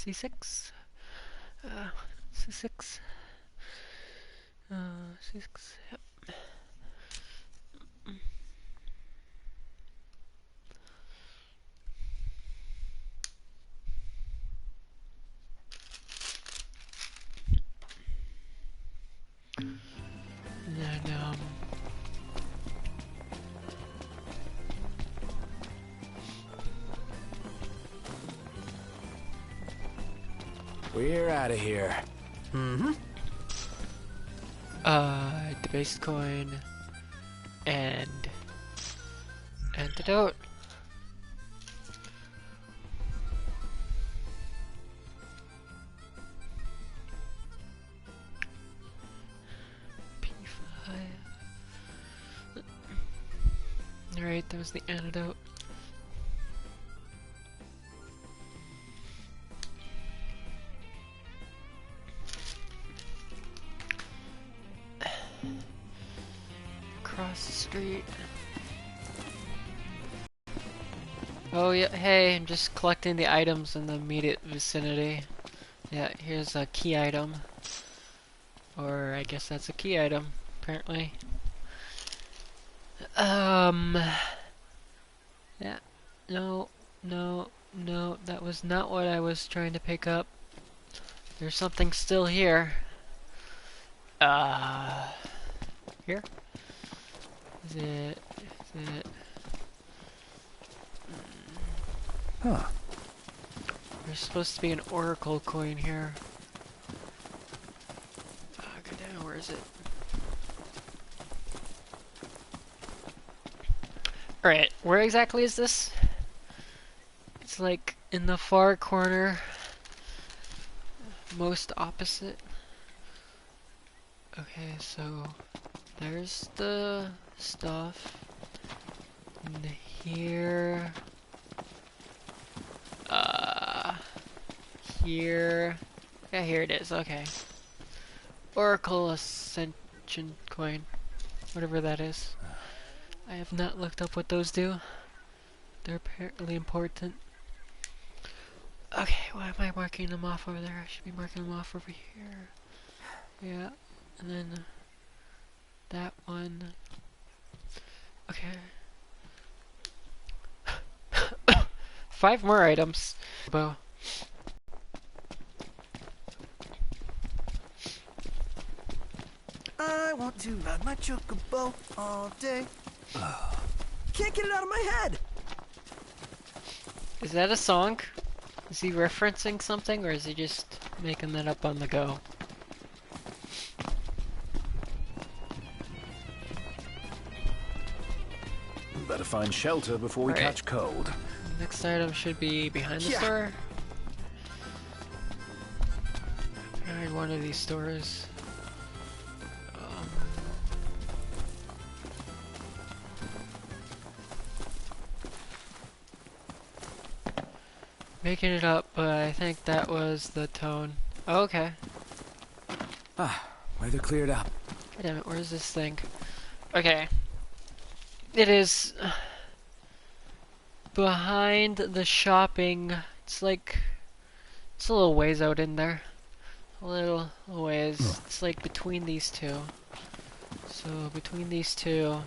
C6. C6. C6. Yep. And then, we're out of here. Mm-hmm. debased coin and antidote. P5. Alright, that was the antidote. Across the street. Oh yeah, hey, I'm just collecting the items in the immediate vicinity. Yeah, here's a key item. Or I guess that's a key item, apparently. Yeah, no, that was not what I was trying to pick up. There's something still here. Here? Is it? Huh. There's supposed to be an oracle coin here. Oh, god damn it, where is it? Alright, where exactly is this? It's like in the far corner. Most opposite. Okay, so there's the stuff. And here. Here. Yeah, here it is, okay. Oracle Ascension coin. Whatever that is. I have not looked up what those do. They're apparently important. Okay, why am I marking them off over there? I should be marking them off over here. Yeah, and then that one. Okay. 5 more items. Bow. I want to ride my chocobo all day. Can't get it out of my head. Is that a song? Is he referencing something, or is he just making that up on the go? Better find shelter before we catch cold. Next item should be behind the store. Behind one of these stores. Making it up, but I think that was the tone. Oh, okay. Ah, weather cleared up. God damn it, where's this thing? Okay. It is behind the shopping. It's like, it's a little ways out in there. A little ways. It's like between these two. So between these two,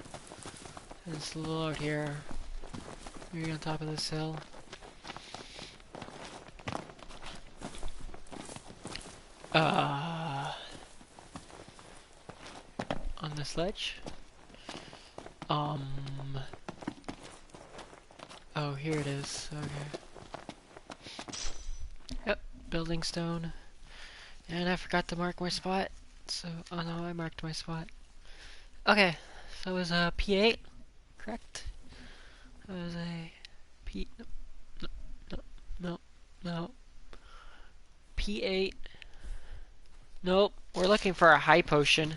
and it's a little out here. Maybe on top of this hill. On this ledge. Oh, here it is. Okay. Yep, building stone. And I forgot to mark my spot. So, oh no, I marked my spot. Okay, so it was a P8, correct? It was a P. No. P8. Nope, we're looking for a high potion.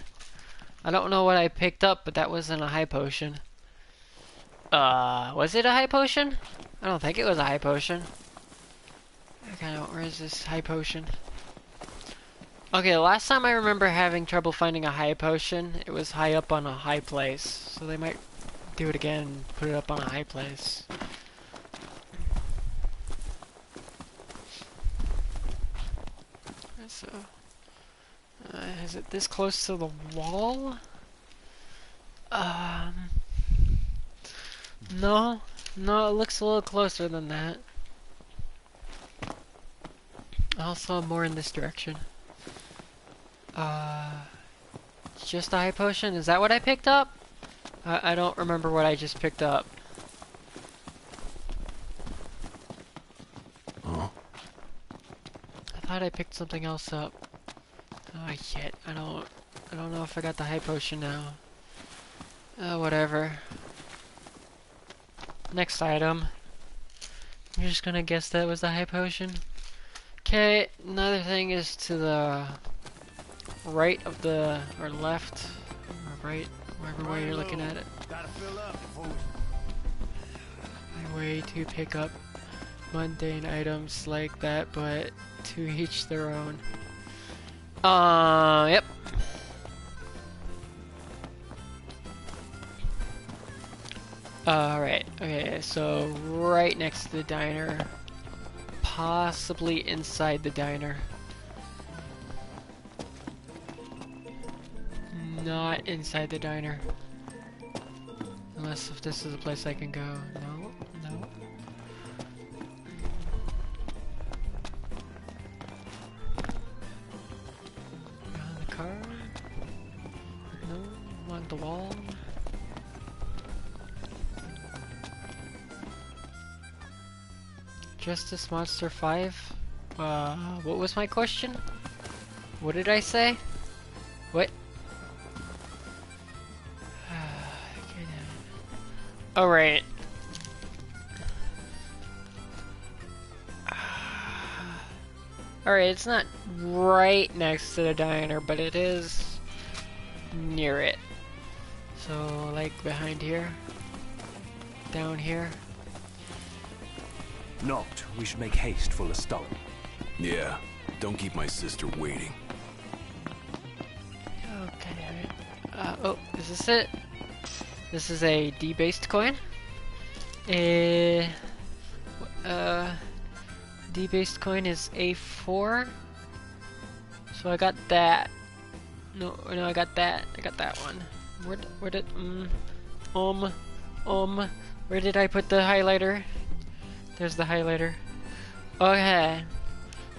I don't know what I picked up, but that wasn't a high potion. Was it a high potion? I don't think it was a high potion. Okay, where is this high potion? Okay, the last time I remember having trouble finding a high potion, it was high up on a high place. So they might do it again and put it up on a high place. so... is it this close to the wall? No. No, it looks a little closer than that. Also more in this direction. Just a high potion? Is that what I picked up? I don't remember what I just picked up. Huh? I thought I picked something else up. Oh shit, I don't know if I got the high potion now. Whatever. Next item. I'm just gonna guess that was the high potion. Okay, another thing is to the right of the, or left, or right, wherever way you're looking at it. Gotta fill up before My way to pick up mundane items like that, but to each their own. Yep. Alright, okay, so right next to the diner. Possibly inside the diner. Not inside the diner. Unless if this is a place I can go. No, no. Behind the car? No, along the wall. Justice Monster 5? What was my question? What did I say? What? Alright. Alright, it's not right next to the diner, but it is near it. So, like behind here. Down here. Noct, we should make haste for Lestalin. Yeah, don't keep my sister waiting. Okay, oh, is this it? This is a debased coin. Debased coin is A4. So I got that. No, I got that. I got that one. Where did where did I put the highlighter? There's the highlighter. Okay.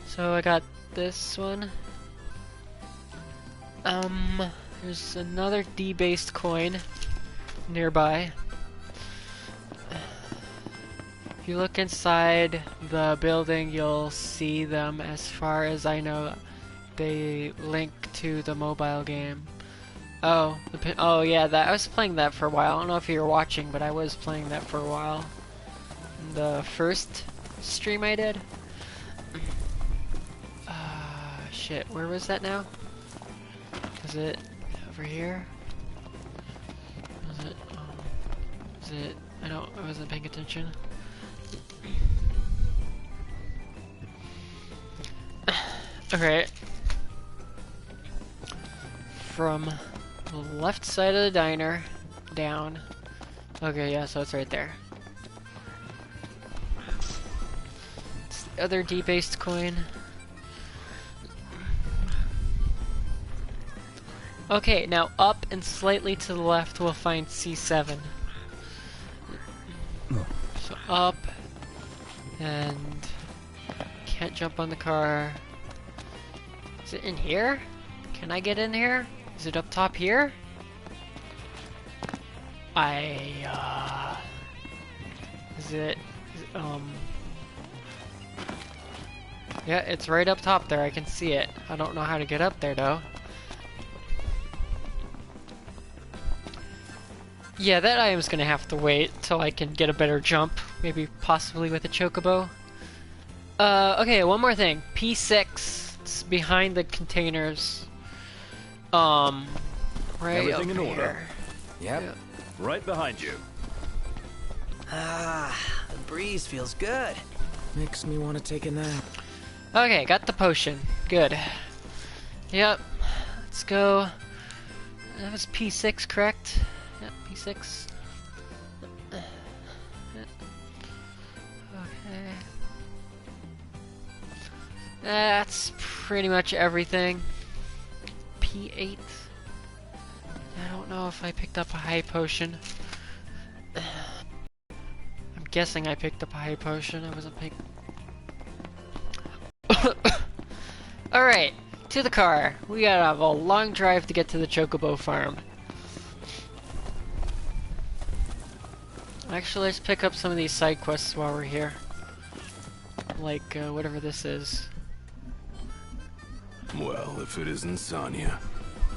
So I got this one. There's another debased coin nearby. If you look inside the building, you'll see them. As far as I know, they link to the mobile game. Oh, oh yeah, I was playing that for a while. I don't know if you were watching, but I was playing that for a while. The first stream I did. Shit, where was that now? Was it over here? Was it, I wasn't paying attention. Alright. From the left side of the diner, down. Okay, yeah, so it's right there. It's the other debased coin. Okay, now up and slightly to the left we'll find C7. So up, and can't jump on the car. Is it in here? Can I get in here? Is it up top here? Yeah, it's right up top there, I can see it. I don't know how to get up there though. Yeah, that item's gonna have to wait till I can get a better jump. Maybe possibly with a Chocobo. Okay, one more thing. P6, it's behind the containers. Right Everything in over order. here. Yep. Right behind you. Ah, the breeze feels good. Makes me want to take a nap. Okay, got the potion. Good. Yep. Let's go. That was P6, correct? Yep, P6. Okay. That's pretty much everything. P8. I don't know if I picked up a high potion. I'm guessing I picked up a high potion. I wasn't paying. Alright, to the car. We gotta have a long drive to get to the Chocobo farm. Actually, let's pick up some of these side quests while we're here. Like, whatever this is. Well, if it isn't Sonya.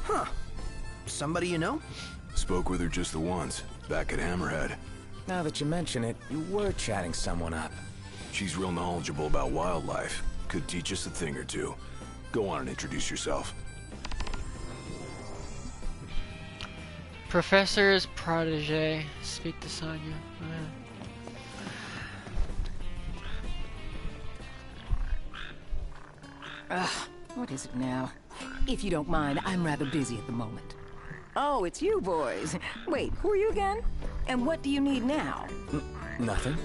Huh. Somebody you know? Spoke with her just the once, back at Hammerhead. Now that you mention it, you were chatting someone up. She's real knowledgeable about wildlife. Could teach us a thing or two. Go on and introduce yourself. Professor's protege. Speak to Sonya. What is it now? If you don't mind, I'm rather busy at the moment. Oh, it's you boys. Wait, who are you again? And what do you need now? Nothing.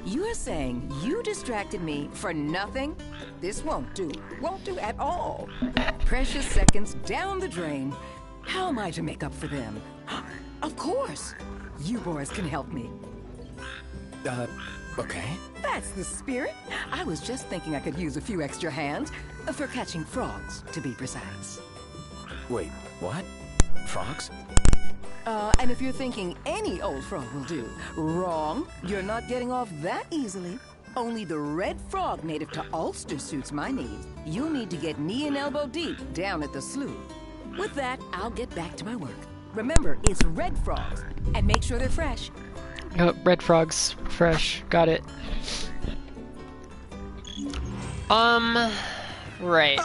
You're saying you distracted me for nothing? This won't do. Won't do at all. Precious seconds down the drain. How am I to make up for them? Of course. You boys can help me. Okay. That's the spirit. I was just thinking I could use a few extra hands. For catching frogs, to be precise. Wait, what? Frogs? And if you're thinking any old frog will do, wrong. You're not getting off that easily. Only the red frog native to Ulster suits my needs. You'll need to get knee and elbow deep down at the slough. With that, I'll get back to my work. Remember, it's red frogs, and make sure they're fresh. Oh, red frogs, fresh. Got it. Right.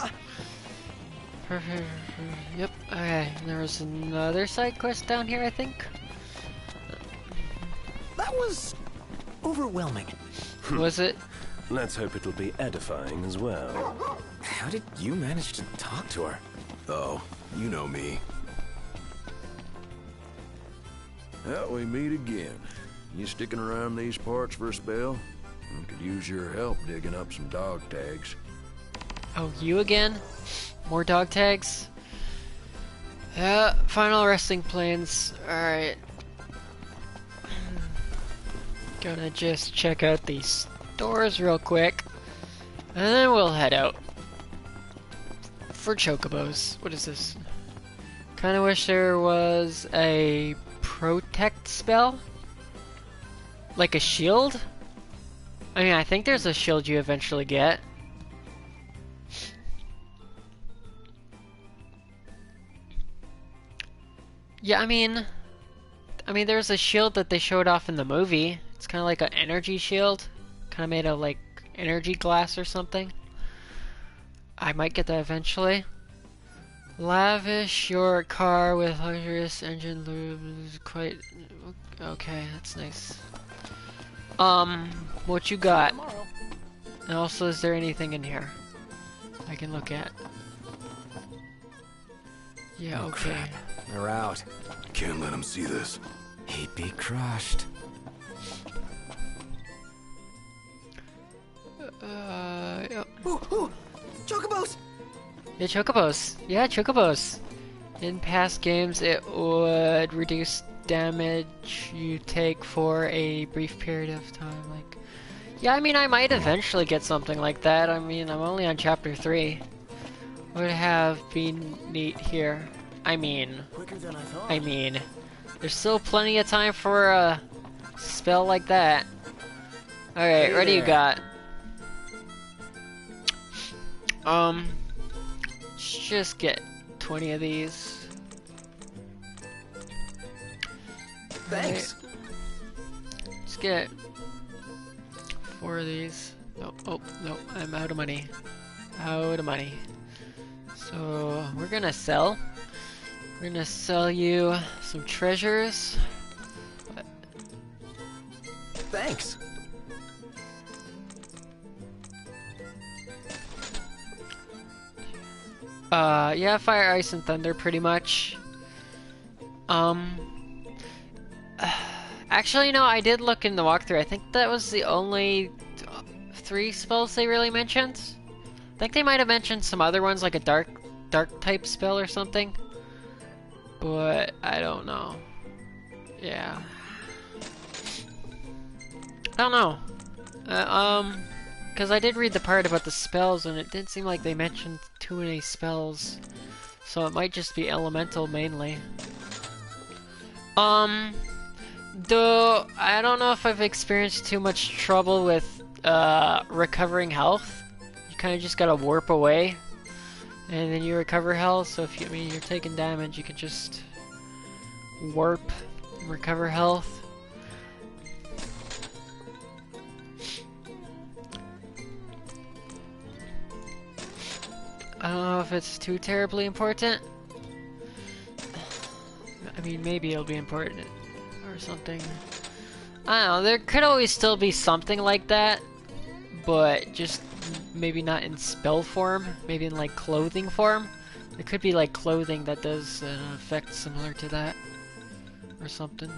Yep. Okay. There was another side quest down here, I think. That was overwhelming. Was it? Let's hope it'll be edifying as well. How did you manage to talk to her? Oh, you know me. Well, we meet again. You sticking around these parts for a spell? I could use your help digging up some dog tags. Oh, you again? More dog tags? Final resting planes. Alright. Gonna just check out these stores real quick. And then we'll head out. For Chocobos. What is this? Kinda wish there was a protect spell? Like a shield? I mean, I think there's a shield you eventually get. Yeah, I mean, there's a shield that they showed off in the movie. It's kind of like an energy shield. Kind of made of, like, energy glass or something. I might get that eventually. Lavish your car with luxurious engine lube is quite... Okay, that's nice. What you got? And also, is there anything in here I can look at? Yeah, Oh, okay. crap. They're out. Can't let him see this. He'd be crushed. Yep. Ooh, Chocobos! Yeah, Chocobos. Yeah, Chocobos. In past games, it would reduce damage you take for a brief period of time. Like, yeah, I mean, I might eventually get something like that. I mean, I'm only on chapter 3. Would have been neat here. I mean, there's still plenty of time for a spell like that. Alright, Hey what do you there. got? Let's just get 20 of these. Thanks. Let's get 4 of these. No, oh, no, I'm out of money. Out of money. So, we're gonna sell. We're gonna sell you some treasures. Thanks. Yeah, Fire, Ice, and Thunder, pretty much. Actually, no, I did look in the walkthrough. I think that was the only 3 spells they really mentioned. I think they might have mentioned some other ones, like a dark type spell or something. But I don't know. Yeah. I don't know. Because I did read the part about the spells, and it didn't seem like they mentioned too many spells. So it might just be elemental mainly. Though, I don't know if I've experienced too much trouble with, recovering health. You kind of just gotta warp away, and then you recover health, so if you, I mean, you're taking damage, you can just warp and recover health. I don't know if it's too terribly important. I mean, maybe it'll be important or something. I don't know, there could always still be something like that, but just maybe not in spell form, maybe in like clothing form. There could be like clothing that does an effect similar to that or something.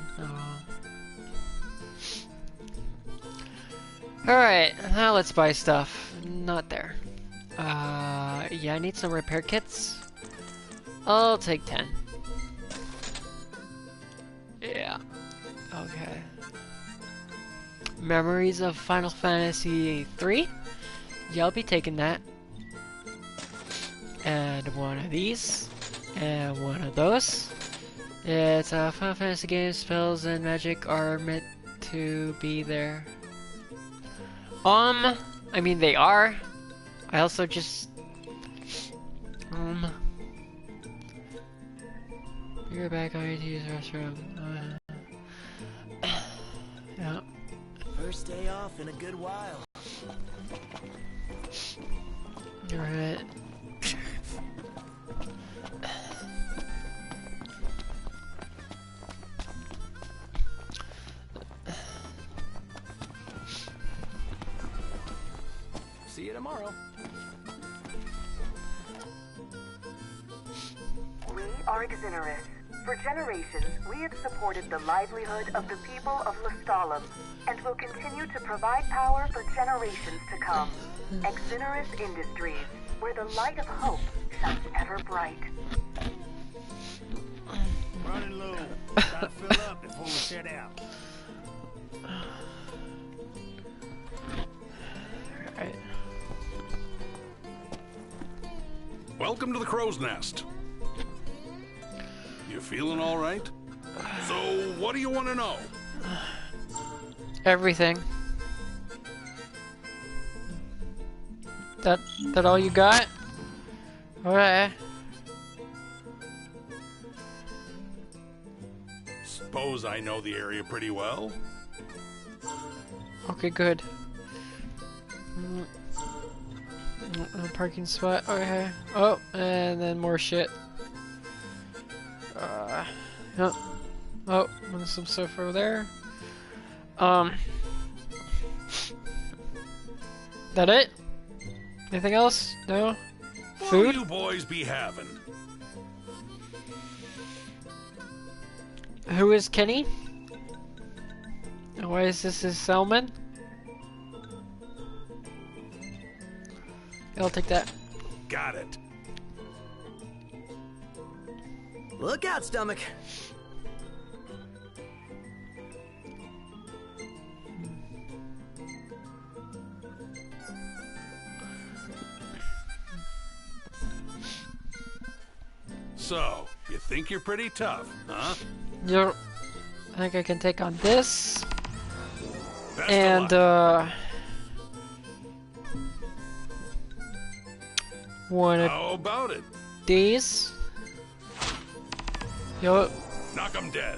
Alright, now let's buy stuff. Not there. Yeah, I need some repair kits. I'll take 10. Yeah. Okay. Memories of Final Fantasy 3? Yeah, I'll be taking that. And one of these. And one of those. It's a Final Fantasy game. Spells and magic are meant to be there. I mean, they are. I also just... You're back, I need to use the restroom. Yeah. First day off in a good while. You're right. See you tomorrow. We are Exonerous. For generations, we have supported the livelihood of the people of Lestalem, and will continue to provide power for generations to come. Exonerous Industries, where the light of hope shines ever bright. Running low. Gotta fill up before we set out. Alright. Welcome to the Crow's Nest. You feeling all right? So, what do you want to know? Everything. That all you got? Alright. Suppose I know the area pretty well. Okay, good. Parking spot. Okay. Oh, and then more shit. Yep. Oh, there's some stuff over there. That it? Anything else? No? Food? What'll you boys be having? Who is Kenny? And why is this his salmon? I'll take that. Got it. Look out, stomach. So, you think you're pretty tough, huh? Yep. I think I can take on this. Best And, of luck. one of How about it? these. Yup. Knock 'em dead.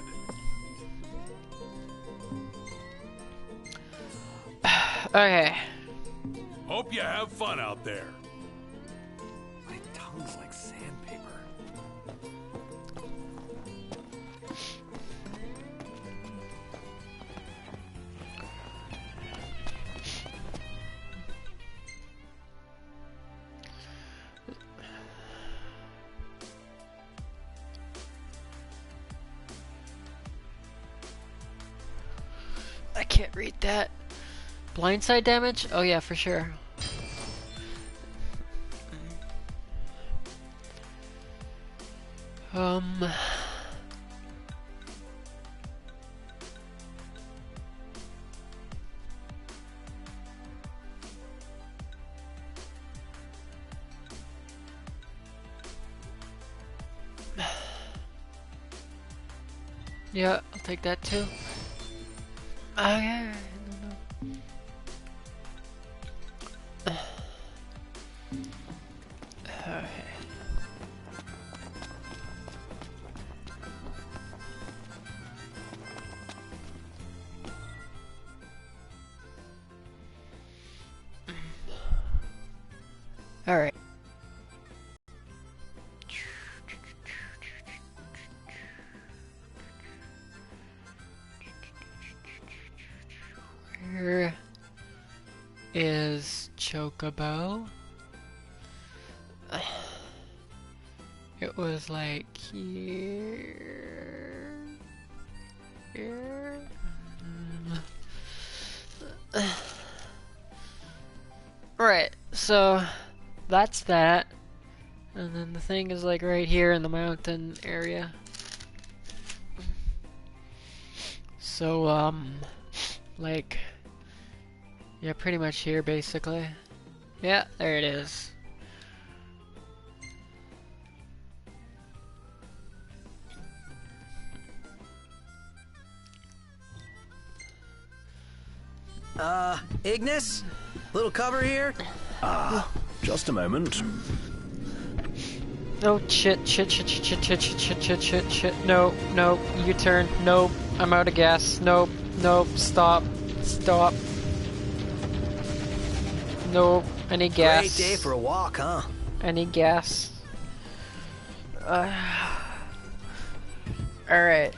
Okay. Hope you have fun out there. My tongue's like sandpaper. I can't read that. Blindside damage? Oh yeah, for sure. Um. Yeah, I'll take that too. Okay. Okay. All right. Where is Chocobo? It was like here. Here. Right, so that's that. And then the thing is like right here in the mountain area. So, like, yeah, pretty much here basically. Yeah, there it is. Ignis? Little cover here? Just a moment. Oh shit, no, no, U-turn, nope, I'm out of gas, nope, stop, nope, I need gas. Great day for a walk, huh? I need gas. Alright,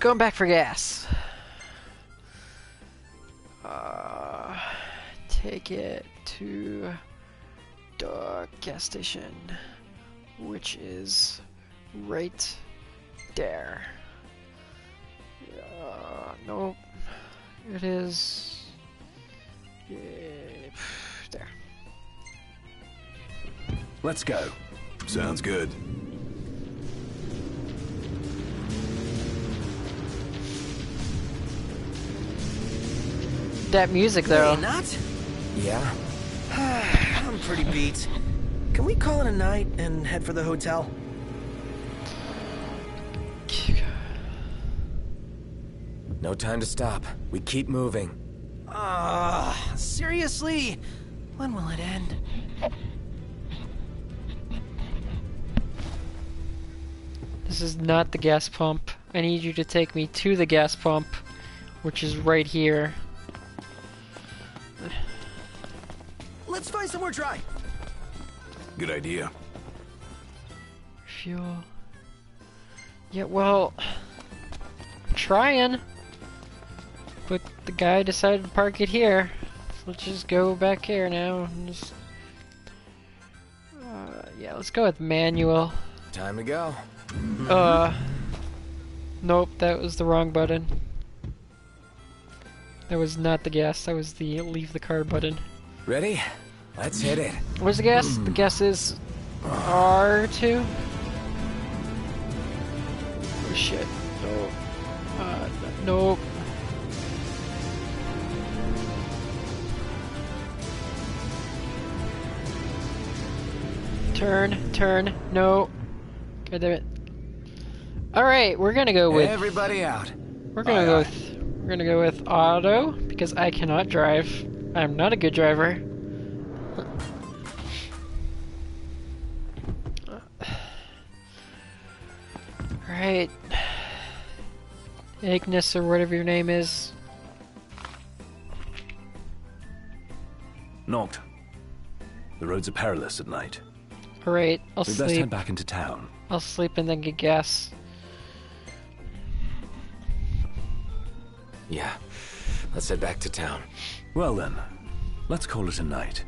going back for gas. Take it to the gas station, which is right there. Nope. It is there. Let's go. Sounds good. That music though. Hey, not? Yeah? I'm pretty beat. Can we call it a night and head for the hotel? No time to stop. We keep moving. Seriously? When will it end? This is not the gas pump. I need you to take me to the gas pump, which is right here. Let's find somewhere dry. Good idea. Fuel. Yeah, well, I'm trying. But the guy decided to park it here. So let's just go back here now. And just, yeah, let's go with manual. Time to go. Nope, that was the wrong button. That was not the gas, that was the leave the car button. Ready? Let's hit it. Where's the gas? The gas is R2? Oh shit. No. Nope. Turn, no. God damn it. Alright, we're gonna go with... Everybody out. We're gonna go with auto, because I cannot drive. I'm not a good driver. Alright. Ignis, or whatever your name is. Knocked. The roads are perilous at night. Alright, I'll We best head sleep. back into town. I'll sleep and then get gas. Yeah. Let's head back to town. Well then, let's call it a night.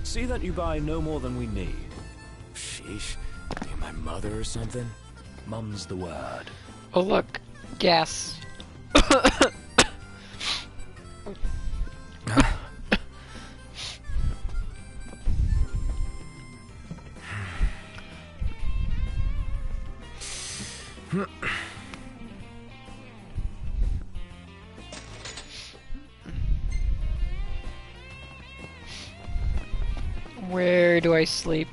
See that you buy no more than we need. Sheesh. Are you my mother or something? Mum's the word. Oh look, gas. Where do I sleep?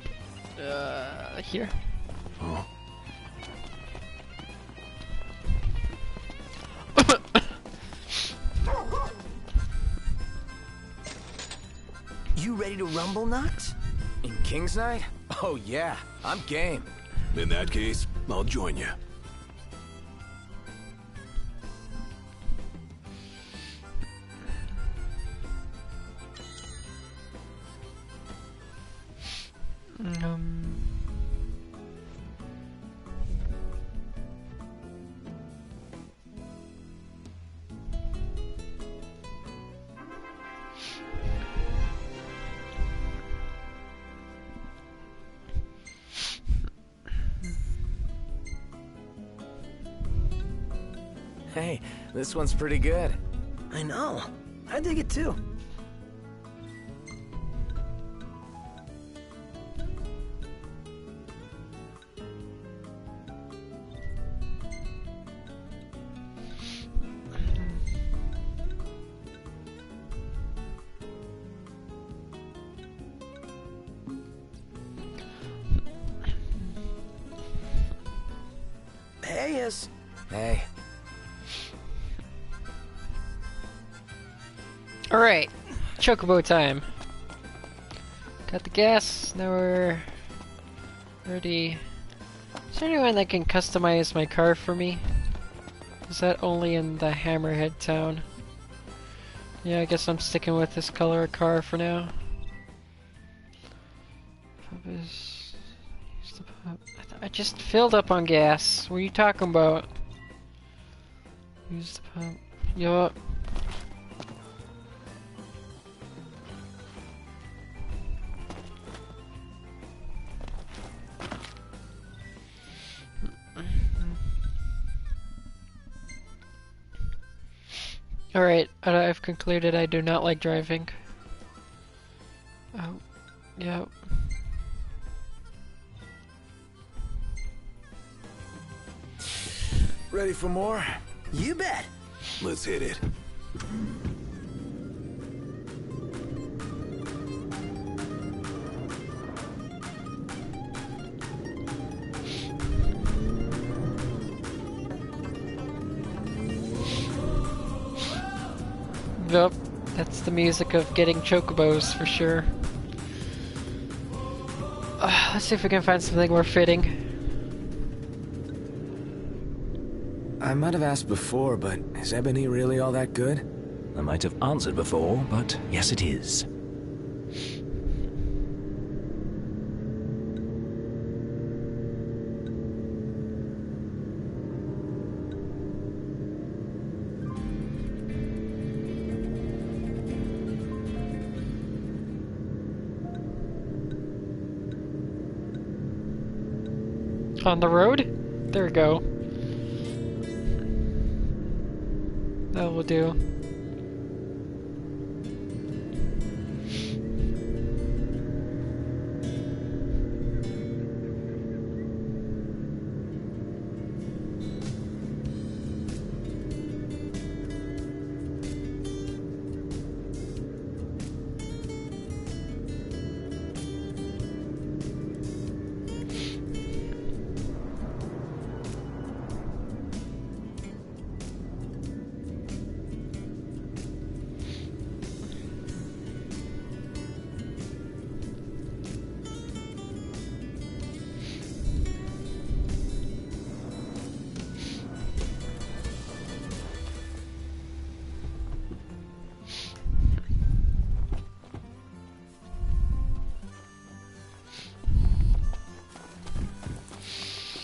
Here. Huh? You ready to rumble, Knox? In King's Night? Oh yeah, I'm game. In that case, I'll join you. Um. Hey, this one's pretty good. I know. I dig it too. Hey, yes. Hey, Alright, Chocobo time. Got the gas, now we're ready. Is there anyone that can customize my car for me? Is that only in the Hammerhead town? Yeah, I guess I'm sticking with this color of car for now. I just filled up on gas. What are you talking about? Use the pump. Yup. Alright, I've concluded I do not like driving. Oh, yeah. ready for more? You bet. Let's hit it. Yup, that's the music of getting chocobos for sure. Let's see if we can find something more fitting. I might have asked before, but is ebony really all that good? I might have answered before, but yes, it is. On the road? There we go. That will do.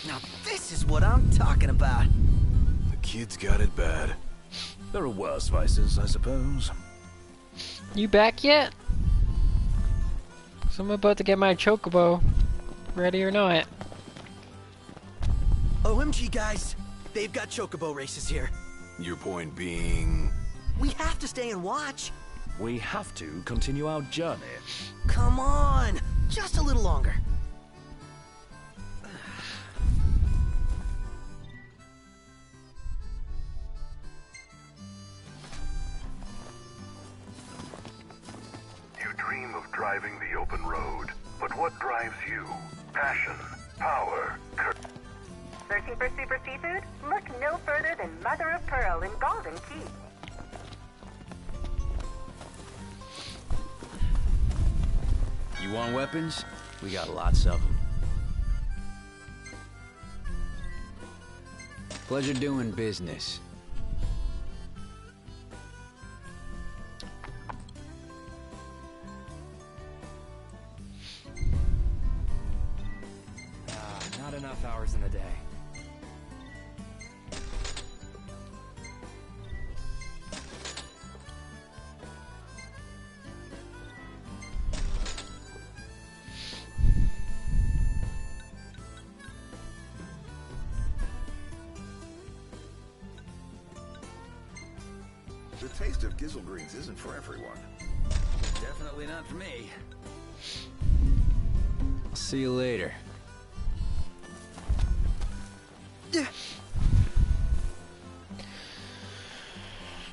Now this is what I'm talking about. The kid's got it bad. There are worse vices, I suppose. You back yet? 'Cause I'm about to get my chocobo. Ready or not. OMG, guys. They've got chocobo races here. Your point being... We have to stay and watch. We have to continue our journey. Come on, just a little longer. You dream of driving the open road, but what drives you? Passion, power, Searching for super seafood? Look no further than Mother of Pearl in Golden Key. You want weapons? We got lots of them. Pleasure doing business. Not enough hours in the day. The taste of gizzle greens isn't for everyone. Definitely not for me. I'll see you later.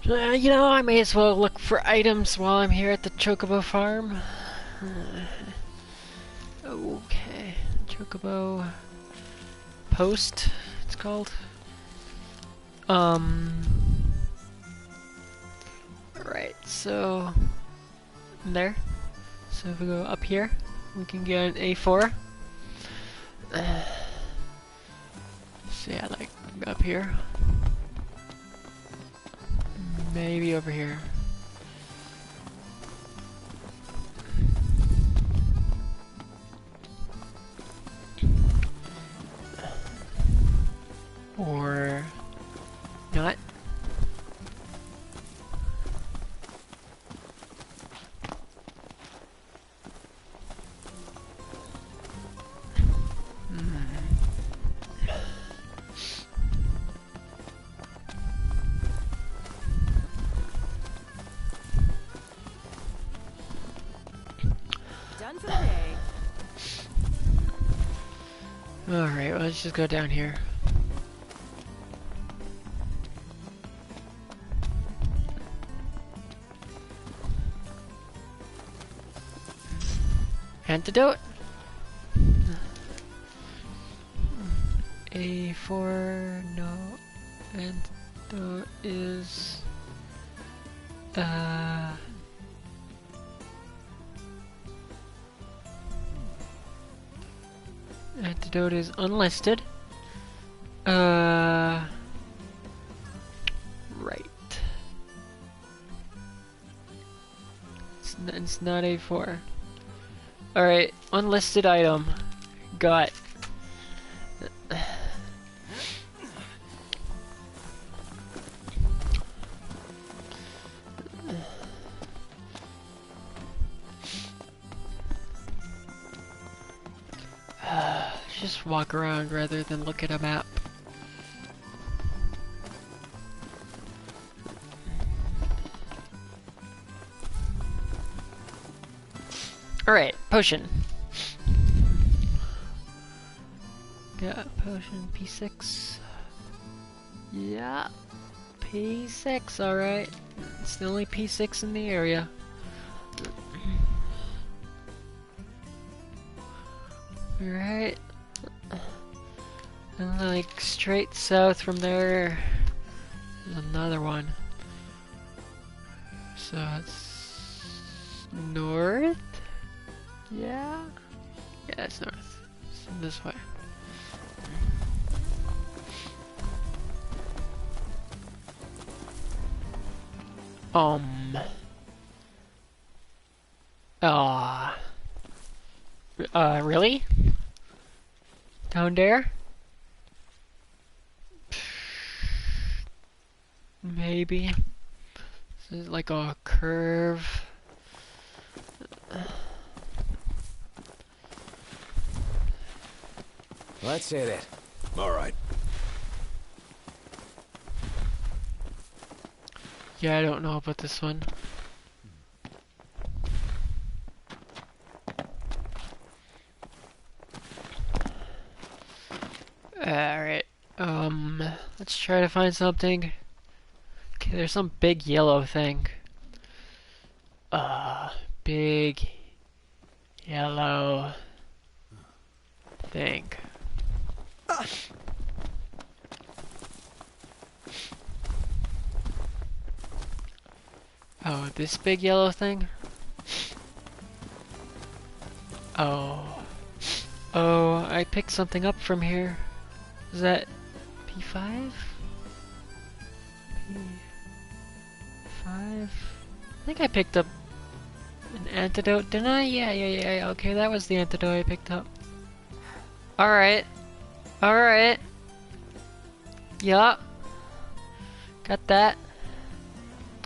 You know, I may as well look for items while I'm here at the Chocobo farm. Okay, Chocobo post, it's called. Right, so there. So if we go up here, we can get an A4. So yeah, like up here. Maybe over here. Or not. Done for the day. Alright, well, let's just go down here. Antidote? A4, no. Antidote is... Antidote is unlisted. Right. It's not A4. Alright, unlisted item. Got. Just walk around rather than look at a map. Alright, potion. Got potion P6. Yeah, P6, alright. It's the only P6 in the area. Alright. And like straight south from there, there's another one. So it's north? Yeah? Yeah, it's north. So this way. Really? Down there? Maybe. This is like a curve. Let's hit it. All right. Yeah, I don't know about this one. Alright, let's try to find something. Okay, there's some big yellow thing. Big yellow thing. Oh, this big yellow thing? Oh. Oh, I picked something up from here. Is that P5? P5? I think I picked up an antidote, didn't I? Yeah. Okay, that was the antidote I picked up. Alright. Alright. Yeah. Got that.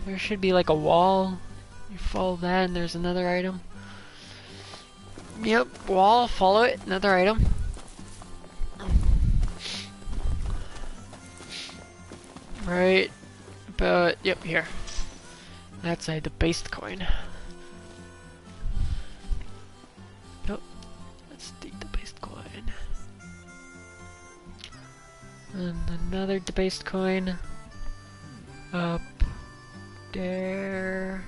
There should be like a wall. You follow that and there's another item. Yep, wall, follow it, another item. Right about, yep, here. That's a debased coin. Nope, that's the debased coin. And another debased coin. Up there.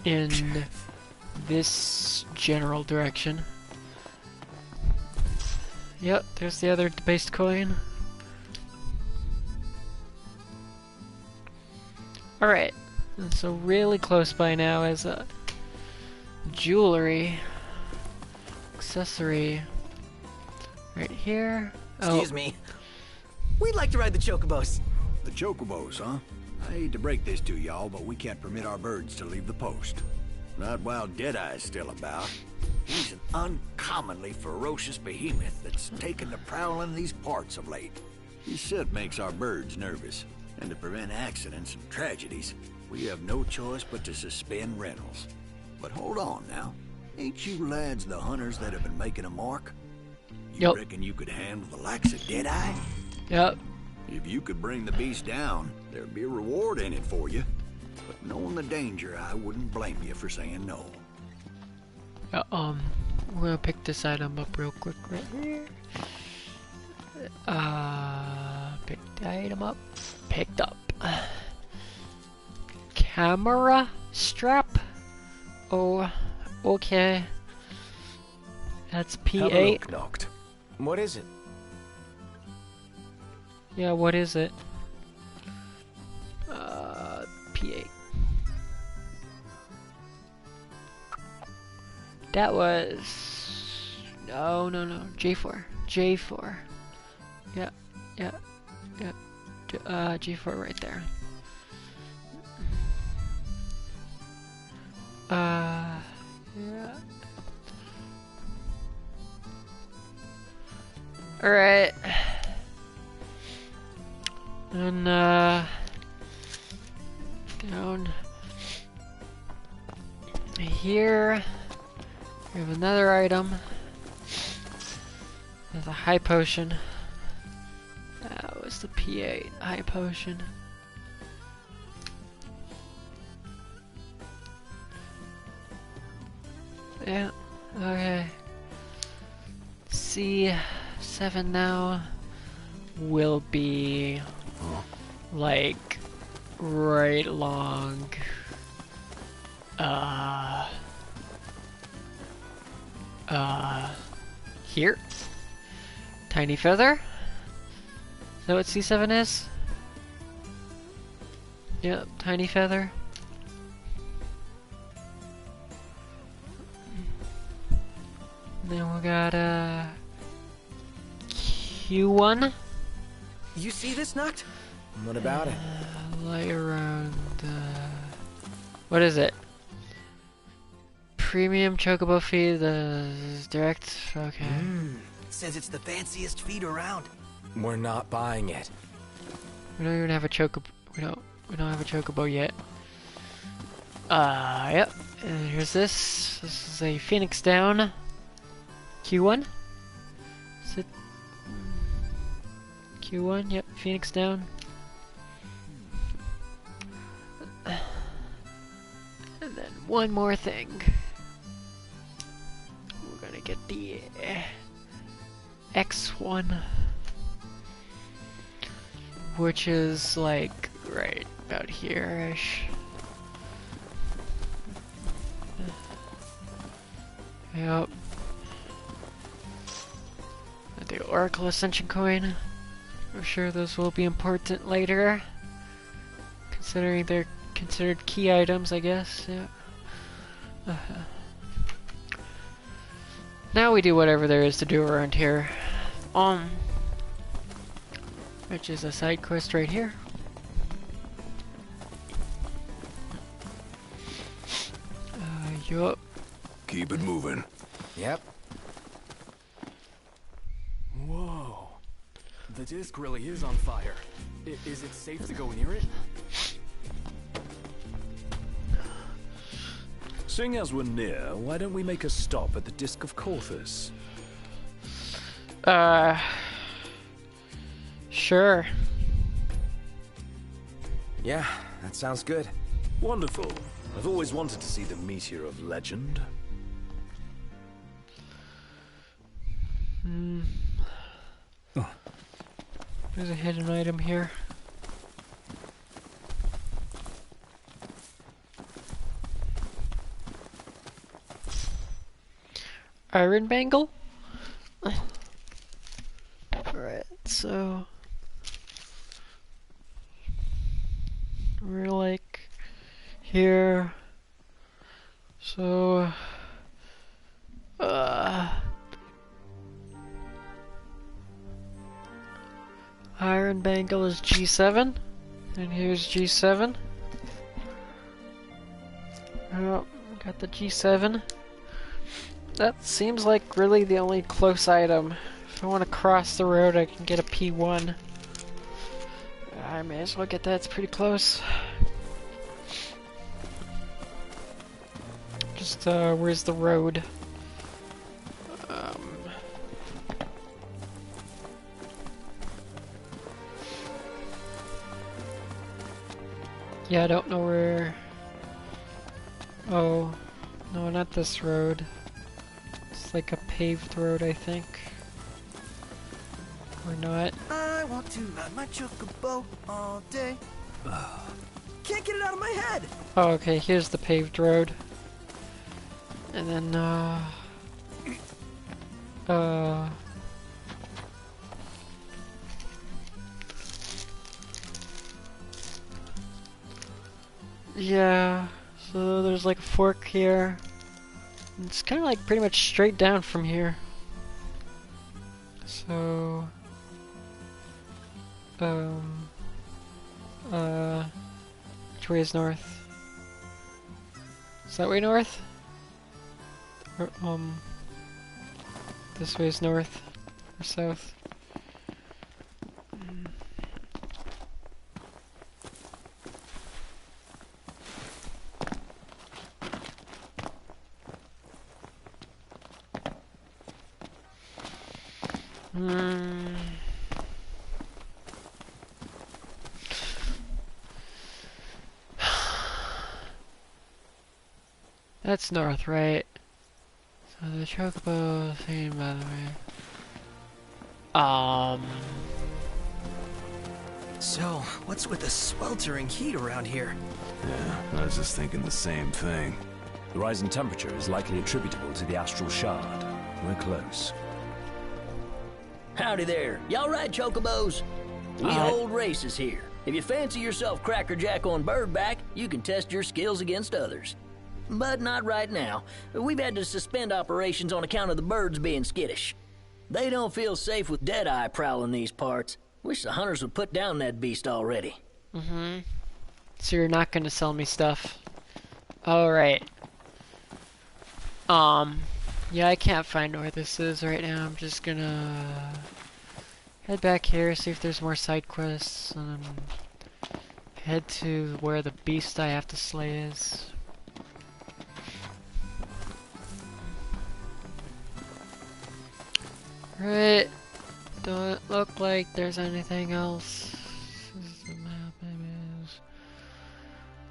In this general direction. Yep, there's the other debased coin. Alright, and so really close by now is a jewelry accessory right here. Excuse me. We'd like to ride the Chocobos. The Chocobos, huh? I hate to break this to y'all, but we can't permit our birds to leave the post. Not while Deadeye's still about. He's an uncommonly ferocious behemoth that's taken to prowling these parts of late. His scent makes our birds nervous, and to prevent accidents and tragedies, we have no choice but to suspend rentals. But hold on now. Ain't you lads the hunters that have been making a mark? You reckon you could handle the likes of Deadeye? Yep. If you could bring the beast down, there'd be a reward in it for you. But knowing the danger, I wouldn't blame you for saying no. I'm gonna pick this item up real quick right here. Pick the item up. Picked up. Camera strap. Oh, okay. That's P8. Knocked. What is it? Yeah, what is it? P8. That was... No. J4. J4. Yeah. G4 right there. Yeah. Alright. And, down here, we have another item. There's a high potion. That was the P8 high potion. Yeah, okay. C7 now will be like right along here. Tiny feather. Is that what C7 is? Yep, tiny feather. And then we got Q1. You see this, Noct? What about it? Light around. What is it? Premium Chocobo feed. Direct. Okay. Says it's the fanciest feed around. We're not buying it. We don't even have a Chocobo. We don't have a Chocobo yet. Yep. And here's this. This is a Phoenix Down. Q1. Is it? Q1. Yep. Phoenix Down. And then one more thing. We're gonna get the X1, which is like right about here-ish. Yep. The Oracle Ascension coin. I'm sure those will be important later, considering they're considered key items, I guess. Yeah. Now we do whatever there is to do around here. Which is a side quest right here. Yup. Keep it moving. Yep. Whoa. The disc really is on fire. Is it safe to go near it? Seeing as we're near, why don't we make a stop at the Disc of Corthus? Sure. Yeah, that sounds good. Wonderful. I've always wanted to see the meteor of legend. Oh. There's a hidden item here. Iron bangle? Alright, so we're like here. So iron bangle is G7, and here's G7. Oh, got the G7. That seems like really the only close item. If I want to cross the road, I can get a P1. I may as well get that, it's pretty close. Just, where's the road? Yeah, I don't know where... Oh, no, not this road. It's like a paved road, I think. Or not. I want to ride my chocobo all day. Can't get it out of my head. Oh, okay, here's the paved road. And then, yeah, so there's like a fork here. It's kind of like pretty much straight down from here. So, which way is north? Is that way north? Or, this way is north or south? That's north, right? So the Chocobo thing, by the way. So, what's with the sweltering heat around here? Yeah, I was just thinking the same thing. The rise in temperature is likely attributable to the astral shard. We're close. Howdy there. Y'all right, Chocobos? We hold races here. If you fancy yourself crackerjack on Birdback, you can test your skills against others. But not right now. We've had to suspend operations on account of the birds being skittish. They don't feel safe with Deadeye prowling these parts. Wish the hunters would put down that beast already. Mm-hmm. So you're not gonna sell me stuff. Alright. Yeah, I can't find where this is right now. I'm just gonna head back here, see if there's more side quests, and head to where the beast I have to slay is. Right. Don't look like there's anything else. This is the map, it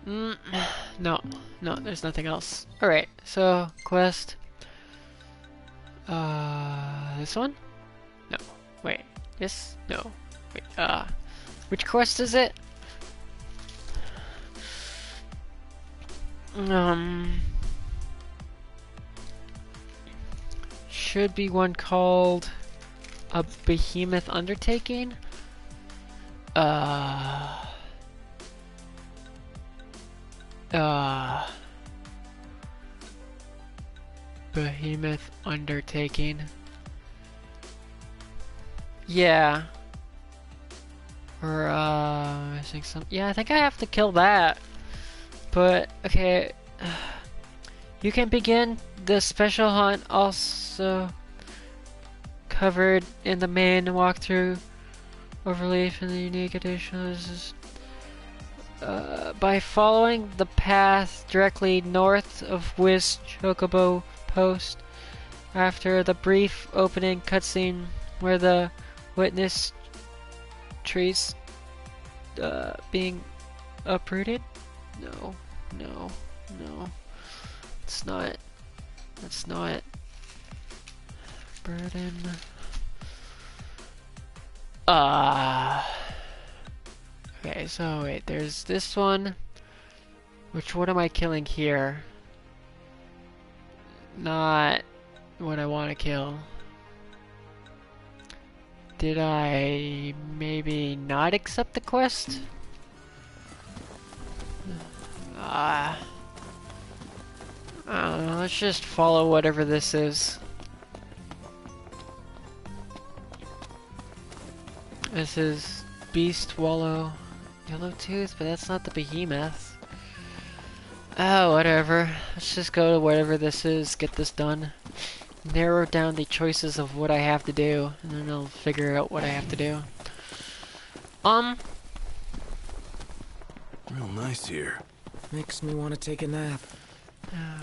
is. No, no, there's nothing else. Alright, so, quest. This one? No. Wait, this? No. Wait, which quest is it? Should be one called a Behemoth Undertaking? Behemoth Undertaking. Yeah. Or, missing some. Yeah, I think I have to kill that. But, okay. You can begin the special hunt also covered in the main walkthrough overleaf and the unique additions. By following the path directly north of Wiz Chocobo Post after the brief opening cutscene where the witness trees being uprooted? No, no, no. It's not. That's not. Burden. Okay, so wait, there's this one. Which one am I killing here? Not what I want to kill. Did I maybe not accept the quest? I don't know, let's just follow whatever this is. This is Beast Wallow Yellow Tooth, but that's not the behemoth. Oh, whatever. Let's just go to whatever this is, get this done. Narrow down the choices of what I have to do, and then I'll figure out what I have to do. Real nice here. Makes me want to take a nap.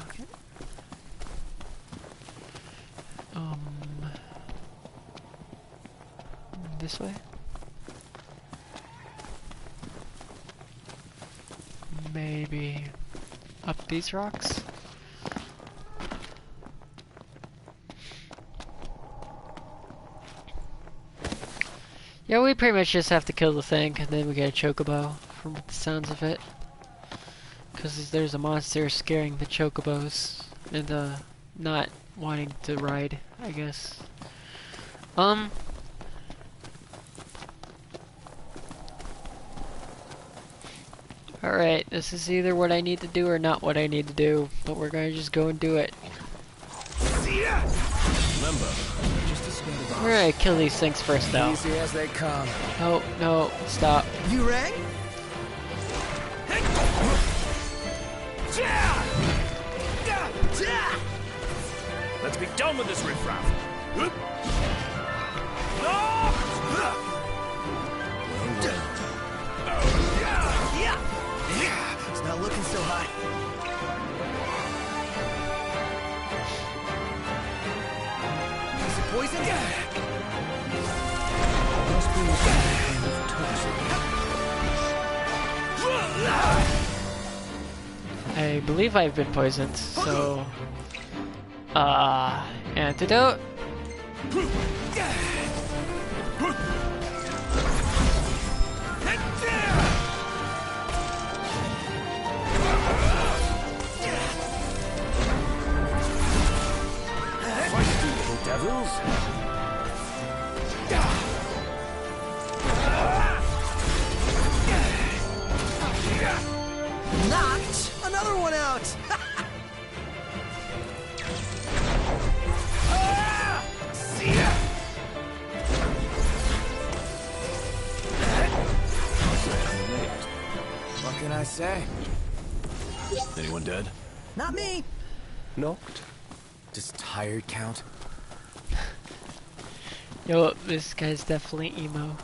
Okay. This way? Maybe up these rocks? Yeah, we pretty much just have to kill the thing, and then we get a chocobo, from the sounds of it. Because there's a monster scaring the chocobos, and not wanting to ride, I guess. Alright, this is either what I need to do or not what I need to do, but we're gonna just go and do it. Remember, We're gonna kill these things first, though. Easy as they come. Oh, no, stop. You rang? Let's be done with this riffraff. It's not looking so hot. Is it poison? Must be some kind of toxin. I believe I've been poisoned, so... antidote? Devils? Knocked another one out. What can I say? Anyone dead? Not me. Knocked. Does tired count? Yo, this guy's definitely emo.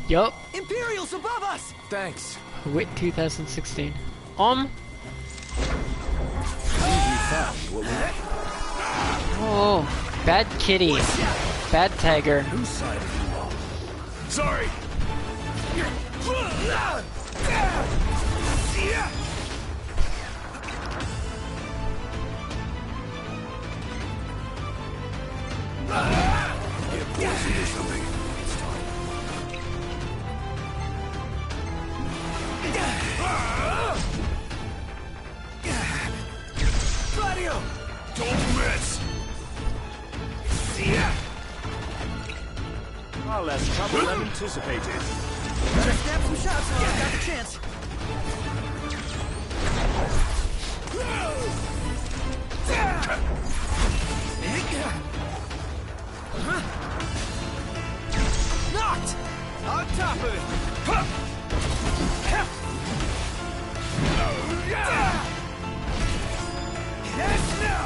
Yup. Imperials above us! Thanks. Wit 2016. Oh, bad kitty. Bad tiger. Whose side are you on? Sorry. Get poisoned or something. Gladio! Don't miss. Far less trouble than anticipated. Better snap some shots while I've got the chance. Knocked! On top of it! Yes, now!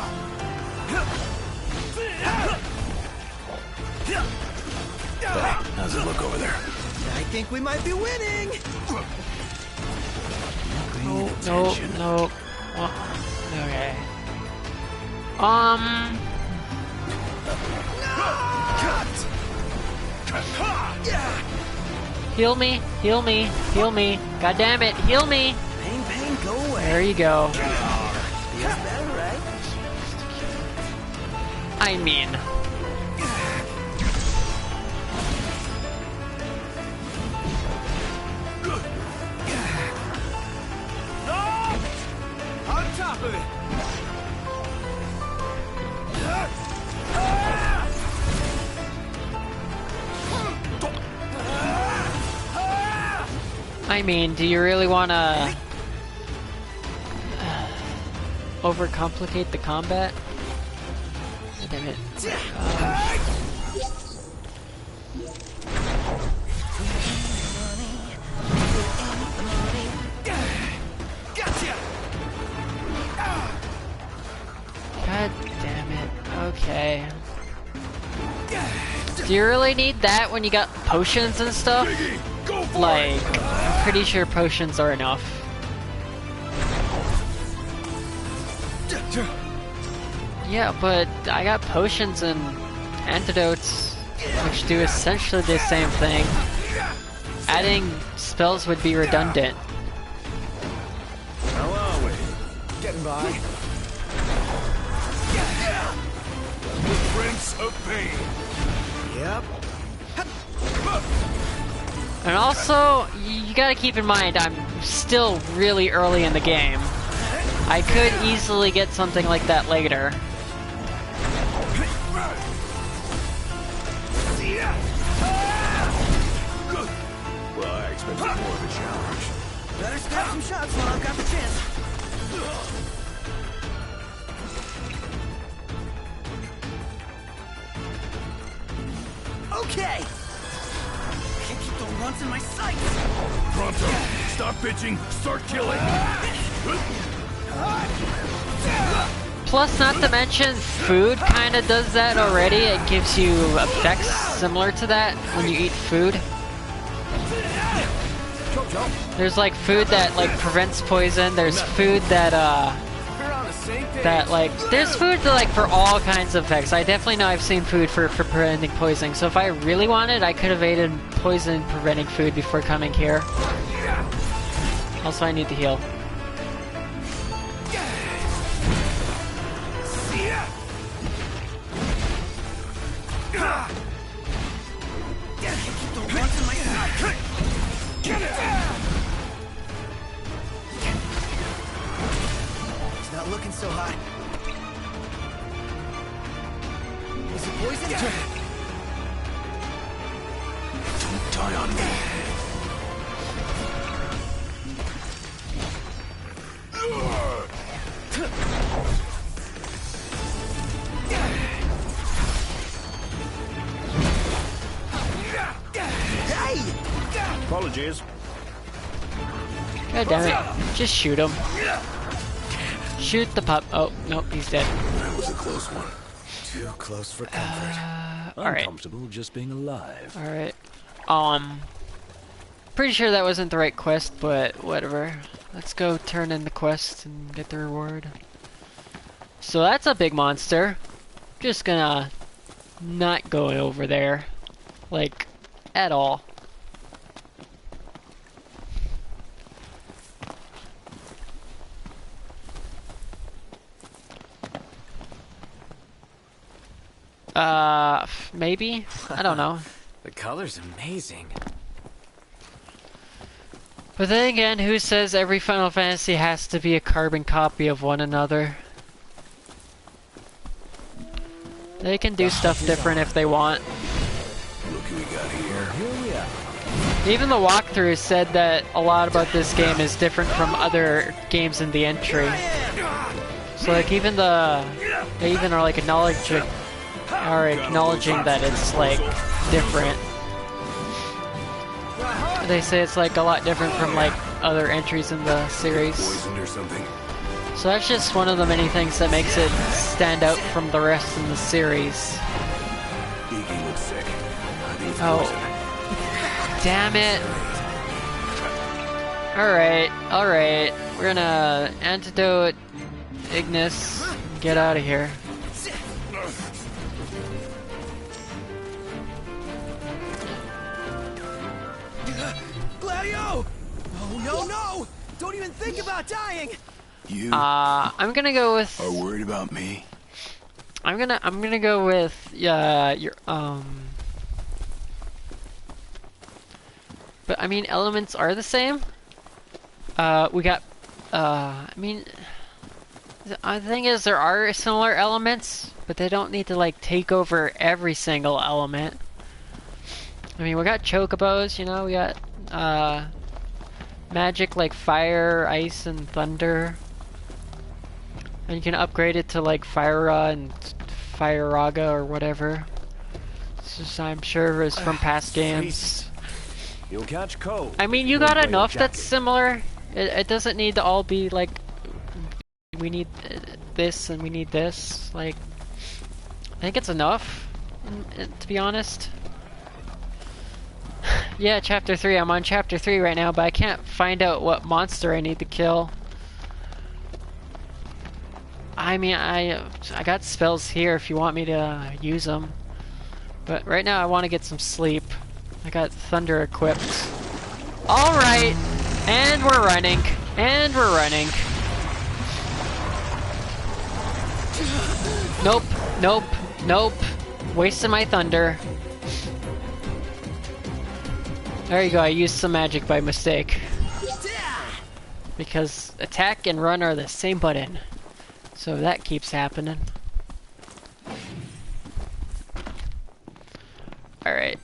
How's it look over there? I think we might be winning! No. Okay. Heal me. God damn it, heal me. Pain, go away. There you go. Feels better, right? I mean, On top of it! do you really want to overcomplicate the combat? Damn it. Gotcha! God damn it. Okay. Do you really need that when you got potions and stuff? Like, I'm pretty sure potions are enough. Yeah, but I got potions and antidotes, which do essentially the same thing. Adding spells would be redundant. How are we? Getting by. The Prince of Pain. Yep. And also, you gotta keep in mind, I'm still really early in the game. I could easily get something like that later. Well, I expected more of a challenge. Better snap some shots while I've got the chance. Okay! Can't keep the runs in my sights! Pronto, stop bitching, start killing. Plus, not to mention, food kinda does that already. It gives you effects similar to that when you eat food. There's like food that like prevents poison, there's food that there's food that, like, for all kinds of effects. I definitely know I've seen food for preventing poisoning, so if I really wanted, I could have aided poison preventing food before coming here. Also, I need to heal. It's not looking so hot. Is it poison? Don't die on me. Apologies. God damn it. Just shoot him. Shoot the pup. Oh, nope, he's dead. That was a close one. Too close for comfort. Alright. Uncomfortable just being alive. Alright. Pretty sure that wasn't the right quest, but whatever. Let's go turn in the quest and get the reward. So that's a big monster. Just gonna not go over there, like, at all. Maybe? I don't know. The color's amazing. But then again, who says every Final Fantasy has to be a carbon copy of one another? They can do stuff different if they want. Look who we got here. Here we are. Even the walkthrough said that a lot about this game is different from other games in the entry. So like even they even are like acknowledging that it's like different. They say it's like a lot different from like other entries in the series. Poisoned or something? So that's just one of the many things that makes it stand out from the rest in the series. Iggy looks sick. I think it's Oh. poison. Damn it. Alright. We're gonna antidote Ignis. Get out of here. Gladio! Oh, no! Don't even think about dying! You I'm gonna go with... are worried about me? I'm gonna go with, your, But, I mean, elements are the same. We got, I mean... The thing is, there are similar elements, but they don't need to, like, take over every single element. I mean, we got Chocobos, you know, we got, magic like fire, ice, and thunder. And you can upgrade it to, like, Fyra and Fyraga or whatever. This is, I'm sure, is from past games. You'll catch cold. I mean, you got enough that's similar. It doesn't need to all be, like, we need this and we need this. Like, I think it's enough, to be honest. Yeah, chapter 3. I'm on chapter 3 right now, but I can't find out what monster I need to kill. I mean, I got spells here if you want me to use them. But right now I want to get some sleep. I got thunder equipped. Alright! And we're running. And we're running. Nope. Nope. Nope. Wasting my thunder. There you go, I used some magic by mistake. Because attack and run are the same button. So that keeps happening. Alright.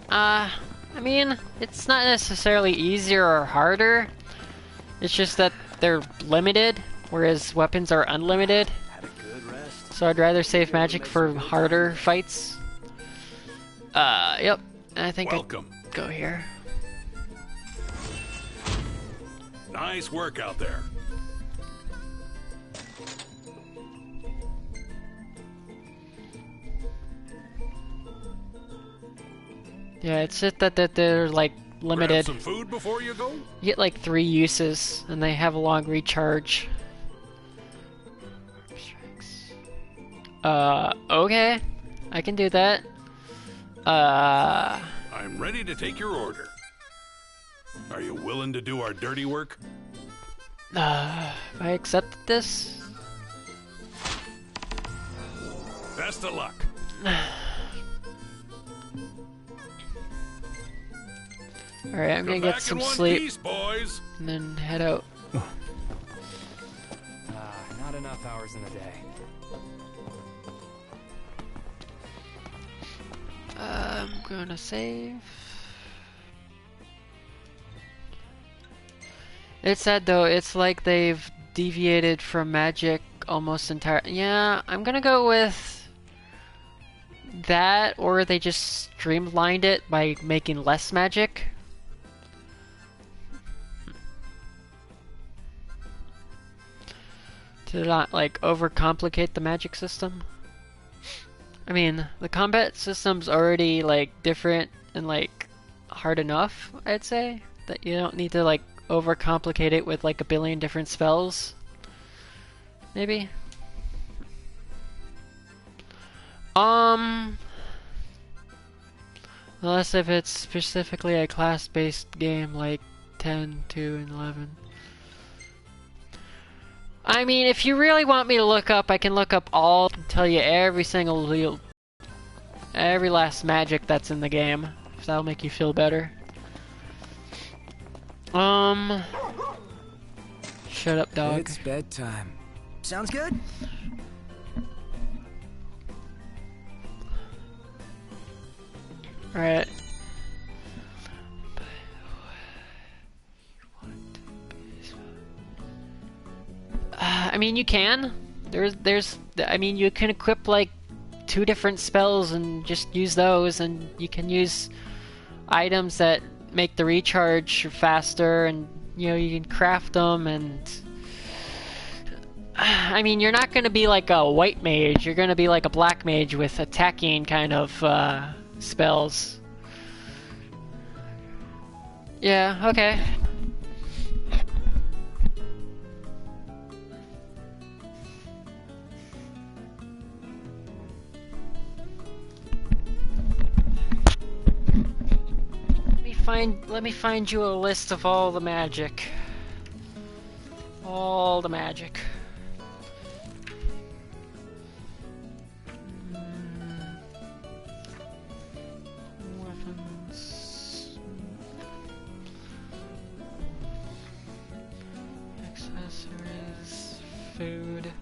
I mean, it's not necessarily easier or harder. It's just that they're limited, whereas weapons are unlimited. So I'd rather save magic for harder fights. Yep. I think I'd go here. Nice work out there. Yeah, it's just that they're like limited. Grab some food before you go? You get like 3 uses, and they have a long recharge. Okay. I can do that. I'm ready to take your order. Are you willing to do our dirty work? I accepted this. Best of luck. Alright, I'm gonna get some sleep. Piece, boys. And then head out. Not enough hours in the day. I'm gonna save. It's sad though, it's like they've deviated from magic almost entirely. Yeah, I'm gonna go with that, or they just streamlined it by making less magic. To not like overcomplicate the magic system. I mean, the combat system's already like different and like hard enough, I'd say, that you don't need to like overcomplicate it with like a billion different spells. Maybe. Unless if it's specifically a class-based game like 10, 2, and 11. I mean, if you really want me to look up, I can look up all, tell you every last magic that's in the game. If that'll make you feel better. Shut up, dog. It's bedtime. Sounds good. Alright. I mean, you can. I mean, you can equip like 2 different spells and just use those, and you can use items that make the recharge faster, and you know, you can craft them, and I mean, you're not going to be like a white mage, you're going to be like a black mage with attacking kind of spells. Yeah, okay. Let me find you a list of all the magic. All the magic. Weapons. Accessories. Food.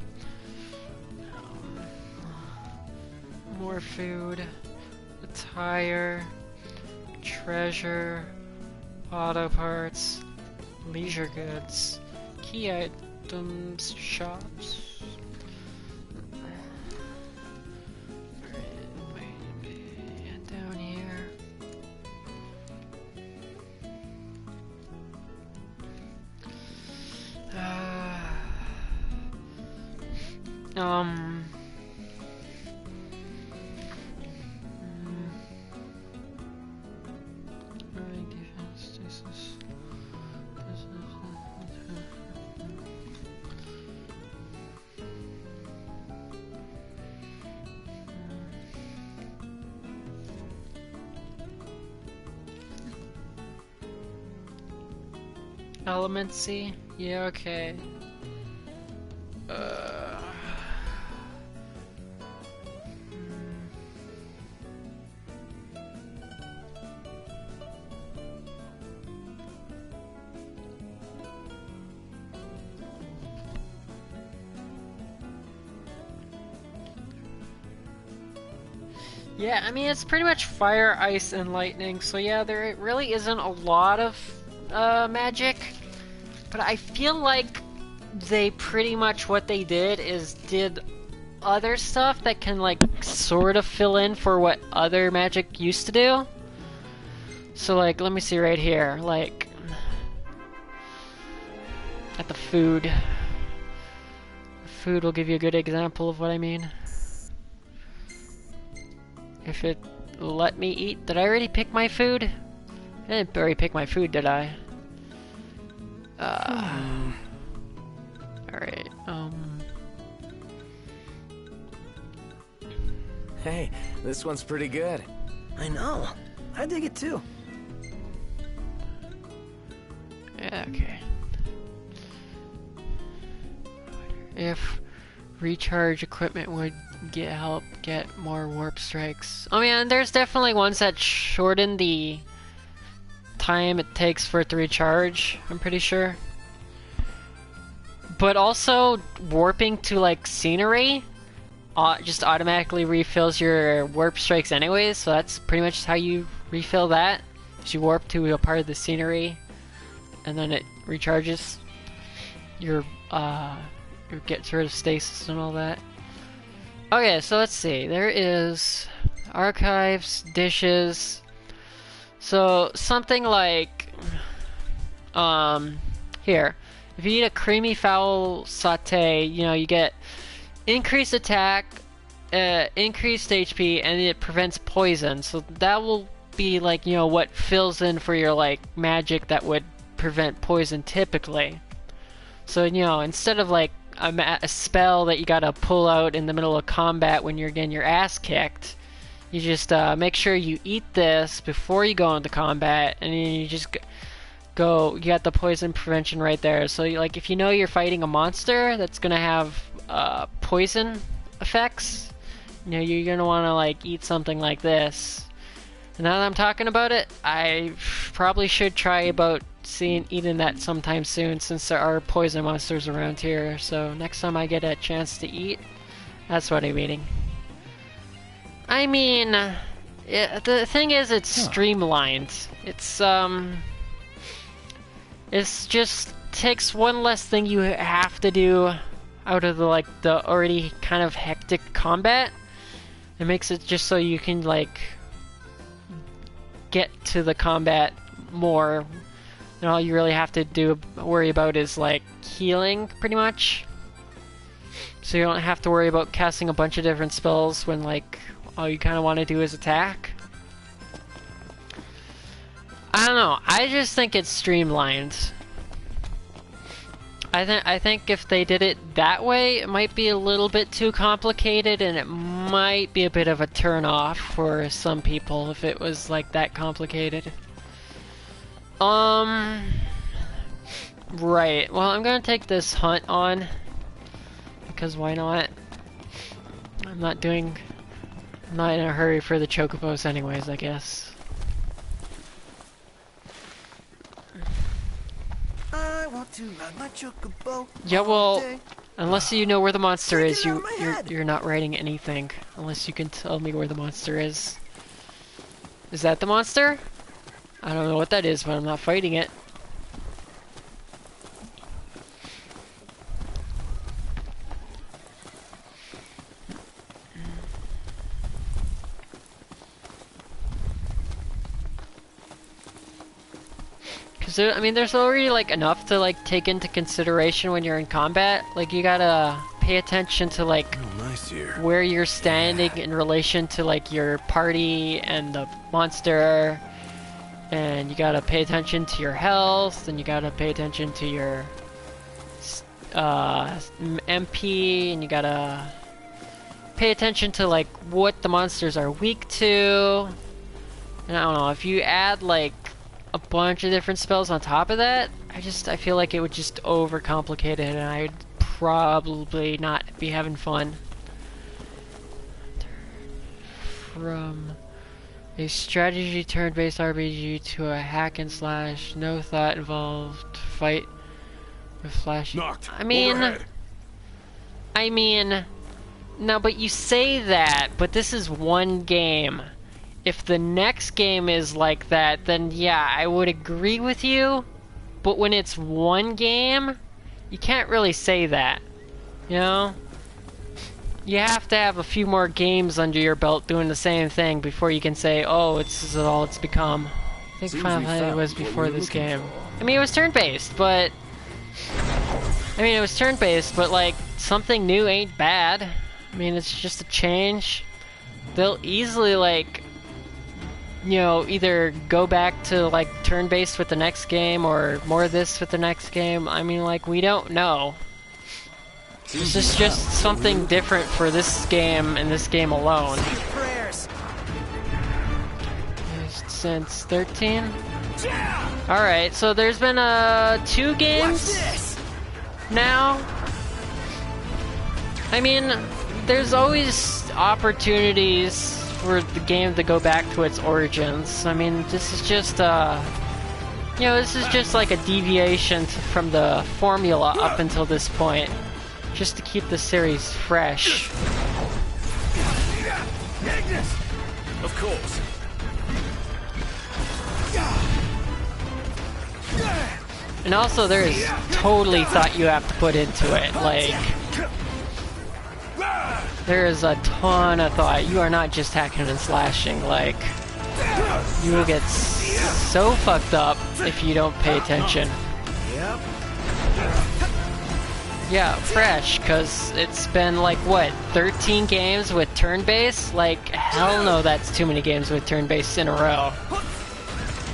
More food. Attire. Treasure, auto parts, leisure goods, key items, shops. And down here. Elemency? Yeah, okay. Yeah, I mean, it's pretty much fire, ice, and lightning, so yeah, there really isn't a lot of magic, but I feel like they pretty much what they did is did other stuff that can like sort of fill in for what other magic used to do. So like, let me see right here, like at the food. Food will give you a good example of what I mean. If it let me eat. Did I already pick my food? I didn't already pick my food, did I? Alright, Hey, this one's pretty good. I know. I dig it too. yeah, okay. If recharge equipment would help get more warp strikes. I mean, there's definitely ones that shorten the time it takes for it to recharge, I'm pretty sure. But also, warping to like scenery just automatically refills your warp strikes anyways, so that's pretty much how you refill that. Is you warp to a part of the scenery and then it recharges your gets rid of stasis and all that. Okay, so let's see. There is archives, dishes. So something like here. If you eat a creamy fowl saute, you know, you get increased attack, increased HP, and it prevents poison. So that will be like, you know, what fills in for your like magic that would prevent poison typically. So, you know, instead of like a spell that you gotta pull out in the middle of combat when you're getting your ass kicked, you just make sure you eat this before you go into combat, and then you just go. You got the poison prevention right there. So, like, if you know you're fighting a monster that's gonna have poison effects, you know, you're gonna want to like eat something like this. And now that I'm talking about it, I probably should try about eating that sometime soon, since there are poison monsters around here. So next time I get a chance to eat, that's what I'm eating. I mean, the thing is, it's streamlined. It's just takes one less thing you have to do out of the already kind of hectic combat. It makes it just so you can like get to the combat more. And all you really have to worry about is like healing, pretty much. So you don't have to worry about casting a bunch of different spells when like all you kind of want to do is attack. I don't know. I just think it's streamlined. I think if they did it that way, it might be a little bit too complicated, and it might be a bit of a turn off for some people if it was like that complicated. Right. Well, I'm gonna take this hunt on, because why not? I'm not in a hurry for the Chocobos anyways, I guess. I want to ride my Chocobo. Yeah, well, unless you know where the monster is, you're not writing anything. Unless you can tell me where the monster is. Is that the monster? I don't know what that is, but I'm not fighting it. I mean, there's already like enough to like take into consideration when you're in combat. Like, you gotta pay attention to like where you're standing in relation to like your party and the monster, and you gotta pay attention to your health, and you gotta pay attention to your MP, and you gotta pay attention to like what the monsters are weak to. And I don't know, if you add like a bunch of different spells on top of that, I feel like it would just overcomplicate it, and I'd probably not be having fun. From a strategy turn-based RPG to a hack and slash, no thought involved fight with flashy. I mean, no, but you say that, but this is one game. If the next game is like that, then yeah, I would agree with you. But when it's one game, you can't really say that. You know? You have to have a few more games under your belt doing the same thing before you can say, oh, this is all it's become. I think Final Fantasy was before this game. I mean, it was turn-based, but... like, something new ain't bad. I mean, it's just a change. They'll easily, like... you know, either go back to like turn-based with the next game or more of this with the next game. I mean, like, we don't know. This is just something different for this game and this game alone. Since 13? Alright, so there's been 2 games now. I mean, there's always opportunities for the game to go back to its origins. I mean, this is just you know, this is just like a deviation from the formula up until this point, just to keep the series fresh. Of course. And also, there's totally thought you have to put into it, like... there is a ton of thought. You are not just hacking and slashing, like... you will get so fucked up if you don't pay attention. Yeah, fresh, because it's been like, what, 13 games with turn-based? Like, hell no, that's too many games with turn-based in a row.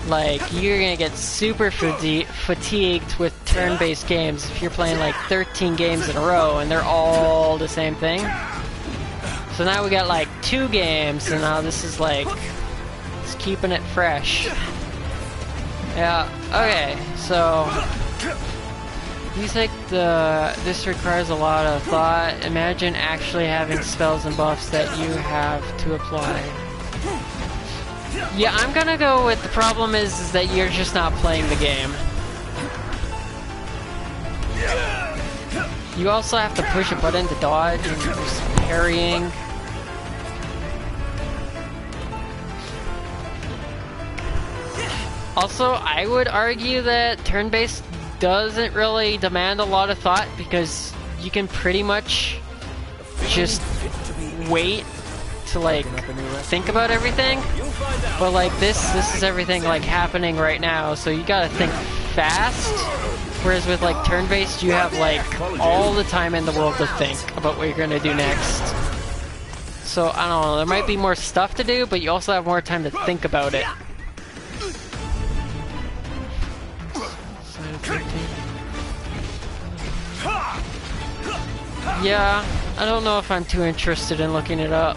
Like, you're gonna get super fatigued with turn-based games if you're playing like 13 games in a row and they're all the same thing. So now we got like 2 games, and now this is like, it's keeping it fresh. Yeah, okay, so you think this requires a lot of thought? Imagine actually having spells and buffs that you have to apply. Yeah, I'm gonna go with the problem is that you're just not playing the game. You also have to push a button to dodge and just parrying. Also, I would argue that turn-based doesn't really demand a lot of thought because you can pretty much just wait to like think about everything. But like this is everything like happening right now, so you gotta think fast. Whereas with like turn-based, you have like all the time in the world to think about what you're gonna do next. So I don't know, there might be more stuff to do, but you also have more time to think about it. Yeah, I don't know if I'm too interested in looking it up.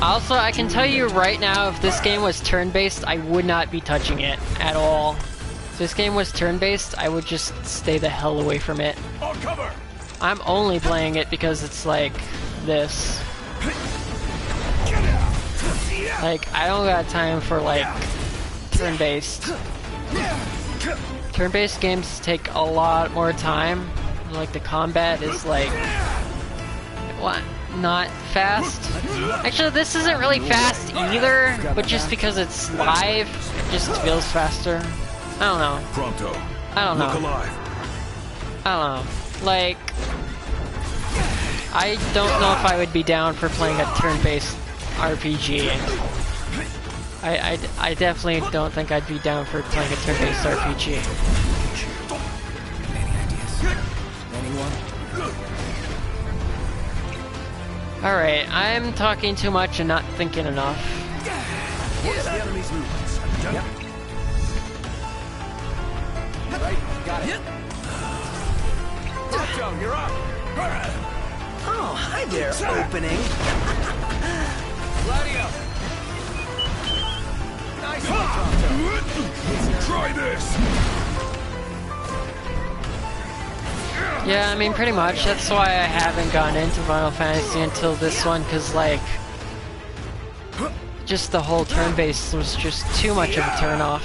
Also, I can tell you right now, if this game was turn-based, I would not be touching it at all. If this game was turn-based, I would just stay the hell away from it. I'm only playing it because it's like this. Like, I don't got time for like turn-based. Turn-based games take a lot more time. Like the combat is like, what? Not fast. Actually, this isn't really fast either, but just because it's live, it just feels faster. I don't know. Pronto. I don't know. Look alive. I don't know. Like, I don't know if I would be down for playing a turn-based RPG. I definitely don't think I'd be down for playing a turn-based RPG. Any ideas? Anyone? Alright, I'm talking too much and not thinking enough. Where's the enemy's movements? Yep. Right, got it. Joe, you're up. Oh, hi there, opening. Gladio. Nice one, Try this. Yeah, I mean, pretty much. That's why I haven't gone into Final Fantasy until this one, because, like, just the whole turn-based was just too much of a turn-off.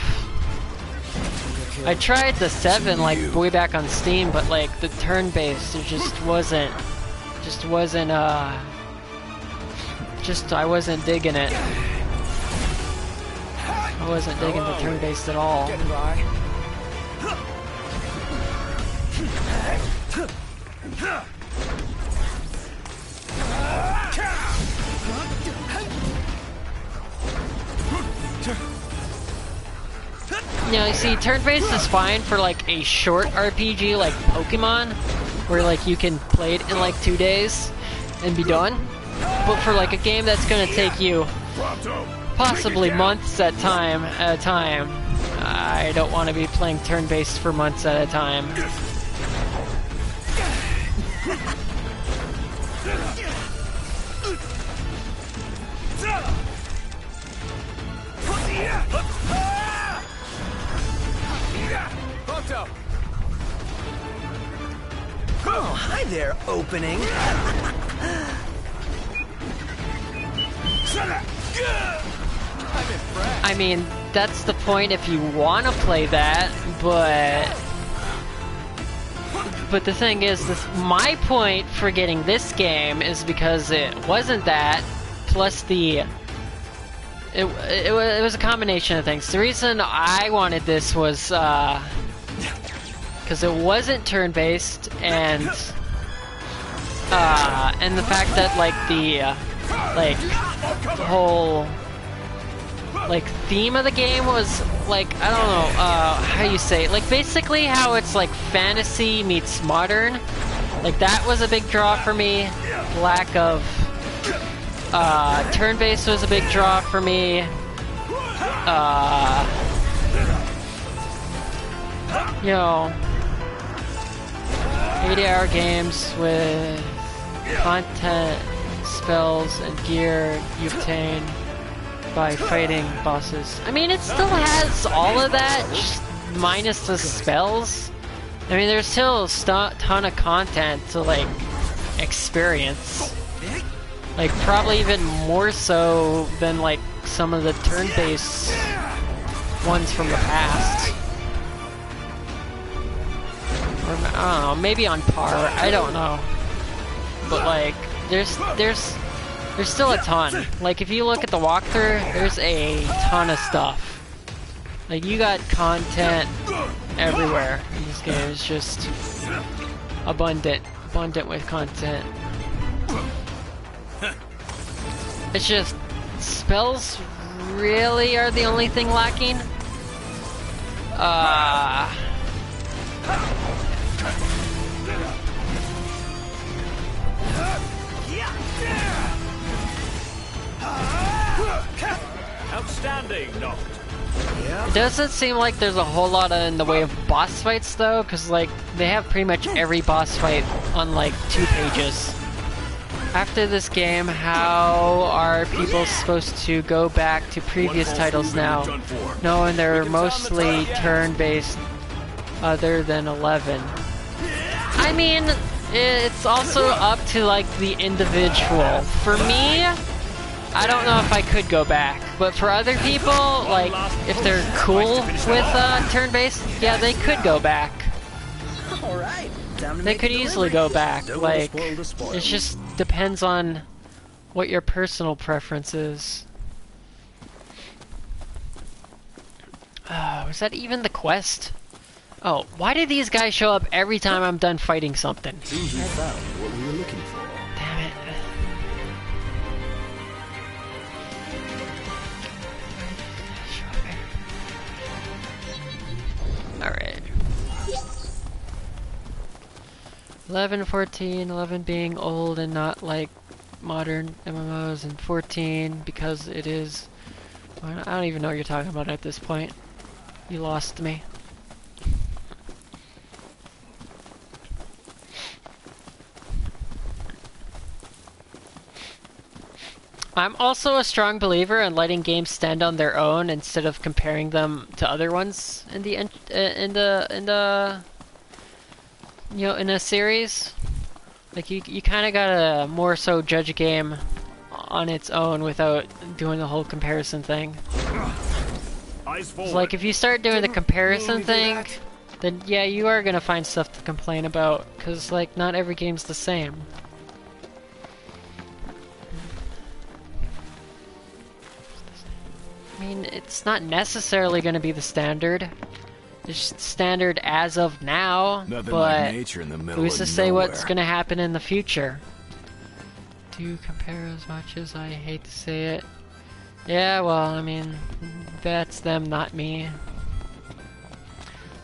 I tried the 7, like, way back on Steam, but, like, the turn-based, it just wasn't, I wasn't digging it. I wasn't digging the turn-based at all. Getting by. You know, you see, turn-based is fine for like a short RPG like Pokemon, where like you can play it in like 2 days and be done. But for like a game that's gonna take you possibly months at a time, I don't want to be playing turn-based for months at a time. Oh, hi there, opening. I mean, that's the point if you want to play that, but the thing is, my point for getting this game is because it wasn't that, plus it was a combination of things. The reason I wanted this was because it wasn't turn-based, and the fact that like like, the whole, like, theme of the game was, like, I don't know, how you say it, like, basically how it's, like, fantasy meets modern. Like, that was a big draw for me. Lack of, turn-based was a big draw for me. You know, 80-hour games with content, spells, and gear you obtain by fighting bosses. I mean, it still has all of that, just minus the spells. I mean, there's still a ton of content to, like, experience. Like, probably even more so than, like, some of the turn-based ones from the past. Or, I don't know, maybe on par, I don't know. But, like, there's still a ton. Like, if you look at the walkthrough, there's a ton of stuff. Like, you got content everywhere in this game. It's just abundant with content. It's just, spells really are the only thing lacking. Outstanding, Noct. It doesn't seem like there's a whole lot in the way of boss fights though, because like they have pretty much every boss fight on like 2 pages. After this game, how are people supposed to go back to previous titles now, knowing they're mostly turn-based other than 11? I mean, it's also up to like the individual. For me, I don't know if I could go back, but for other people, like, if they're cool with turn-based, yeah, they could go back. Alright, They could easily go back, like, it just depends on what your personal preference is. Was that even the quest? Oh, why do these guys show up every time I'm done fighting something? Soon you found what we were looking for. Damn it. Alright. 11, 14, 11 being old and not like modern MMOs, and 14 because it is... I don't even know what you're talking about at this point. You lost me. I'm also a strong believer in letting games stand on their own instead of comparing them to other ones in the you know, in a series. Like you kind of gotta more so judge a game on its own without doing the whole comparison thing. So like if you start doing the comparison thing, then yeah, you are gonna find stuff to complain about, cause like not every game's the same. I mean, it's not necessarily going to be the standard. It's just standard as of now, Nothing like but nature in the middle who's of to say what's nowhere. going to happen in the future? Do compare as much as I hate to say it. Yeah, well, I mean, that's them, not me.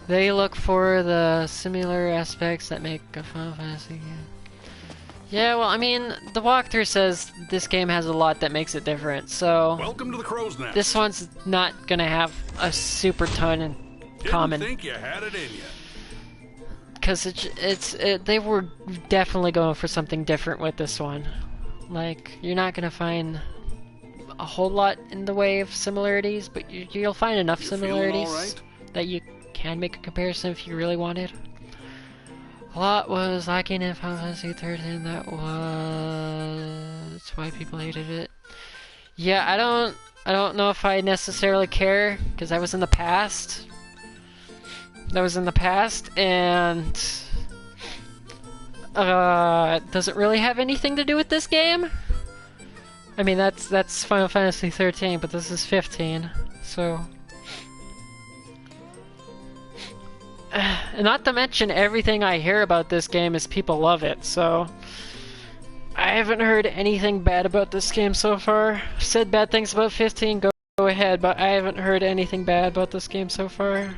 They look for the similar aspects that make a Final Fantasy game. Yeah, well, I mean, the walkthrough says this game has a lot that makes it different, so... Welcome to the Crow's Nest. This one's not gonna have a super ton in common. Didn't think you had it in you. Because they were definitely going for something different with this one. Like, you're not gonna find a whole lot in the way of similarities, but you'll find enough similarities that you can make a comparison if you really wanted. A lot was lacking in Final Fantasy 13. That's why people hated it. Yeah, I don't know if I necessarily care, because that was in the past. That was in the past, and does it really have anything to do with this game? I mean, that's Final Fantasy 13, but this is 15, so. And not to mention everything I hear about this game is people love it, so I haven't heard anything bad about this game so far. Said bad things about 15, go ahead, but I haven't heard anything bad about this game so far.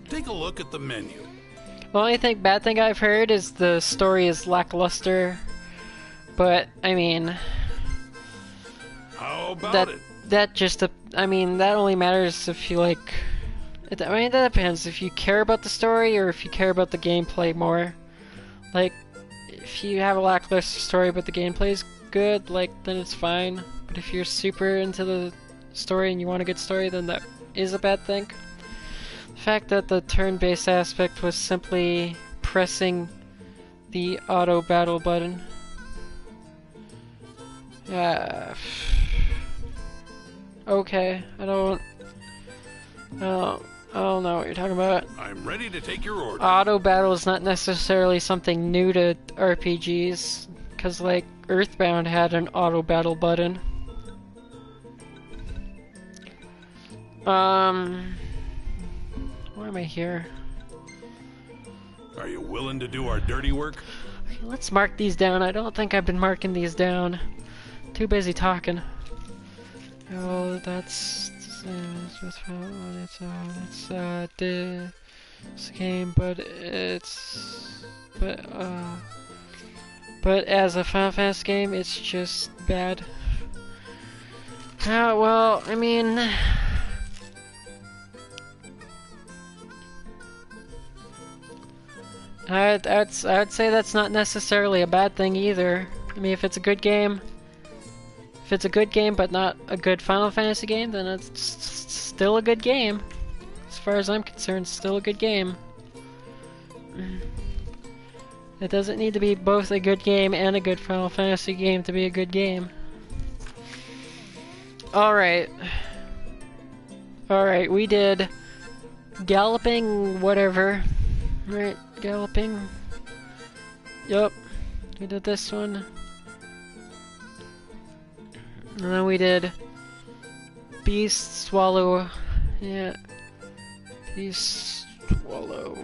Take a look at the menu. The only bad thing I've heard is the story is lackluster. But, I mean... How about it? That just, I mean, that only matters if you like... I mean, that depends if you care about the story or if you care about the gameplay more. Like, if you have a lackluster story but the gameplay is good, like, then it's fine. But if you're super into the story and you want a good story, then that is a bad thing. The fact that the turn-based aspect was simply pressing the auto battle button. Yeah. Okay, I don't know what you're talking about. I'm ready to take your order. Auto battle is not necessarily something new to RPGs, because like Earthbound had an auto battle button. Why am I here? Are you willing to do our dirty work? Okay, let's mark these down. I don't think I've been marking these down. Too busy talking. Oh, that's this game, but as a Final Fantasy game, it's just bad. Well, I mean, I'd say that's not necessarily a bad thing either. I mean, if it's a good game. If it's a good game but not a good Final Fantasy game, then it's still a good game. As far as I'm concerned, still a good game. It doesn't need to be both a good game and a good Final Fantasy game to be a good game. Alright. Alright, we did Galloping whatever. Right, Galloping. Yup. We did this one. And then we did Beast Swallow. Yeah. Beast Swallow.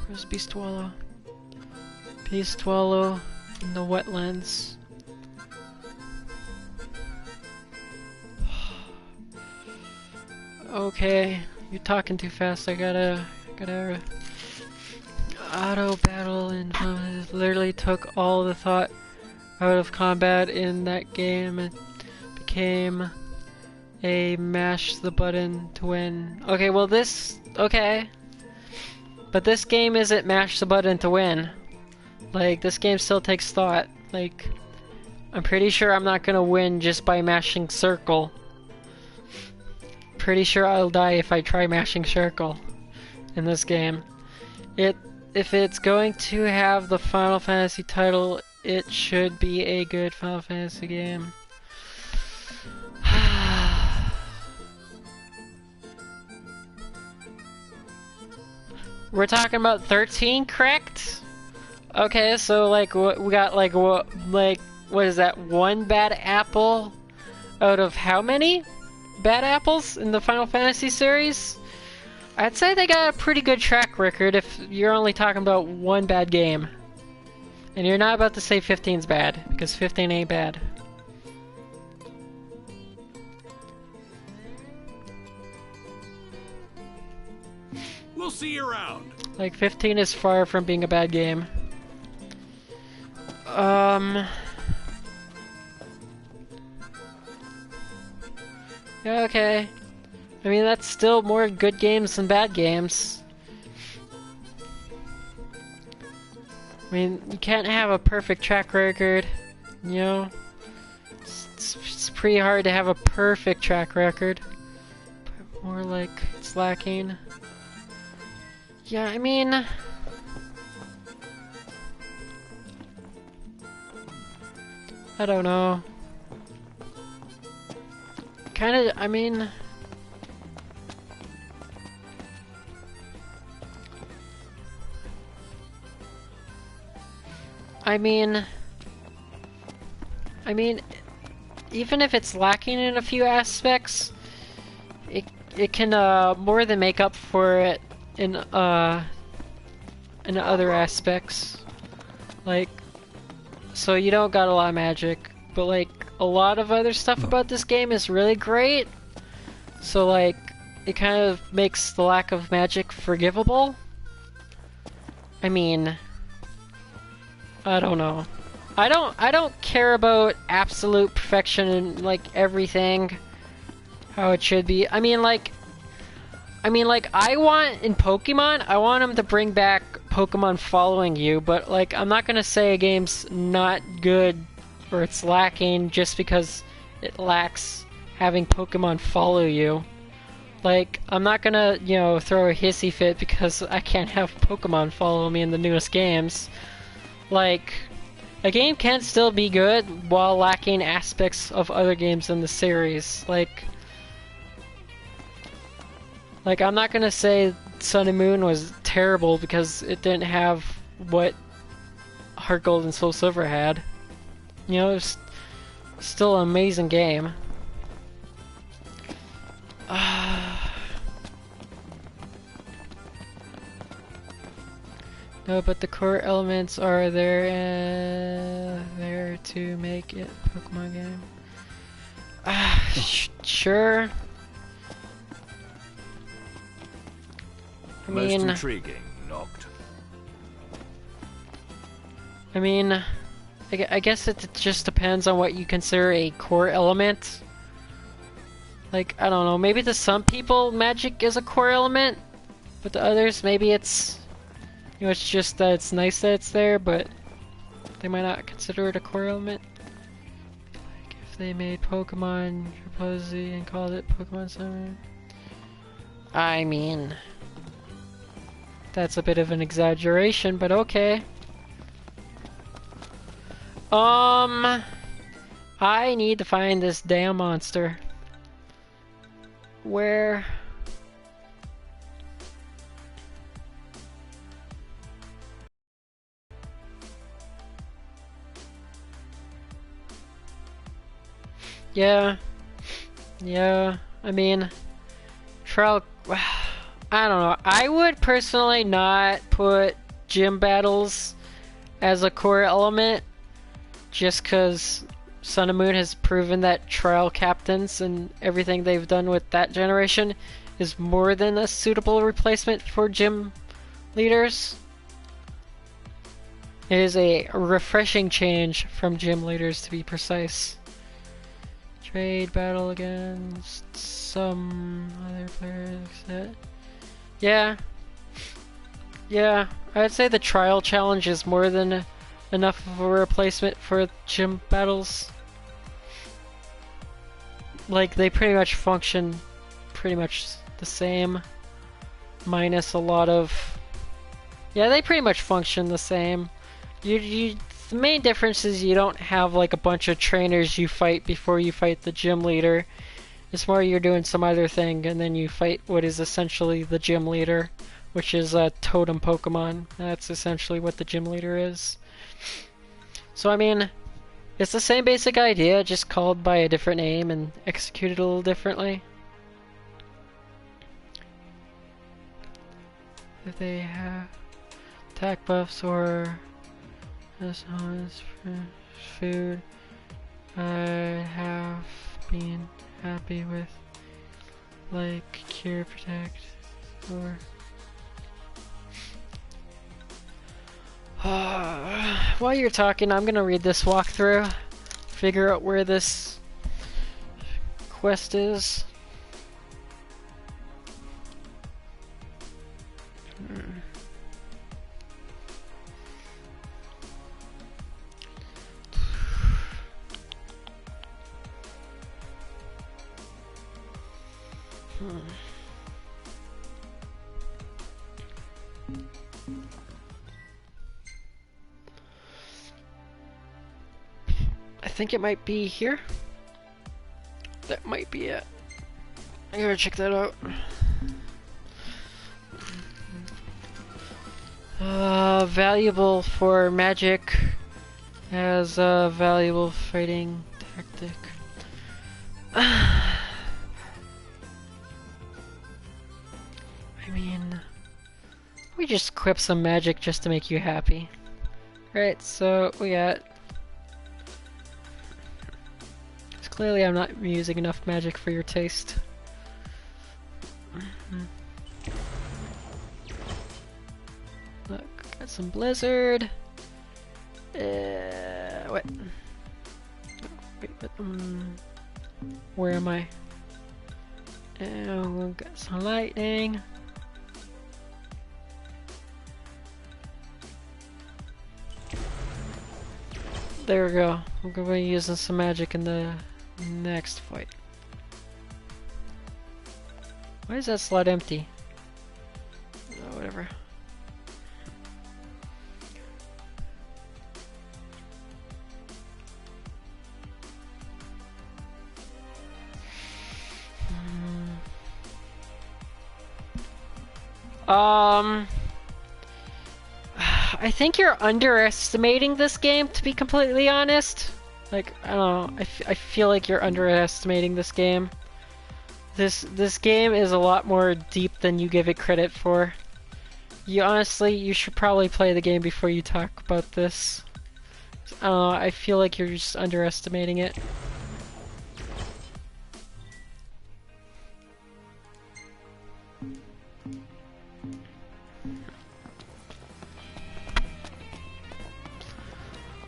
Where's Beast Swallow? Beast Swallow in the wetlands. Okay, you're talking too fast. I gotta auto battle and literally took all the thought out of combat in that game. It became a mash the button to win. Okay, well okay. But this game isn't mash the button to win. Like, this game still takes thought. Like, I'm pretty sure I'm not gonna win just by mashing circle. Pretty sure I'll die if I try mashing circle in this game. If it's going to have the Final Fantasy title, it should be a good Final Fantasy game. We're talking about 13, correct? Okay, so like we got like what is that? One bad apple out of how many bad apples in the Final Fantasy series? I'd say they got a pretty good track record if you're only talking about one bad game. And you're not about to say 15's bad, because 15 ain't bad. We'll see you around. Like, 15 is far from being a bad game. Yeah, okay. I mean, that's still more good games than bad games. I mean, you can't have a perfect track record, you know? It's pretty hard to have a perfect track record. More like it's lacking. Yeah, I mean... I don't know. Kinda, I mean... even if it's lacking in a few aspects, it can more than make up for it in in other aspects. Like, so you don't got a lot of magic, but like a lot of other stuff about this game is really great. So like, it kind of makes the lack of magic forgivable. I mean, I don't know. I don't care about absolute perfection in like everything how it should be. I mean like I want in Pokemon, I want them to bring back Pokemon following you, but like I'm not gonna say a game's not good or it's lacking just because it lacks having Pokemon follow you. Like, I'm not gonna, you know, throw a hissy fit because I can't have Pokemon follow me in the newest games. Like, a game can still be good while lacking aspects of other games in the series. Like, I'm not gonna say Sun and Moon was terrible because it didn't have what Heart Gold and Soul Silver had. You know, it's still an amazing game. No, but the core elements are there to make it a Pokemon game. Sure. Most intriguing, Noct. I mean, I guess it just depends on what you consider a core element. Like, I don't know, maybe to some people magic is a core element, but to others maybe it's, you know, it's just that it's nice that it's there, but they might not consider it a core element. Like if they made Pokemon Repository and called it Pokemon Summer. I mean, that's a bit of an exaggeration, but okay. I need to find this damn monster. Where? Yeah. Yeah. I mean, trial. I don't know. I would personally not put gym battles as a core element, just because Sun and Moon has proven that trial captains and everything they've done with that generation is more than a suitable replacement for gym leaders. It is a refreshing change from gym leaders, to be precise. Trade battle against some other players. Yeah. Yeah, I'd say the trial challenge is more than enough of a replacement for gym battles. Like, they pretty much function pretty much the same, minus a lot of... Yeah, they pretty much function the same. The main difference is you don't have like a bunch of trainers you fight before you fight the gym leader. It's more you're doing some other thing and then you fight what is essentially the gym leader, which is a totem Pokemon. That's essentially what the gym leader is. So I mean, it's the same basic idea, just called by a different name and executed a little differently. If they have attack buffs or this one's food, I have been happy with, like Cure, Protect, or while you're talking, I'm gonna read this walkthrough, figure out where this quest is. I think it might be here. That might be it. I gotta check that out. Valuable for magic as a valuable fighting tactic. I mean, me just equip some magic just to make you happy. Right, so we got... Clearly I'm not using enough magic for your taste. Look, got some blizzard. What? Wait, where am I? And we'll get some lightning. There we go. We're gonna be using some magic in the next fight. Why is that slot empty? Oh, whatever. I think you're underestimating this game, to be completely honest. Like, I don't know, I feel like you're underestimating this game. This game is a lot more deep than you give it credit for. You should probably play the game before you talk about this. I don't know, I feel like you're just underestimating it.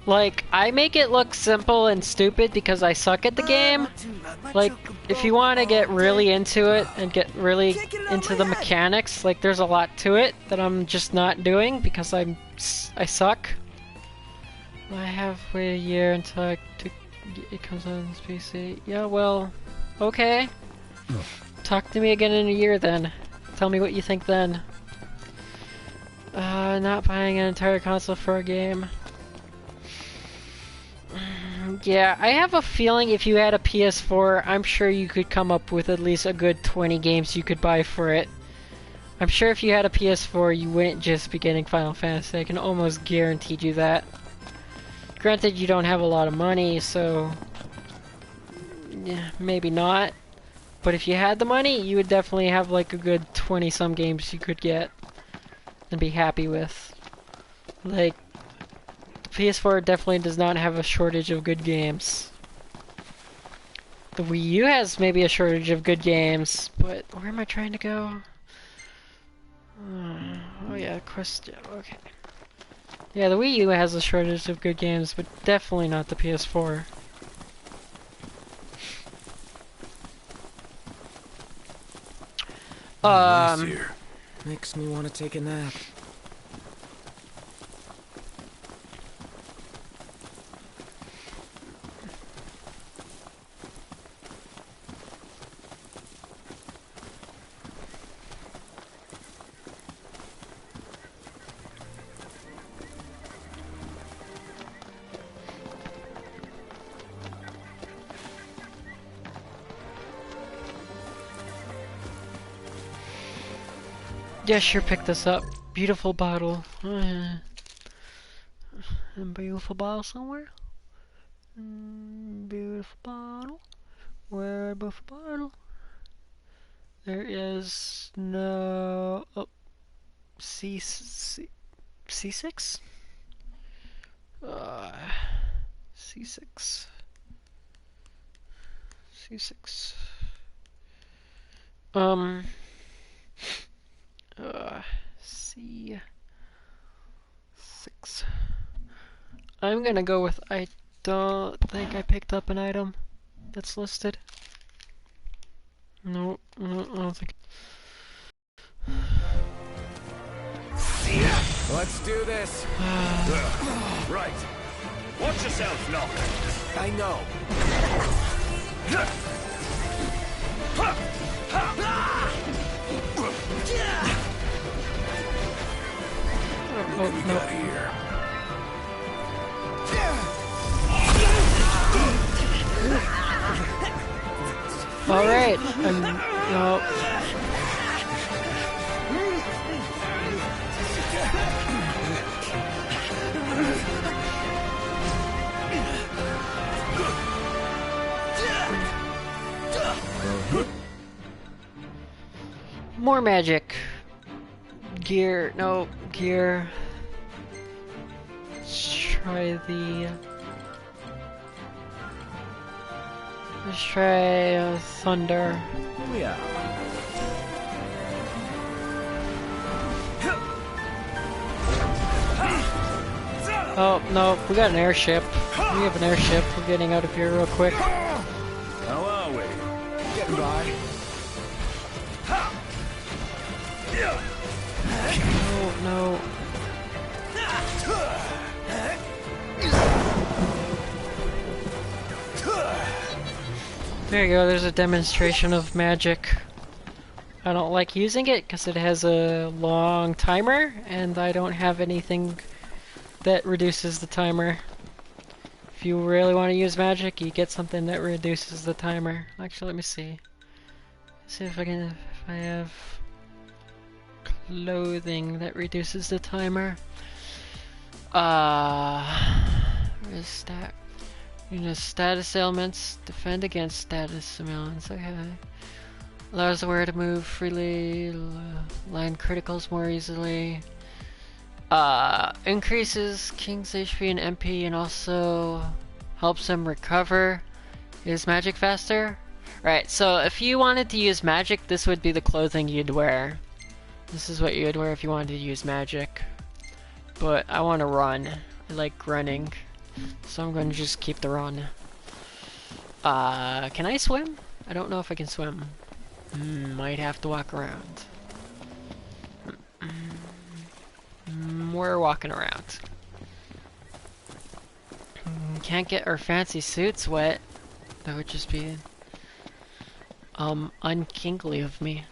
Like, I make it look simple and stupid because I suck at the game. Like, if you want to get really into it and get really into the mechanics, like, there's a lot to it that I'm just not doing because I suck. I have to wait a year until it comes out on this PC. Yeah, well, okay. Talk to me again in a year then. Tell me what you think then. Not buying an entire console for a game. Yeah, I have a feeling if you had a PS4, I'm sure you could come up with at least a good 20 games you could buy for it. I'm sure if you had a PS4, you wouldn't just be getting Final Fantasy. I can almost guarantee you that. Granted, you don't have a lot of money, so... yeah, maybe not. But if you had the money, you would definitely have like a good 20-some games you could get and be happy with. Like, PS4 definitely does not have a shortage of good games. The Wii U has maybe a shortage of good games, but where am I trying to go? Oh yeah, question. Okay. Yeah, the Wii U has a shortage of good games, but definitely not the PS4. Here. Makes me want to take a nap. Yeah, sure, pick this up. Beautiful bottle. A beautiful bottle somewhere? Beautiful bottle. Where beautiful bottle? There is no... oh. C6? C6? C6. C6. I'm gonna go with I don't think I picked up an item that's listed. No, I don't think. Let's do this. Right. Watch yourself, Nock. I know. Oh, no. Here. All right. No. More magic. Gear, no, gear. Let's try the... Let's try thunder. Here we are. Oh, no, we got an airship. We have an airship. We're getting out of here real quick. How are we? Getting by. Oh, no. There you go, there's a demonstration of magic. I don't like using it because it has a long timer, and I don't have anything that reduces the timer. If you really want to use magic, you get something that reduces the timer. Actually, let me see. See if I can, if I have clothing that reduces the timer. Where's that? Status ailments. Defend against status ailments. Okay. Allows the wearer to move freely. Land criticals more easily. Increases King's HP and MP and also helps him recover his magic faster. Right, so if you wanted to use magic, this would be the clothing you'd wear. This is what you'd wear if you wanted to use magic. But I want to run. I like running. So I'm going to just keep the run. Can I swim? I don't know if I can swim. Might have to walk around. We're walking around. Can't get our fancy suits wet. That would just be unkingly of me.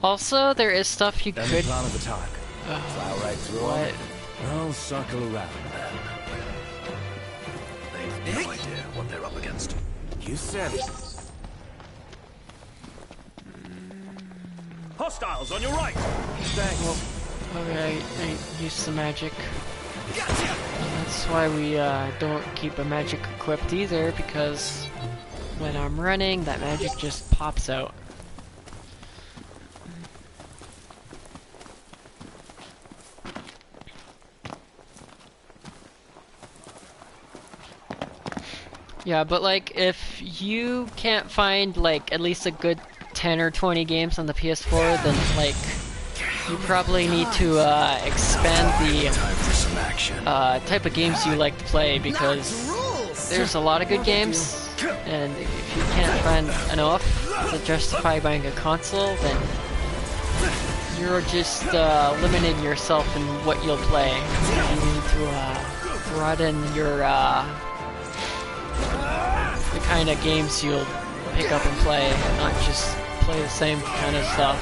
Also, there is stuff you Then could... the plan of attack. Plow right through what? I'll circle around them. They've no idea what they're up against. You said it. Hostiles on your right! Thanks. Well, okay, I used some magic. That's why we don't keep a magic equipped either, because when I'm running, that magic just pops out. Yeah, but like, if you can't find like at least a good 10 or 20 games on the PS4, then like, you probably need to expand the type of games you like to play, because there's a lot of good games, and if you can't find enough to justify buying a console, then you're just limiting yourself in what you'll play. You need to broaden your the kind of games you'll pick up and play, and not just play the same kind of stuff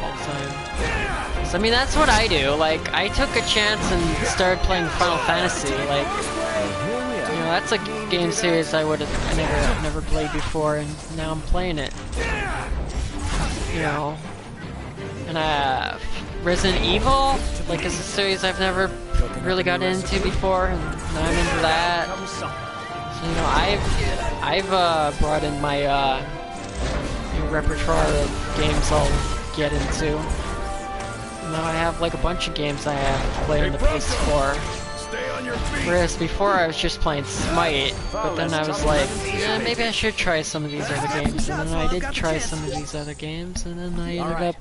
all the time. So, I mean, that's what I do. Like, I took a chance and started playing Final Fantasy. Like, you know, that's a game series I would have never played before, and now I'm playing it. You know, and Resident Evil, like, is a series I've never really gotten into before, and now I'm into that. So, you know, I've broadened my repertoire of games I'll get into. Now I have like a bunch of games I have to play on the PS4. Whereas before I was just playing Smite, but then I was like, yeah, maybe I should try some of these other games. And then I did try some of these other games, and then I ended up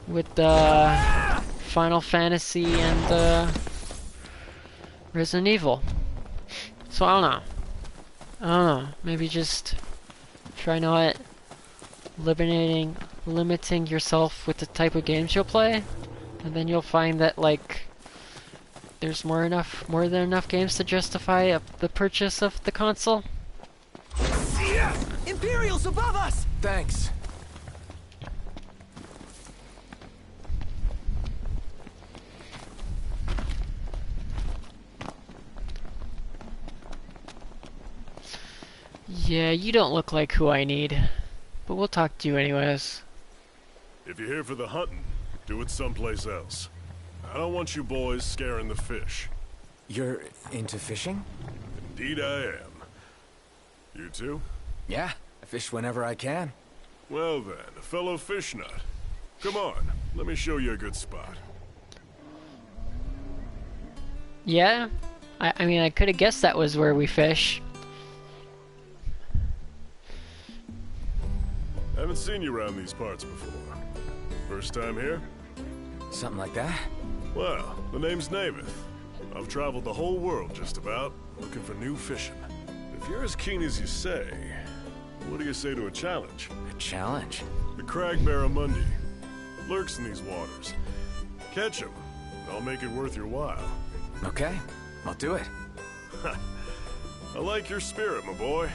with Final Fantasy and Resident Evil. So I don't know. Maybe just try not limiting yourself with the type of games you'll play, and then you'll find that like there's more than enough games to justify the purchase of the console. Imperials above us! Thanks. Yeah, you don't look like who I need. But we'll talk to you anyways. If you're here for the hunting, do it someplace else. I don't want you boys scaring the fish. You're into fishing? Indeed I am. You too? Yeah, I fish whenever I can. Well then, a fellow fish nut. Come on, let me show you a good spot. Yeah? I mean, I could have guessed that was where we fish. Haven't seen you around these parts before. First time here? Something like that? Well, the name's Navith. I've traveled the whole world just about, looking for new fishing. If you're as keen as you say, what do you say to a challenge? A challenge? The crag barramundi. Lurks in these waters. Catch him, and I'll make it worth your while. Okay, I'll do it. I like your spirit, my boy.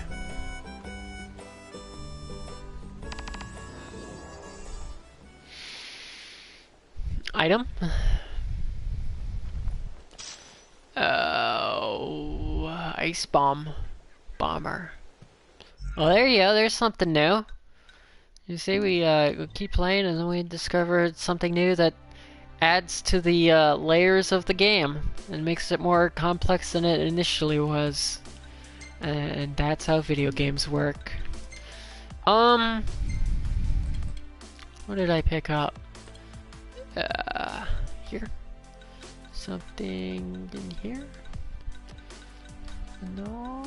Item? Oh, ice bomb. Bomber. Well, there you go, there's something new. You see, we keep playing and then we discovered something new that adds to the layers of the game and makes it more complex than it initially was. And that's how video games work. What did I pick up? Here. Something in here? No.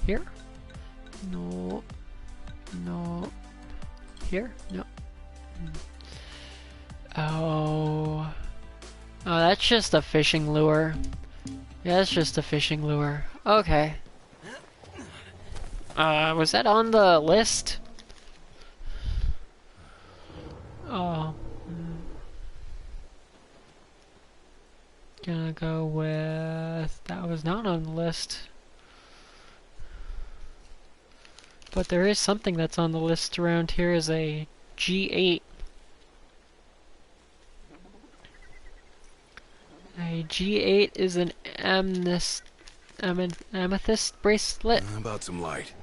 Here? No. No. Here? No. Oh. Oh, that's just a fishing lure. Yeah, that's just a fishing lure. Okay. Was that on the list? Oh. Gonna go with... That was not on the list. But there is something that's on the list around here is a G8. A G8 is an amethyst bracelet. About some light.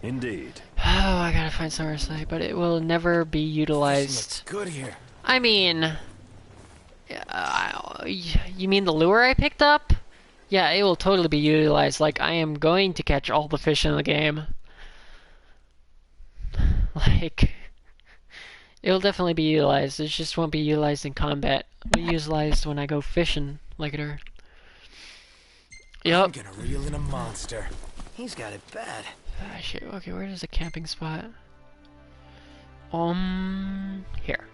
Indeed. Oh, I gotta find somewhere to say, but it will never be utilized. Good here. I mean, you mean the lure I picked up? Yeah, it will totally be utilized. Like, I am going to catch all the fish in the game. Like, it will definitely be utilized. It just won't be utilized in combat. It'll be utilized when I go fishing later. Yup. I'm gonna reel in a monster. He's got it bad. Ah, shit. Okay, where is a camping spot? Here.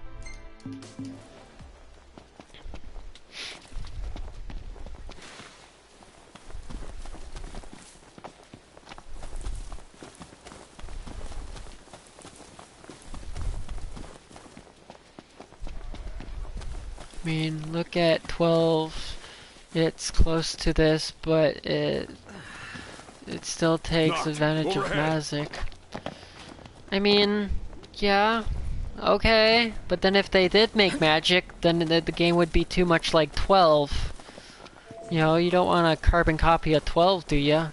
I mean, look at 12. It's close to this, but it still takes advantage of magic. I mean, yeah, okay, but then if they did make magic, then the game would be too much like 12. You know, you don't want a carbon copy of 12, do ya?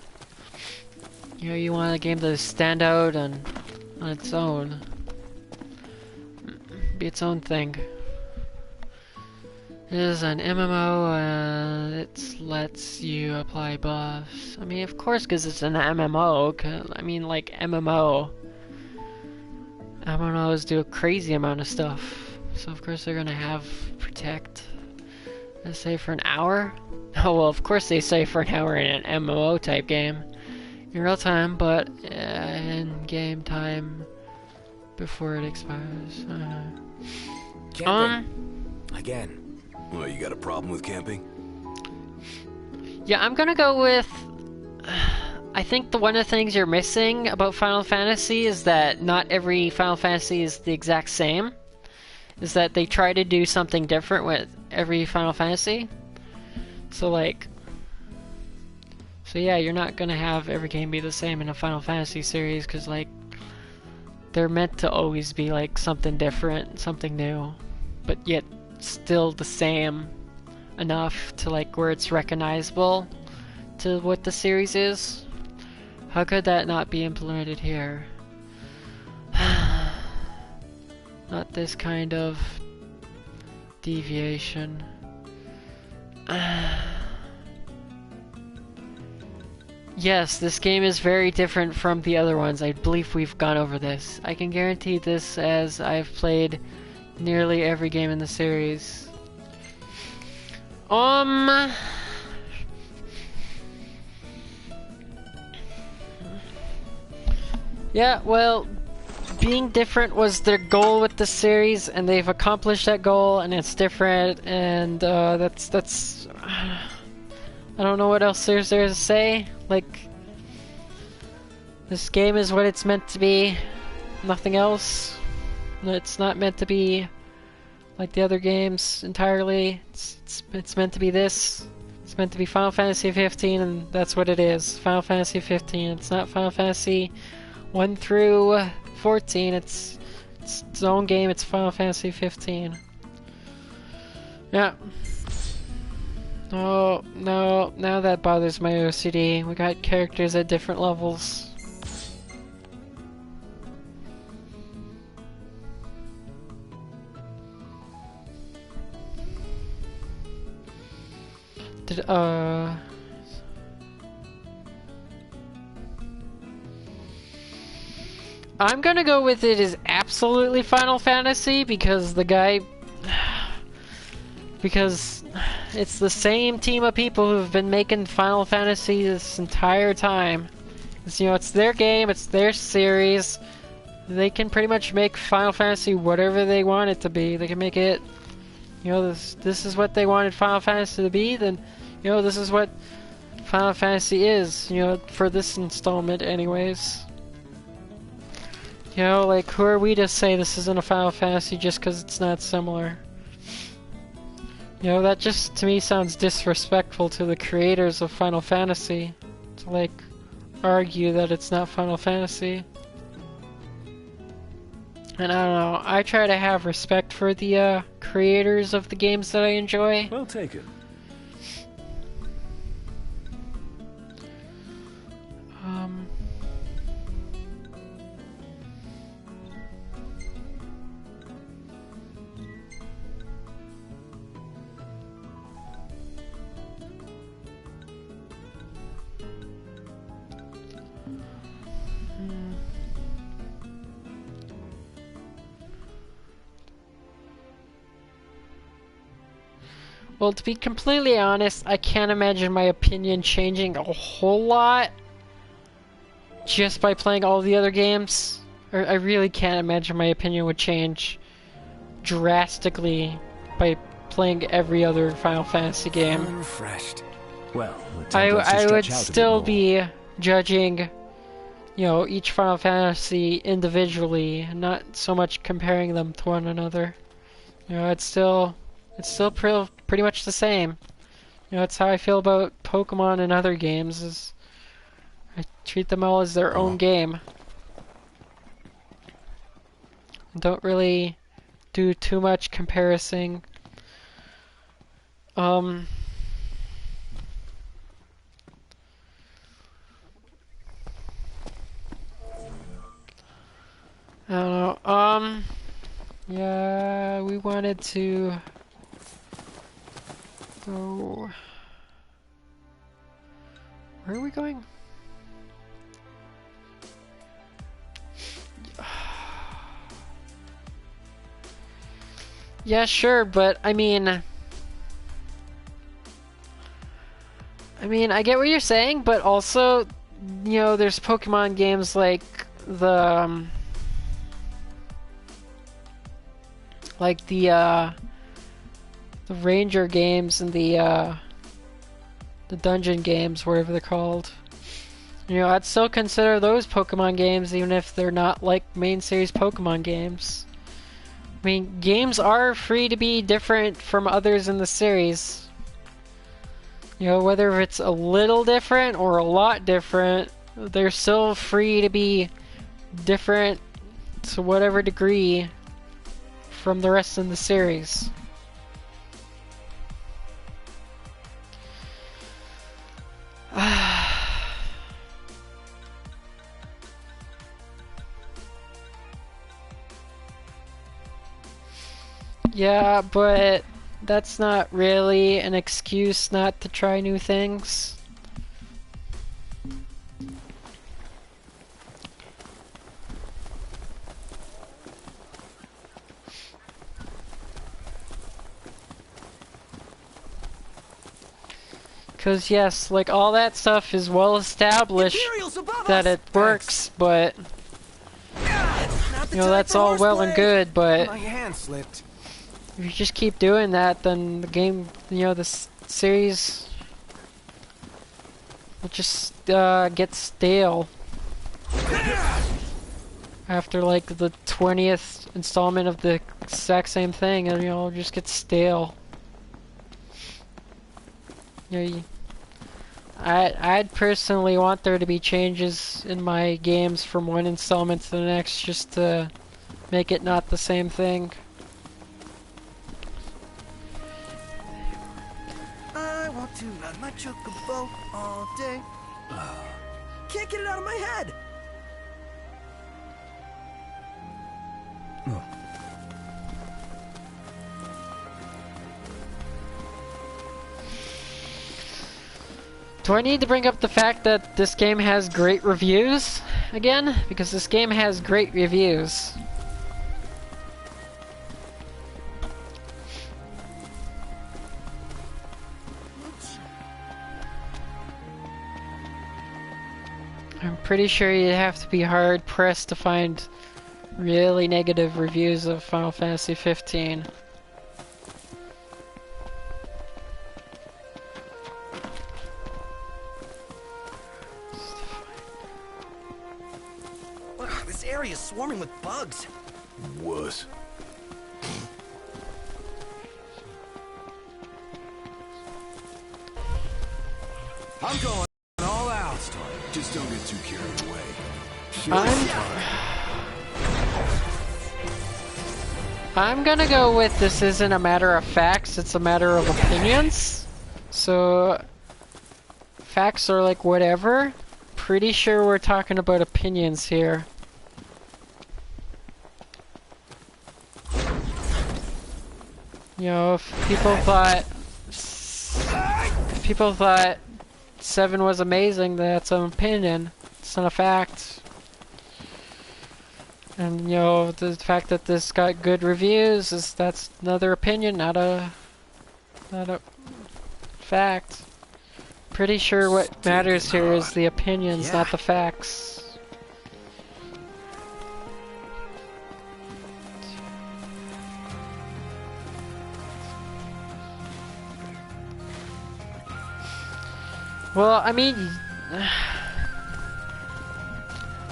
You know, you want a game to stand out on its own. Be its own thing. It is an MMO, and it lets you apply buffs. I mean, of course, because it's an MMO. I mean, like, MMOs do a crazy amount of stuff. So, of course, they're going to have Protect. Let's say for an hour? Oh, well, of course they say for an hour in an MMO type game. In real time, but in game time before it expires. Camping. Again. Well, you got a problem with camping? Yeah, I'm gonna go with... I think one of the things you're missing about Final Fantasy is that not every Final Fantasy is the exact same. Is that they try to do something different with every Final Fantasy. So, like... So yeah, you're not gonna have every game be the same in a Final Fantasy series, because, like... They're meant to always be, like, something different, something new. But yet... still the same enough to like where it's recognizable to what the series is. How could that not be implemented here? Not this kind of deviation. Yes, this game is very different from the other ones. I believe we've gone over this. I can guarantee this as I've played nearly every game in the series. Yeah, well, being different was their goal with the series, and they've accomplished that goal, and it's different, and that's I don't know what else there's there to say. Like, this game is what it's meant to be, nothing else. It's not meant to be like the other games entirely. It's meant to be this. It's meant to be Final Fantasy 15, and that's what it is. Final Fantasy 15. It's not Final Fantasy 1 through 14. It's its own game. It's Final Fantasy 15. Yeah. No, now that bothers my OCD. We got characters at different levels. I'm gonna go with it as absolutely Final Fantasy because the guy... Because it's the same team of people who've been making Final Fantasy this entire time. It's, you know, it's their game, it's their series. They can pretty much make Final Fantasy whatever they want it to be. They can make it, you know, this is what they wanted Final Fantasy to be, then, you know, this is what Final Fantasy is, you know, for this installment anyways. You know, like, who are we to say this isn't a Final Fantasy just because it's not similar? You know, that just, to me, sounds disrespectful to the creators of Final Fantasy. To, like, argue that it's not Final Fantasy. And I don't know, I try to have respect for the, creators of the games that I enjoy. Well taken. Well, to be completely honest, I can't imagine my opinion changing a whole lot just by playing all the other games. I really can't imagine my opinion would change drastically by playing every other Final Fantasy game. I'm refreshed. Well, I would still be judging, you know, each Final Fantasy individually, not so much comparing them to one another. You know, it's still pretty much the same. You know, that's how I feel about Pokemon and other games, is I treat them all as their own game. Don't really do too much comparison. I don't know, yeah, we wanted to go... Where are we going? Yeah, sure, but I mean, I get what you're saying, but also, you know, there's Pokemon games like the Ranger games and the dungeon games, whatever they're called. You know, I'd still consider those Pokemon games even if they're not like main series Pokemon games. I mean, games are free to be different from others in the series. You know, whether it's a little different or a lot different, they're still free to be different to whatever degree from the rest of the series. Yeah, but that's not really an excuse not to try new things. Because yes, like all that stuff is well established that it works, but you know, that's all well and good, but My hand slipped. if you just keep doing that, then the game, you know, this series will just get stale. After like the 20th installment of the exact same thing, and you know, it'll just get stale. You know, I'd personally want there to be changes in my games from one installment to the next, just to make it not the same thing. I want to ride my chocobo all day. Can't get it out of my head. Do I need to bring up the fact that this game has great reviews again? Because this game has great reviews. I'm pretty sure you'd have to be hard pressed to find really negative reviews of Final Fantasy 15. Ugh, this area is swarming with bugs. Wuss. I'm going all out. Just don't get too carried away. I'm gonna go with this isn't a matter of facts, it's a matter of opinions. So, facts are like whatever. Pretty sure we're talking about opinions here. You know, if people thought 7 was amazing, that's an opinion. It's not a fact. And you know, the fact that this got good reviews that's another opinion, not a fact. Pretty sure what matters here is the opinions, not the facts. Well, I mean,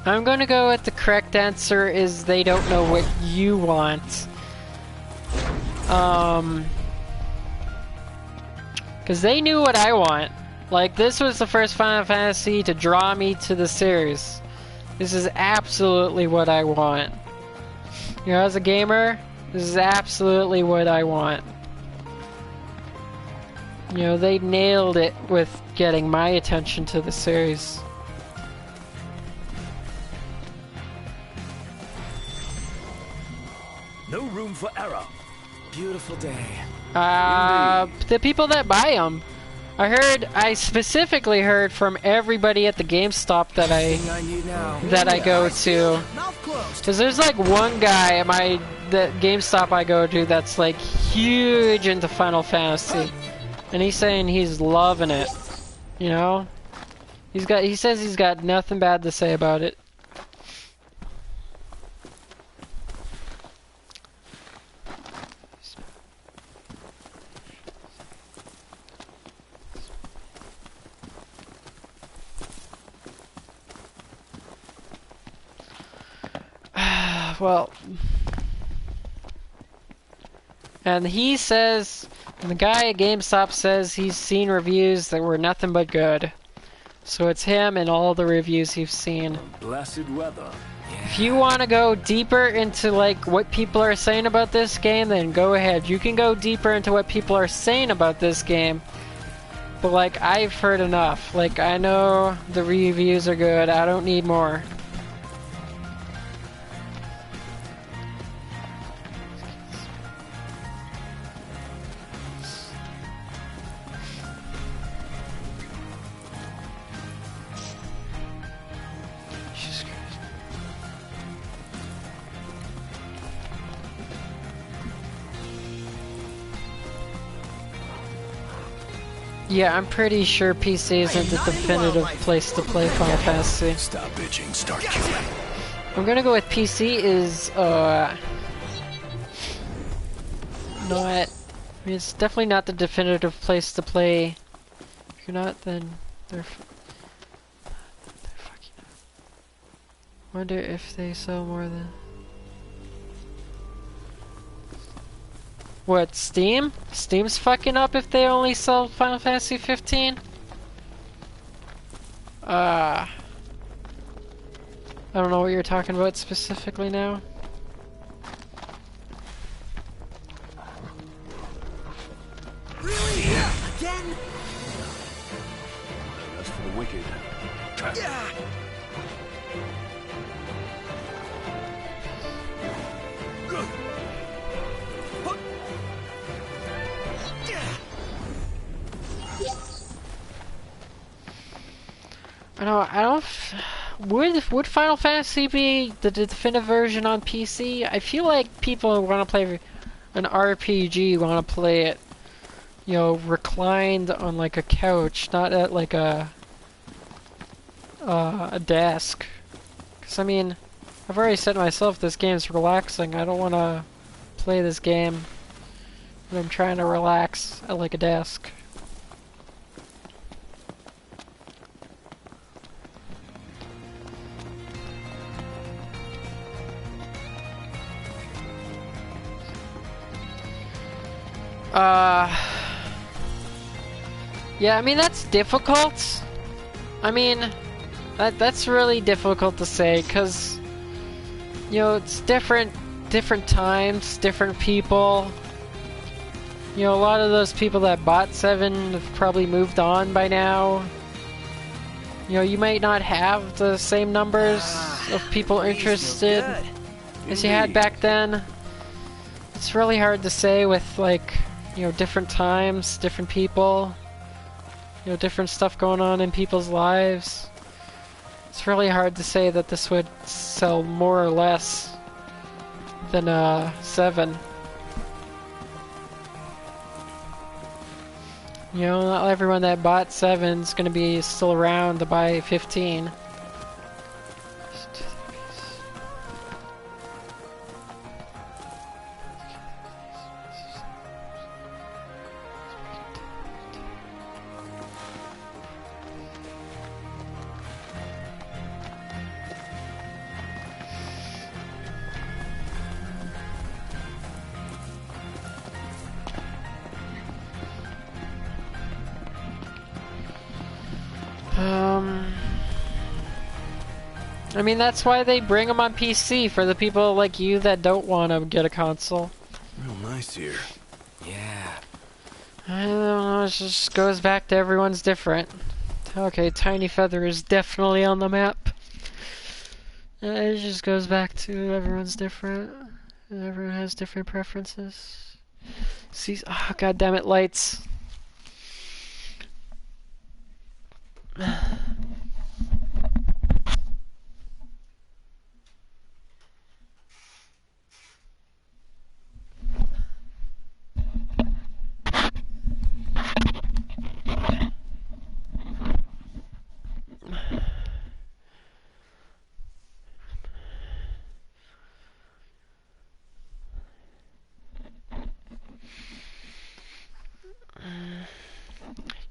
I'm gonna go with the correct answer is they don't know what you want. Cause they knew what I want. Like, this was the first Final Fantasy to draw me to the series. This is absolutely what I want. You know, as a gamer, this is absolutely what I want. You know, they nailed it with getting my attention to the series. No room for error. Beautiful day. The people that buy them. I specifically heard from everybody at the GameStop that I go to. Cause there's like one guy at the GameStop I go to that's like huge into Final Fantasy. And he's saying he's loving it. You know? He says he's got nothing bad to say about it. Well, and he says, and the guy at GameStop says he's seen reviews that were nothing but good. So it's him and all the reviews he's seen. Blessed weather. If you want to go deeper into like what people are saying about this game, then go ahead. You can go deeper into what people are saying about this game. But like, I've heard enough. Like, I know the reviews are good. I don't need more. Yeah, I'm pretty sure PC isn't the definitive place to play Final Fantasy. Stop bitching, start killing. I'm gonna go with PC is, not... I mean, it's definitely not the definitive place to play. If you're not, then they're fucking up. Wonder if they sell more than... What, Steam? Steam's fucking up if they only sell Final Fantasy 15? I don't know what you're talking about specifically now. Really? Again? That's for the wicked. Yeah. I don't. Would Final Fantasy be the definitive version on PC? I feel like people who want to play an RPG want to play it, you know, reclined on like a couch, not at like a desk. Cause I mean, I've already said to myself this game's relaxing. I don't want to play this game when I'm trying to relax at like a desk. Yeah, I mean, that's difficult. I mean, that's really difficult to say, because, you know, it's different times, different people. You know, a lot of those people that bought 7 have probably moved on by now. You know, you might not have the same numbers of people interested as you had back then. It's really hard to say with, like, you know, different times, different people, you know, different stuff going on in people's lives. It's really hard to say that this would sell more or less than 7. You know, not everyone that bought 7 is going to be still around to buy 15. I mean, that's why they bring them on PC, for the people like you that don't want to get a console. Real nice here. Yeah. I don't know, it just goes back to everyone's different. Okay, Tiny Feather is definitely on the map. It just goes back to everyone's different. Everyone has different preferences. See, oh, God damn it, lights.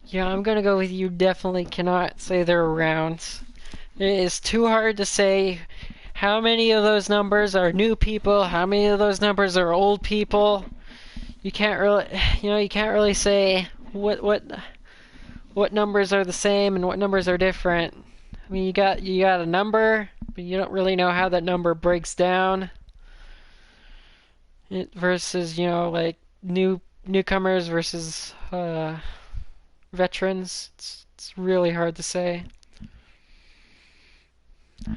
Yeah, I'm gonna go with you definitely cannot say they're around. It is too hard to say how many of those numbers are new people, how many of those numbers are old people. You can't really say what numbers are the same and what numbers are different. I mean, you got a number, but you don't really know how that number breaks down. Versus, you know, like newcomers versus veterans. It's really hard to say. You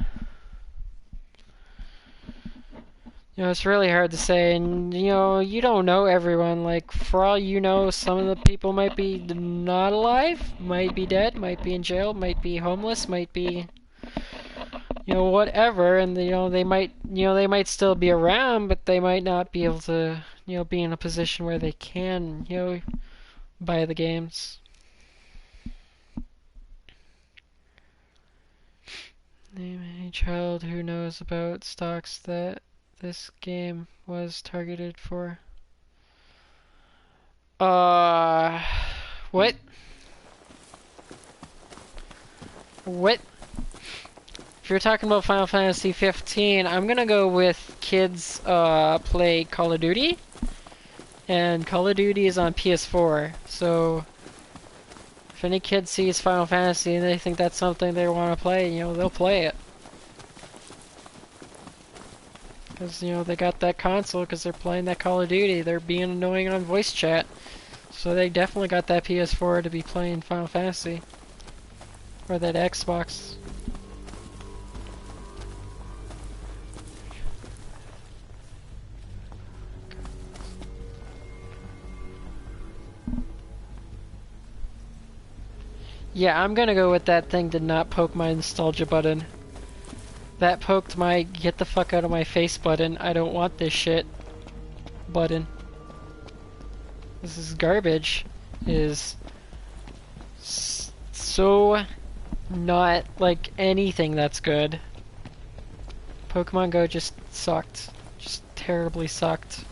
know, it's really hard to say, and, you know, you don't know everyone. Like, for all you know, some of the people might be not alive, might be dead, might be in jail, might be homeless, might be, you know, whatever, and, you know, they might still be around, but they might not be able to, you know, be in a position where they can, you know, buy the games. Name any child who knows about stocks that this game was targeted for. What? What? If you're talking about Final Fantasy 15, I'm gonna go with kids play Call of Duty. And Call of Duty is on PS4, so if any kid sees Final Fantasy and they think that's something they want to play, you know, they'll play it. Because, you know, they got that console because they're playing that Call of Duty. They're being annoying on voice chat. So they definitely got that PS4 to be playing Final Fantasy. Or that Xbox. Yeah, I'm gonna go with that thing did not poke my nostalgia button. That poked my get the fuck out of my face button. I don't want this shit button. This is garbage. It is so not like anything that's good. Pokemon Go just sucked. Just terribly sucked.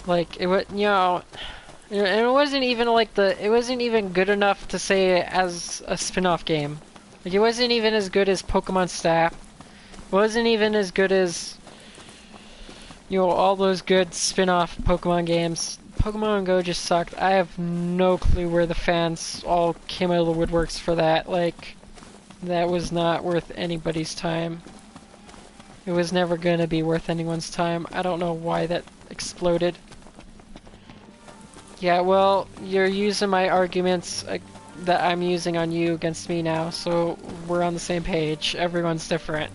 Like, it was, you know... And it wasn't even like it wasn't even good enough to say as a spin-off game. Like, it wasn't even as good as Pokemon Snap. It wasn't even as good as, you know, all those good spin-off Pokemon games. Pokemon Go just sucked. I have no clue where the fans all came out of the woodworks for that. Like, that was not worth anybody's time. It was never gonna be worth anyone's time. I don't know why that exploded. Yeah, well, you're using my arguments that I'm using on you against me now, so we're on the same page. Everyone's different.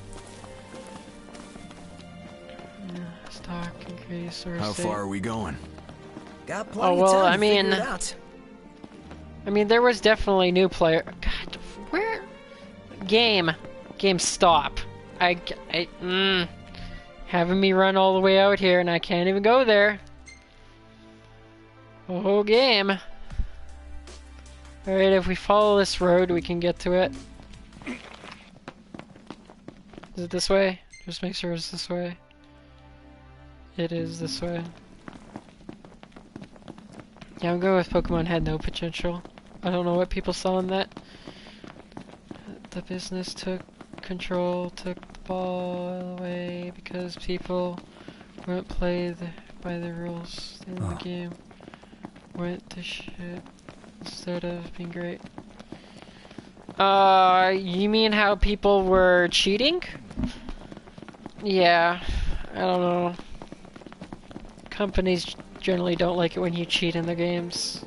Stock increase or How far are we going? Got plenty of time to figure it out. I mean, there was definitely new player. God, where? Game, stop. Having me run all the way out here, and I can't even go there. Oh, game. Alright, if we follow this road, we can get to it. Is it this way? Just make sure it's this way. It is this way. Yeah, I'm going with Pokemon had no potential. I don't know what people saw in that. The business took control, took the ball away because people wouldn't play by the rules in the game. Went to shit instead of being great. You mean how people were cheating? Yeah, I don't know. Companies generally don't like it when you cheat in their games.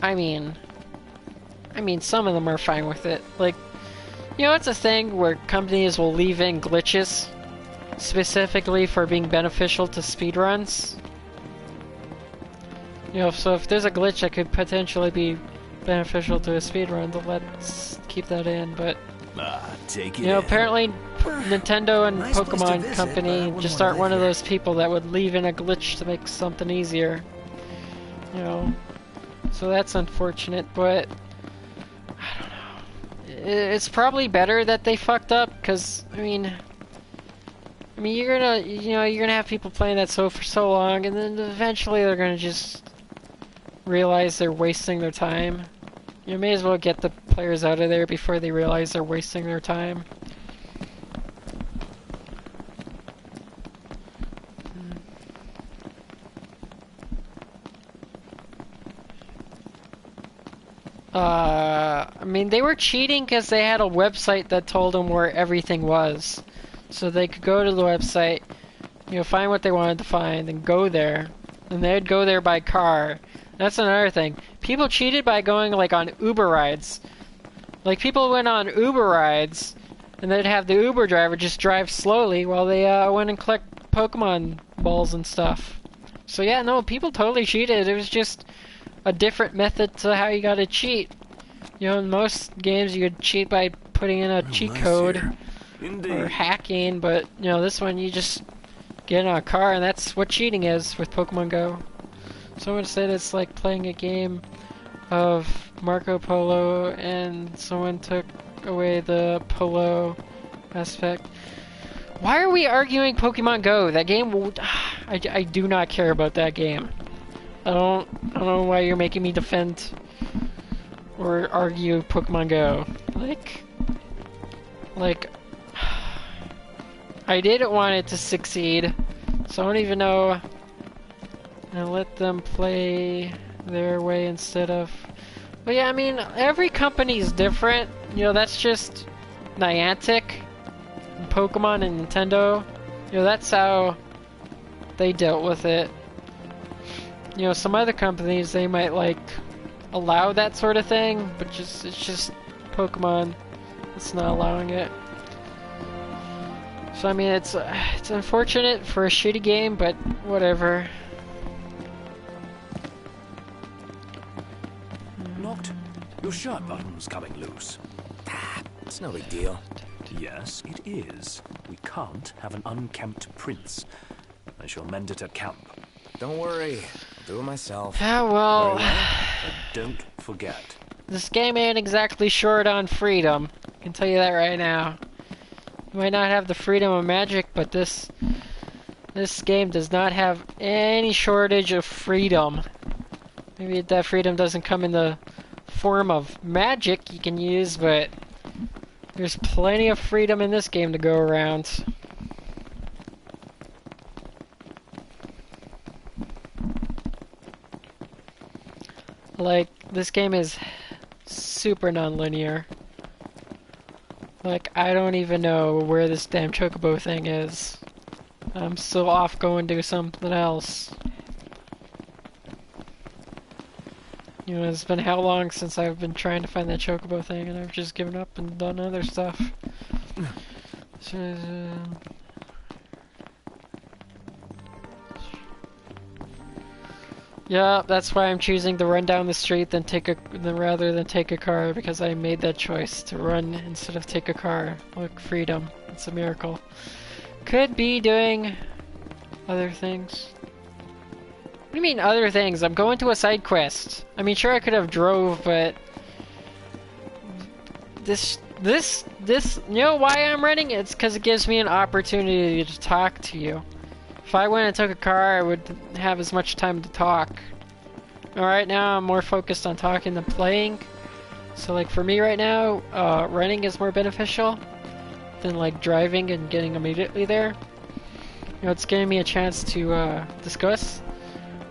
I mean, some of them are fine with it. Like, you know, it's a thing where companies will leave in glitches specifically for being beneficial to speedruns. You know, so if there's a glitch that could potentially be beneficial to a speedrun, then let's keep that in, but... take it you know, in. apparently Nintendo and Nice place to Pokemon visit, Company but I just wouldn't aren't one wanna of live those people that would leave in a glitch to make something easier. You know, so that's unfortunate, but... I don't know. It's probably better that they fucked up, because, I mean, you're gonna have people playing that for so long, and then eventually they're gonna just realize they're wasting their time. You may as well get the players out of there before they realize they're wasting their time. I mean, they were cheating because they had a website that told them where everything was. So they could go to the website, you know, find what they wanted to find, and go there. And they'd go there by car. That's another thing. People cheated by going, like, on Uber rides. Like, people went on Uber rides, and they'd have the Uber driver just drive slowly while they went and collect Pokemon balls and stuff. So yeah, no, people totally cheated. It was just a different method to how you gotta cheat. You know, in most games you could cheat by putting in a cheat code or hacking, but, you know, this one you just get in a car, and that's what cheating is with Pokemon Go. Someone said it's like playing a game of Marco Polo and someone took away the Polo aspect. Why are we arguing Pokemon Go? That game will... I do not care about that game. I don't know why you're making me defend or argue Pokemon Go. Like, I didn't want it to succeed, so I don't even know. And let them play their way instead of... But yeah, I mean, every company is different. You know, that's just Niantic, and Pokemon, and Nintendo. You know, that's how they dealt with it. You know, some other companies, they might, like, allow that sort of thing, but it's just Pokemon. It's not allowing it. So, I mean, it's unfortunate for a shitty game, but whatever. Locked? Your shirt button's coming loose. It's no big deal. Yes, it is. We can't have an unkempt prince. I shall mend it at camp. Don't worry. I'll do it myself. Yeah, well... Very well. But don't forget. This game ain't exactly short on freedom. I can tell you that right now. You might not have the freedom of magic, but this game does not have any shortage of freedom. Maybe that freedom doesn't come in the form of magic you can use, but there's plenty of freedom in this game to go around. Like, this game is super non-linear. Like, I don't even know where this damn Chocobo thing is. I'm still off going to something else. You know, it's been how long since I've been trying to find that Chocobo thing, and I've just given up and done other stuff. So, yeah, that's why I'm choosing to run down the street rather than take a car, because I made that choice to run instead of take a car. Look, freedom. It's a miracle. Could be doing other things. What do you mean other things? I'm going to a side quest. I mean, sure, I could have drove, but this, you know why I'm running? It's because it gives me an opportunity to talk to you. If I went and took a car, I would have as much time to talk. Alright, now I'm more focused on talking than playing. So, like, for me right now, running is more beneficial than, like, driving and getting immediately there. You know, it's giving me a chance to discuss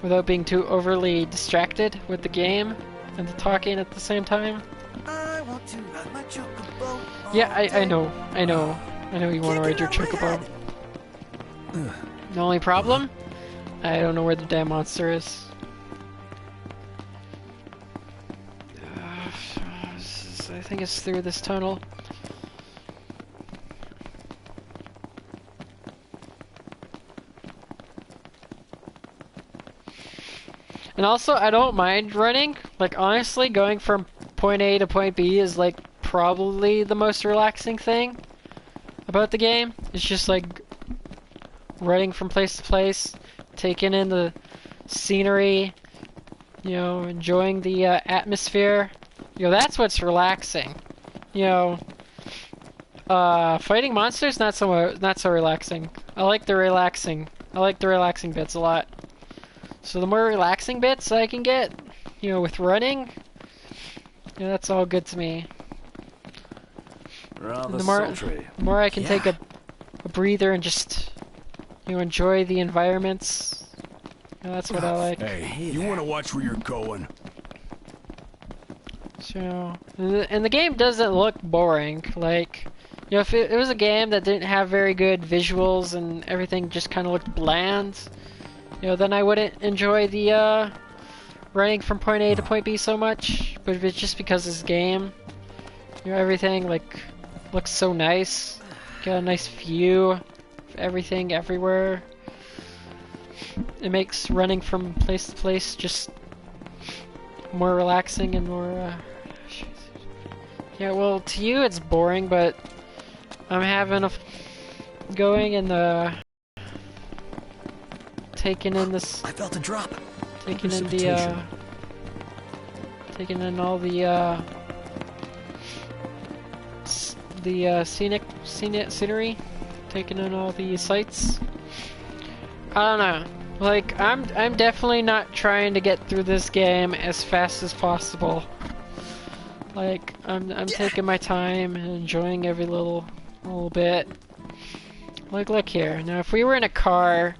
without being too overly distracted with the game and the talking at the same time. I want to ride my Chocobo. Yeah, I know you want to ride your Chocobo. The only problem? I don't know where the damn monster is. I think it's through this tunnel. And also, I don't mind running. Like, honestly, going from point A to point B is, like, probably the most relaxing thing about the game. It's just, like, running from place to place, taking in the scenery, you know, enjoying the atmosphere. You know, that's what's relaxing. You know, fighting monsters, not so relaxing. I like the relaxing bits a lot. So the more relaxing bits I can get, you know, with running, you know, that's all good to me. Rather The more I can take a breather and just, you know, enjoy the environments. You know, that's what I like. Hey, you want to watch where you're going? So, and the game doesn't look boring. Like, you know, if it was a game that didn't have very good visuals and everything just kind of looked bland, you know, then I wouldn't enjoy the running from point A to point B so much. But if it's just because this game, you know, everything like looks so nice, got a nice view of everything everywhere. It makes running from place to place just more relaxing and more. Yeah, well, to you it's boring, but I'm having going and taking in this. I felt a drop. Taking in the Taking in all the scenic scenery. Taking in all the sights. I don't know. Like, I'm definitely not trying to get through this game as fast as possible. Like, I'm taking my time and enjoying every little bit. Like, look here. Now, if we were in a car,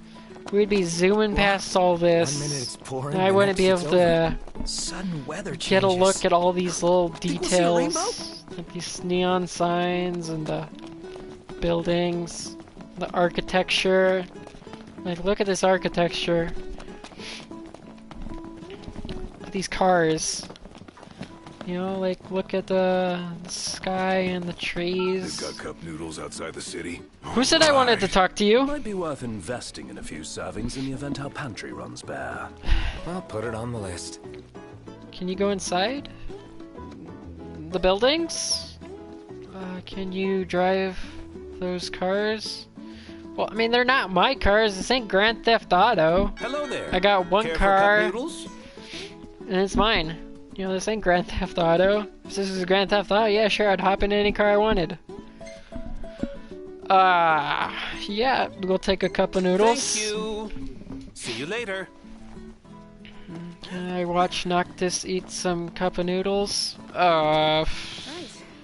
we'd be zooming past all this. 1 minute it's pouring, and I the wouldn't next be it's able to Sudden weather get a changes. look at all these little Think we'll see a rainbow? details. Like these neon signs and the buildings, the architecture. Like, look at this architecture. Look at these cars. You know, like, look at the sky and the trees. They've got cup noodles outside the city. Who said I wanted to talk to you? Might be worth investing in a few servings in the event our pantry runs bare. I'll put it on the list. Can you go inside? The buildings? Can you drive those cars? Well, I mean, they're not my cars. This ain't Grand Theft Auto. Hello there. I got one Care for car, cup noodles? and it's mine. You know, this ain't Grand Theft Auto. If this is Grand Theft Auto, yeah, sure, I'd hop in any car I wanted. Yeah, we'll take a cup of noodles. Thank you. See you later. Can I watch Noctis eat some cup of noodles? Right,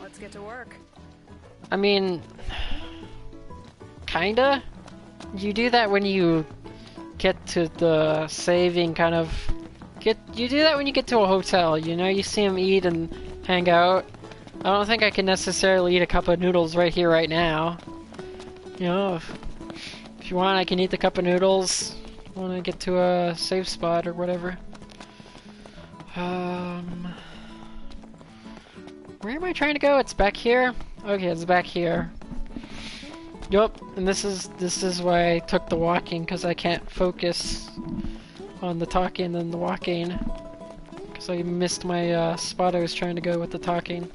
let's get to work. I mean, kinda. You do that when you get to the saving kind of... You do that when you get to a hotel, you know? You see him eat and hang out. I don't think I can necessarily eat a cup of noodles right here, right now. You know, if you want, I can eat the cup of noodles when I get to a safe spot or whatever. Where am I trying to go? It's back here? Okay, it's back here. Yup, and this is why I took the walking, because I can't focus on the talking and the walking. Because I missed my spot I was trying to go with the talking.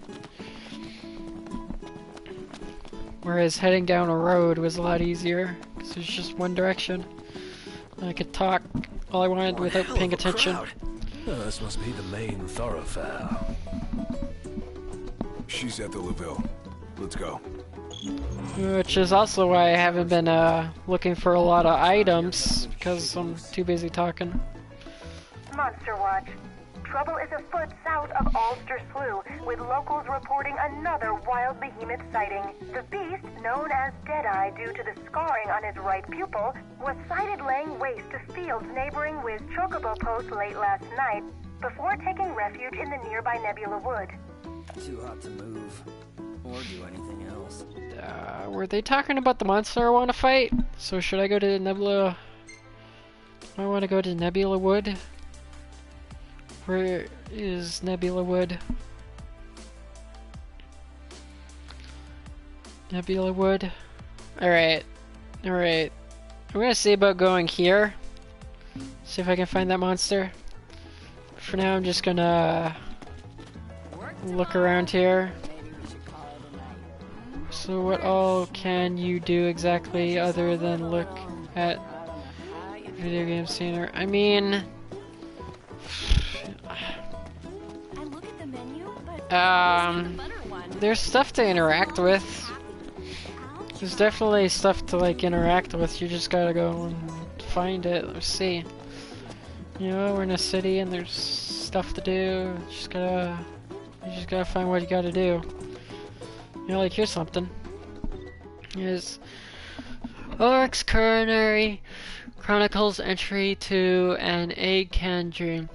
Whereas heading down a road was a lot easier, because there's just one direction. And I could talk all I wanted without paying attention. Oh, this must be the main thoroughfare. She's at the Laville. Let's go. Which is also why I haven't been looking for a lot of items, because I'm too busy talking. Monster Watch. Trouble is afoot south of Ulster Slough, with locals reporting another wild behemoth sighting. The beast, known as Deadeye due to the scarring on his right pupil, was sighted laying waste to fields neighboring with Chocobo Post late last night, before taking refuge in the nearby Nebula Wood. Too hot to move. Or do anything else. Were they talking about the monster I want to fight? So should I go to Nebula? I want to go to Nebula Wood. Where is Nebula Wood? Nebula Wood. Alright. Alright. I'm gonna see about going here. See if I can find that monster. For now, I'm just gonna look around here. So what all can you do exactly other than look at video game scenery? I mean... there's stuff to interact with. There's definitely stuff to like interact with. You just gotta go and find it. Let's see. You know, we're in a city and there's stuff to do. You just gotta find what you gotta do. You know, like here's something. Here's Oryx Coronary Chronicles entry to an egg can dream.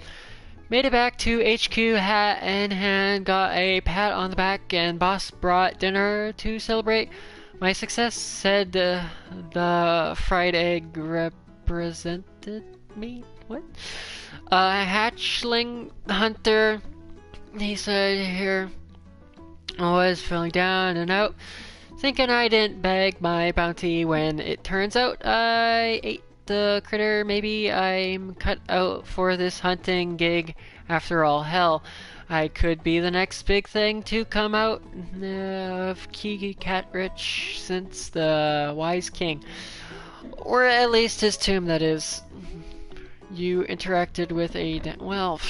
Made it back to HQ, hat in hand, got a pat on the back, and boss brought dinner to celebrate my success, said the fried egg represented me? What? Hatchling hunter, he said here, I was feeling down and out, thinking I didn't bag my bounty when it turns out I ate the critter. Maybe I'm cut out for this hunting gig after all. Hell, I could be the next big thing to come out of Kiki Catrich since the Wise King. Or at least his tomb, that is. You interacted with a... well...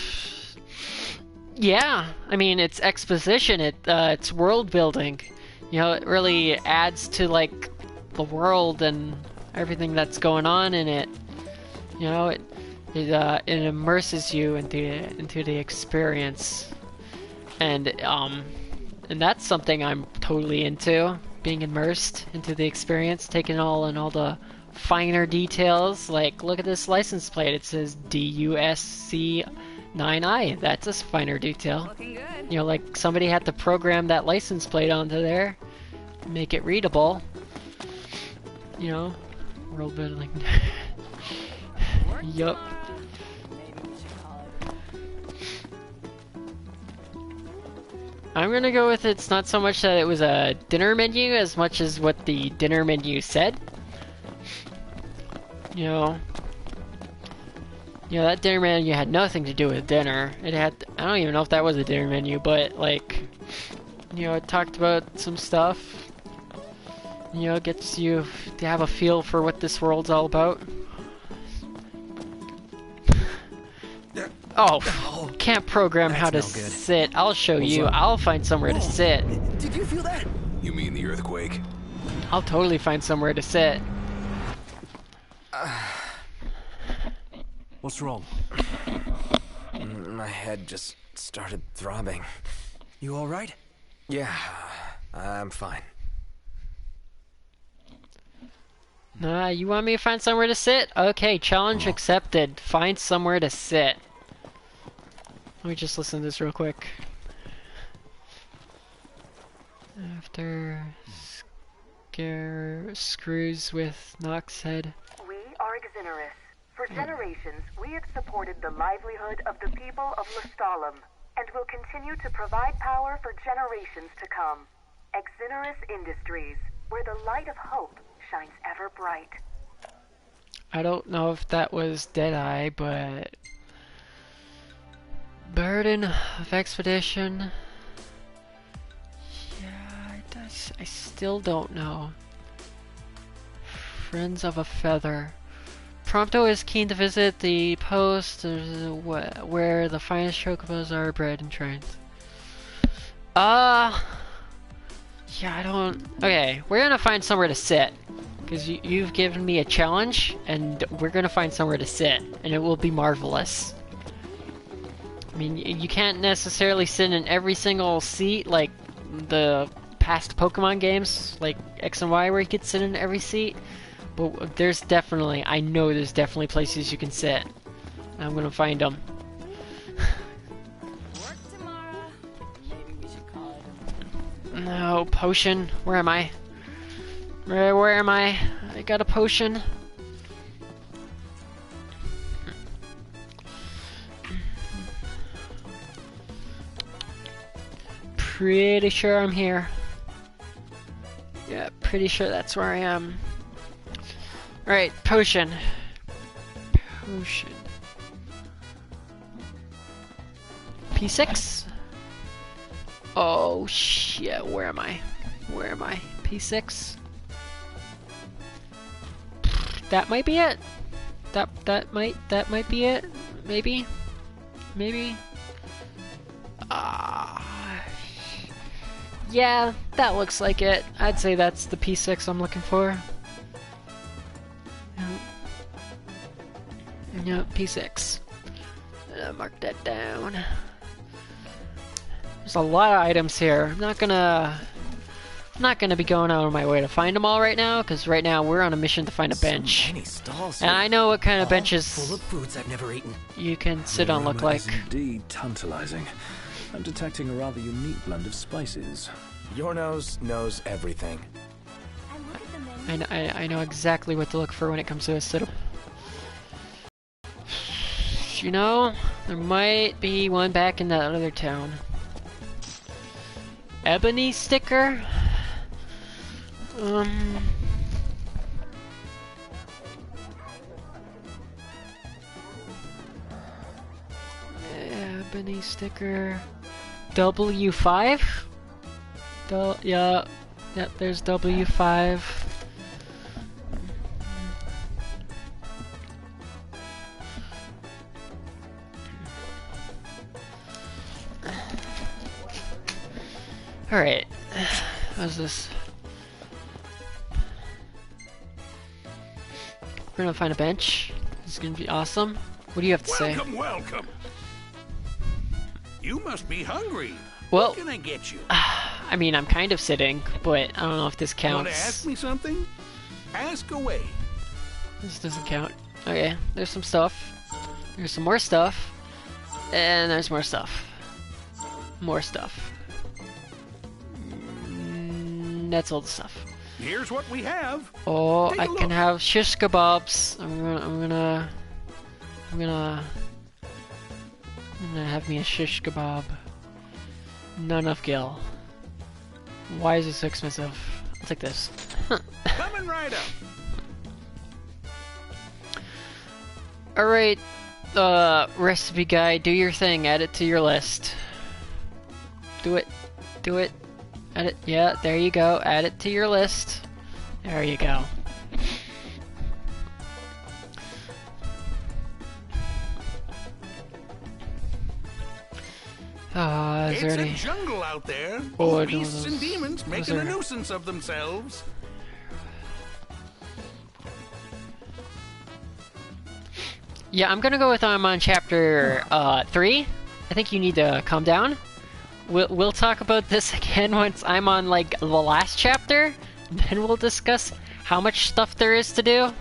Yeah, I mean, it's exposition, it's world building. You know, it really adds to, like, the world and everything that's going on in it. You know, it immerses you into the experience. And that's something I'm totally into, being immersed into the experience, taking all the finer details. Like, look at this license plate, it says DUSC9I. That's a finer detail. Looking good. You know, like somebody had to program that license plate onto there, make it readable. You know, world building. Yup. I'm gonna go with it's not so much that it was a dinner menu as much as what the dinner menu said. You know, that dinner menu had nothing to do with dinner. It had, I don't even know if that was a dinner menu, but like, you know, it talked about some stuff. You know, it gets you to have a feel for what this world's all about. Oh, can't program how to sit. I'll show you. I'll find somewhere to sit. Did you feel that? You mean the earthquake? I'll totally find somewhere to sit. What's wrong? My head just started throbbing. You all right? Yeah, I'm fine. Nah, you want me to find somewhere to sit? Okay, challenge accepted. Find somewhere to sit. Let me just listen to this real quick. After screws with Nox head. We are Exonerus. For generations, we have supported the livelihood of the people of Lestalem, and will continue to provide power for generations to come. Exonerus Industries, where the light of hope shines ever bright. I don't know if that was Deadeye, but... Burden of Expedition... Yeah, it does. I still don't know. Friends of a Feather. Prompto is keen to visit the post where the finest chocobos are bred and trained. Yeah, I don't... Okay, we're gonna find somewhere to sit. Because you've given me a challenge, and we're gonna find somewhere to sit. And it will be marvelous. I mean, you can't necessarily sit in every single seat like the past Pokemon games, like X and Y, where you could sit in every seat. But there's definitely, I know there's definitely places you can sit. I'm gonna find them. Work tomorrow. Maybe we should call it. No, potion. Where am I? Where am I? I got a potion. Pretty sure I'm here. Yeah, pretty sure that's where I am. Alright, potion. Potion. P6? Oh shit, where am I? Where am I? P6? That might be it. That might be it. Maybe. Yeah, that looks like it. I'd say that's the P6 I'm looking for. Yep, P6. Mark that down. There's a lot of items here. I'm not gonna be going out of my way to find them all right now, because right now we're on a mission to find a bench. So many stalls and I know what kind of benches full of foods I've never eaten. You can sit on look like. Indeed tantalizing. I'm detecting a rather unique blend of spices. Your nose knows everything. I know exactly what to look for when it comes to a sit-up. You know, there might be one back in that other town. Ebony sticker? Ebony sticker. W5? Yeah, there's W5. Alright. How's this? We're gonna find a bench. This is gonna be awesome. What do you have to say? Welcome, welcome. You must be hungry. Well, what can I get you? I mean, I'm kind of sitting, but I don't know if this counts. Want to ask me something? Ask away. This doesn't count. Okay, there's some stuff. There's some more stuff. And there's more stuff. More stuff. That's all the stuff. Here's what we have. Oh, Take a I look. can have shish kebabs. I'm gonna have me a shish kebab. Not enough gill. Why is it so expensive? I'll take this. Coming right up. Alright, recipe guy, do your thing, add it to your list. Do it. Do it. Add it. Yeah, there you go. Add it to your list. There you go. Is there It's any... a jungle out there. Oh, I Both know beasts and those- demons those making a are- nuisance of themselves. Yeah, I'm gonna go with I'm on chapter 3. I think you need to calm down. We'll talk about this again once I'm on like the last chapter. Then we'll discuss how much stuff there is to do.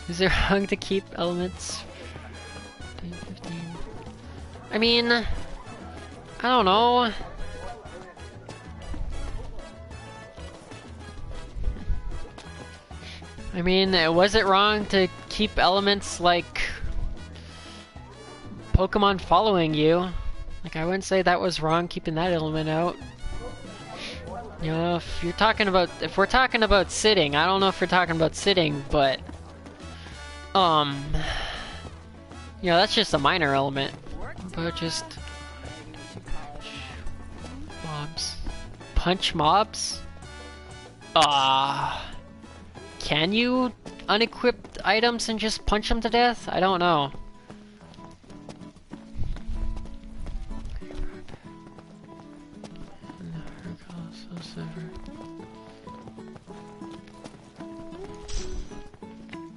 Is there wrong to keep elements? 15. I mean, I don't know. I mean, was it wrong to keep elements like Pokemon following you? Like, I wouldn't say that was wrong keeping that element out. You know, if we're talking about sitting, I don't know if we're talking about sitting, but you know, that's just a minor element. But just mobs. Punch mobs? Can you unequip items and just punch them to death? I don't know.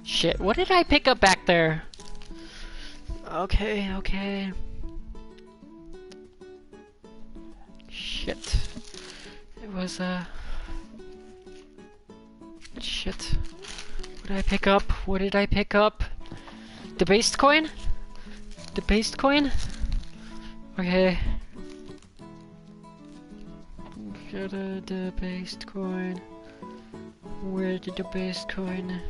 Shit, what did I pick up back there? Okay. Shit. It was, shit. What did I pick up? What did I pick up? Debased coin? Debased coin? Okay. Got a debased coin. Where's the debased coin?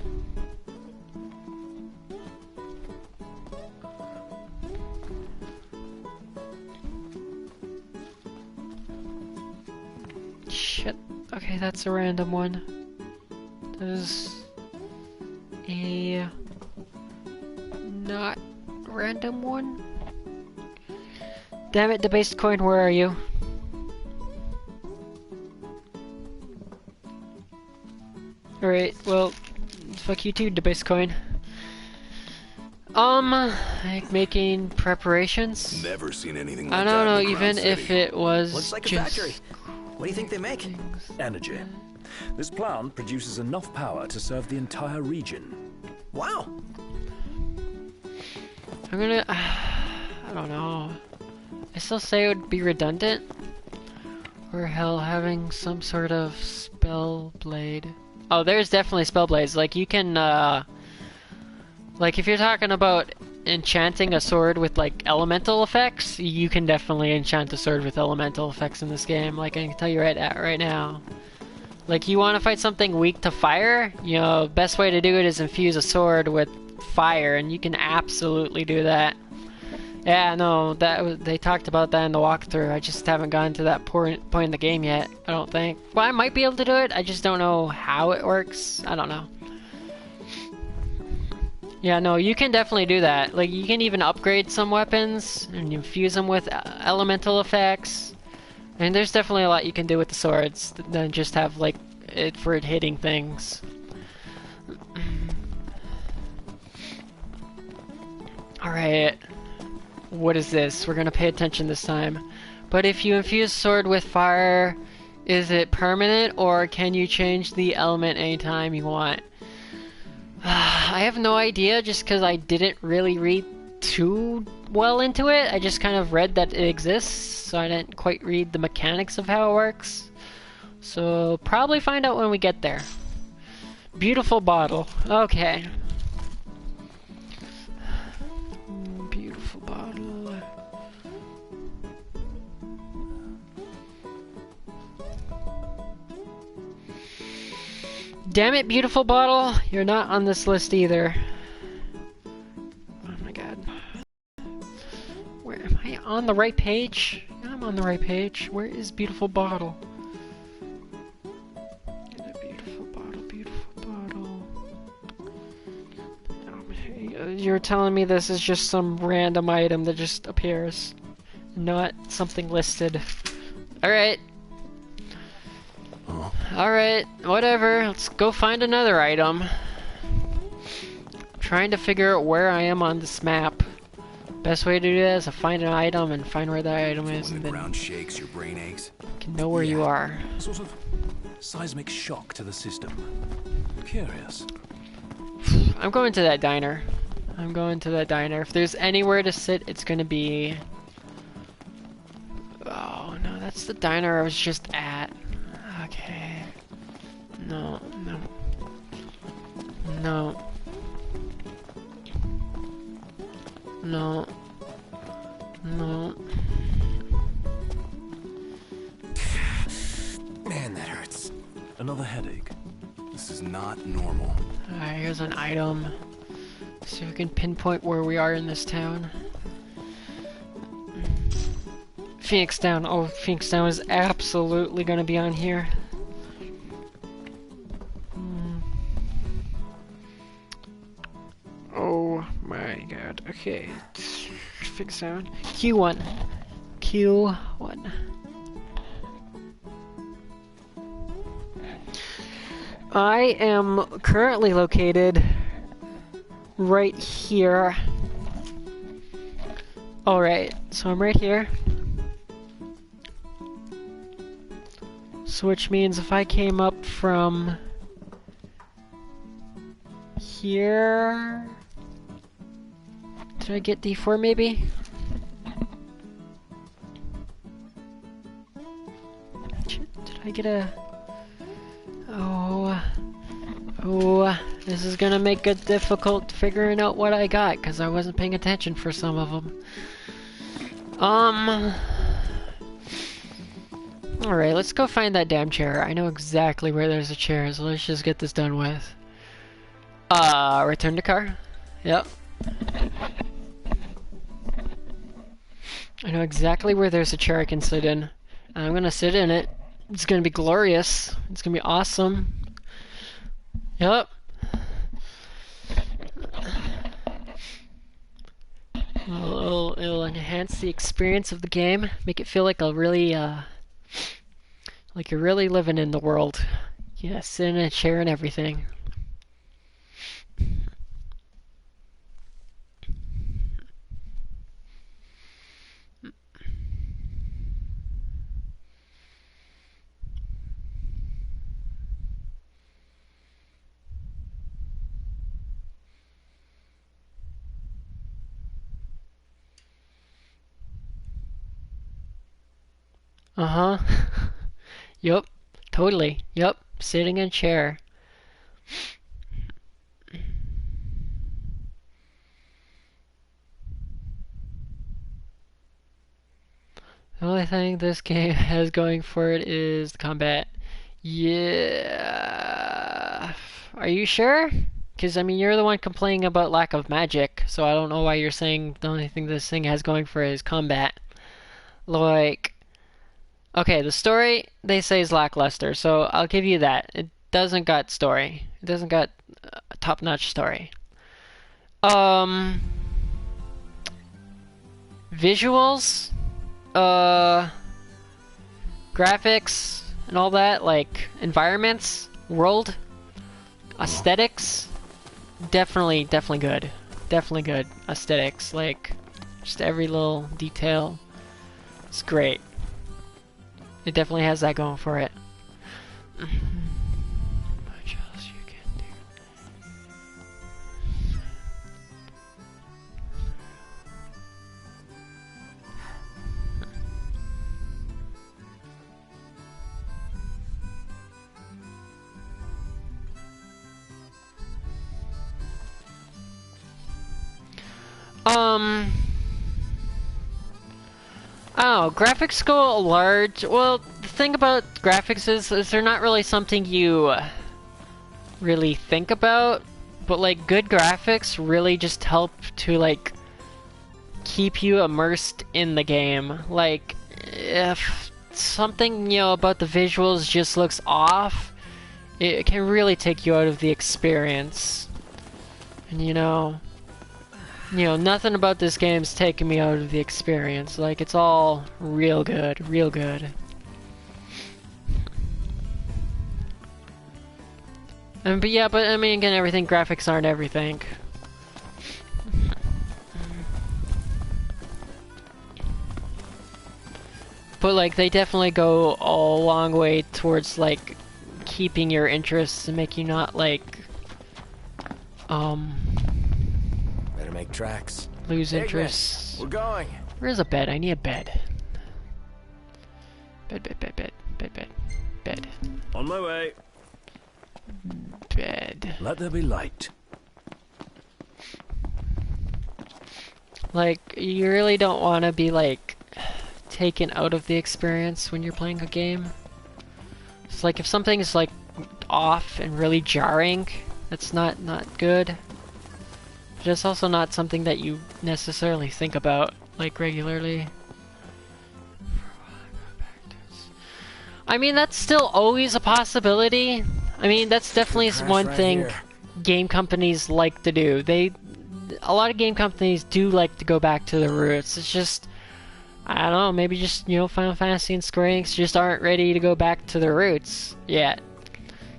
Shit. Okay, that's a random one. That is a not random one. Damn it, debased coin, where are you? Alright, well, fuck you too, debased coin. Like making preparations? Never seen anything like I that don't know, in the even Crown if City. it was Looks like a just... factory. What do you think they make? Energy. This plant produces enough power to serve the entire region. Wow. I'm gonna... I don't know. I still say it would be redundant. Or hell, having some sort of spell blade. Oh, there's definitely spell blades. Like, you can, like, if you're talking about enchanting a sword with, like, elemental effects, you can definitely enchant a sword with elemental effects in this game. Like, I can tell you right now. Like, you want to fight something weak to fire? You know, best way to do it is infuse a sword with fire, and you can absolutely do that. Yeah, no, they talked about that in the walkthrough. I just haven't gotten to that point in the game yet, I don't think. Well, I might be able to do it, I just don't know how it works. I don't know. Yeah, no, you can definitely do that. Like, you can even upgrade some weapons and infuse them with elemental effects. And there's definitely a lot you can do with the swords than just have, like, it for hitting things. Alright. What is this? We're gonna pay attention this time. But if you infuse sword with fire, is it permanent or can you change the element anytime you want? I have no idea just because I didn't really read too well into it. I just kind of read that it exists, so I didn't quite read the mechanics of how it works. So probably find out when we get there. Beautiful bottle. Okay. Beautiful bottle. Damn it, beautiful bottle. You're not on this list either. Oh my god. Where am I? On the right page? Yeah, I'm on the right page. Where is beautiful bottle? You're telling me this is just some random item that just appears, not something listed. Alright. Alright, whatever. Let's go find another item. I'm trying to figure out where I am on this map. Best way to do that is to find an item and find where that item is, and the then ground shakes, your brain aches. you can know where you are. Sort of seismic shock to the system. Curious. I'm going to that diner. I'm going to that diner. If there's anywhere to sit, it's gonna be... Oh, no, that's the diner I was just at. Okay. No, no. No. No. No. Man, that hurts. Another headache. This is not normal. Alright, here's an item. So we can pinpoint where we are in this town. Phoenix Down. Oh, Phoenix Down is absolutely gonna be on here. Oh my god. Okay. Phoenix Down. Q1. Q1. I am currently located right here. Alright, so I'm right here. So which means if I came up from here... Did I get D4 maybe? Did I get a... Oh, this is gonna make it difficult figuring out what I got, because I wasn't paying attention for some of them. Alright, let's go find that damn chair. I know exactly where there's a chair, so let's just get this done with. Return to car? Yep. I know exactly where there's a chair I can sit in. I'm gonna sit in it. It's gonna be glorious. It's gonna be awesome. Yep. It'll enhance the experience of the game. Make it feel like a really, like you're really living in the world. Yeah, sit in a chair and everything. Uh-huh. Yup. Totally. Yup. Sitting in a chair. The only thing this game has going for it is the combat. Yeah. Are you sure? Because, I mean, you're the one complaining about lack of magic, so I don't know why you're saying the only thing this thing has going for it is combat. Like... Okay, the story, they say, is lackluster, so I'll give you that. It doesn't got story. It doesn't got a top-notch story. Visuals, graphics, and all that, like, environments, world, aesthetics, definitely good. Definitely good aesthetics, like, just every little detail. It's great. It definitely has that going for it. Much else you can do. Oh, graphics go large. Well, the thing about graphics is they're not really something you really think about, but like good graphics really just help to like keep you immersed in the game. Like if something, you know, about the visuals just looks off, it can really take you out of the experience. And you know, nothing about this game's taking me out of the experience. Like, it's all real good, real good. But yeah, but I mean, again, graphics aren't everything. But like, they definitely go a long way towards like keeping your interest and make you not like, Better make tracks. lose Ignis, interest. we're going. Where's a bed? I need a bed. Bed. On my way. Bed. Let there be light. Like, you really don't want to be like taken out of the experience when you're playing a game. It's like if something is like off and really jarring, that's not good. But it's also not something that you necessarily think about like regularly. I mean, that's still always a possibility. I mean, that's definitely one thing game companies like to do. A lot of game companies do like to go back to the roots. It's just, I don't know, maybe just, you know, Final Fantasy and Square Enix just aren't ready to go back to the roots yet.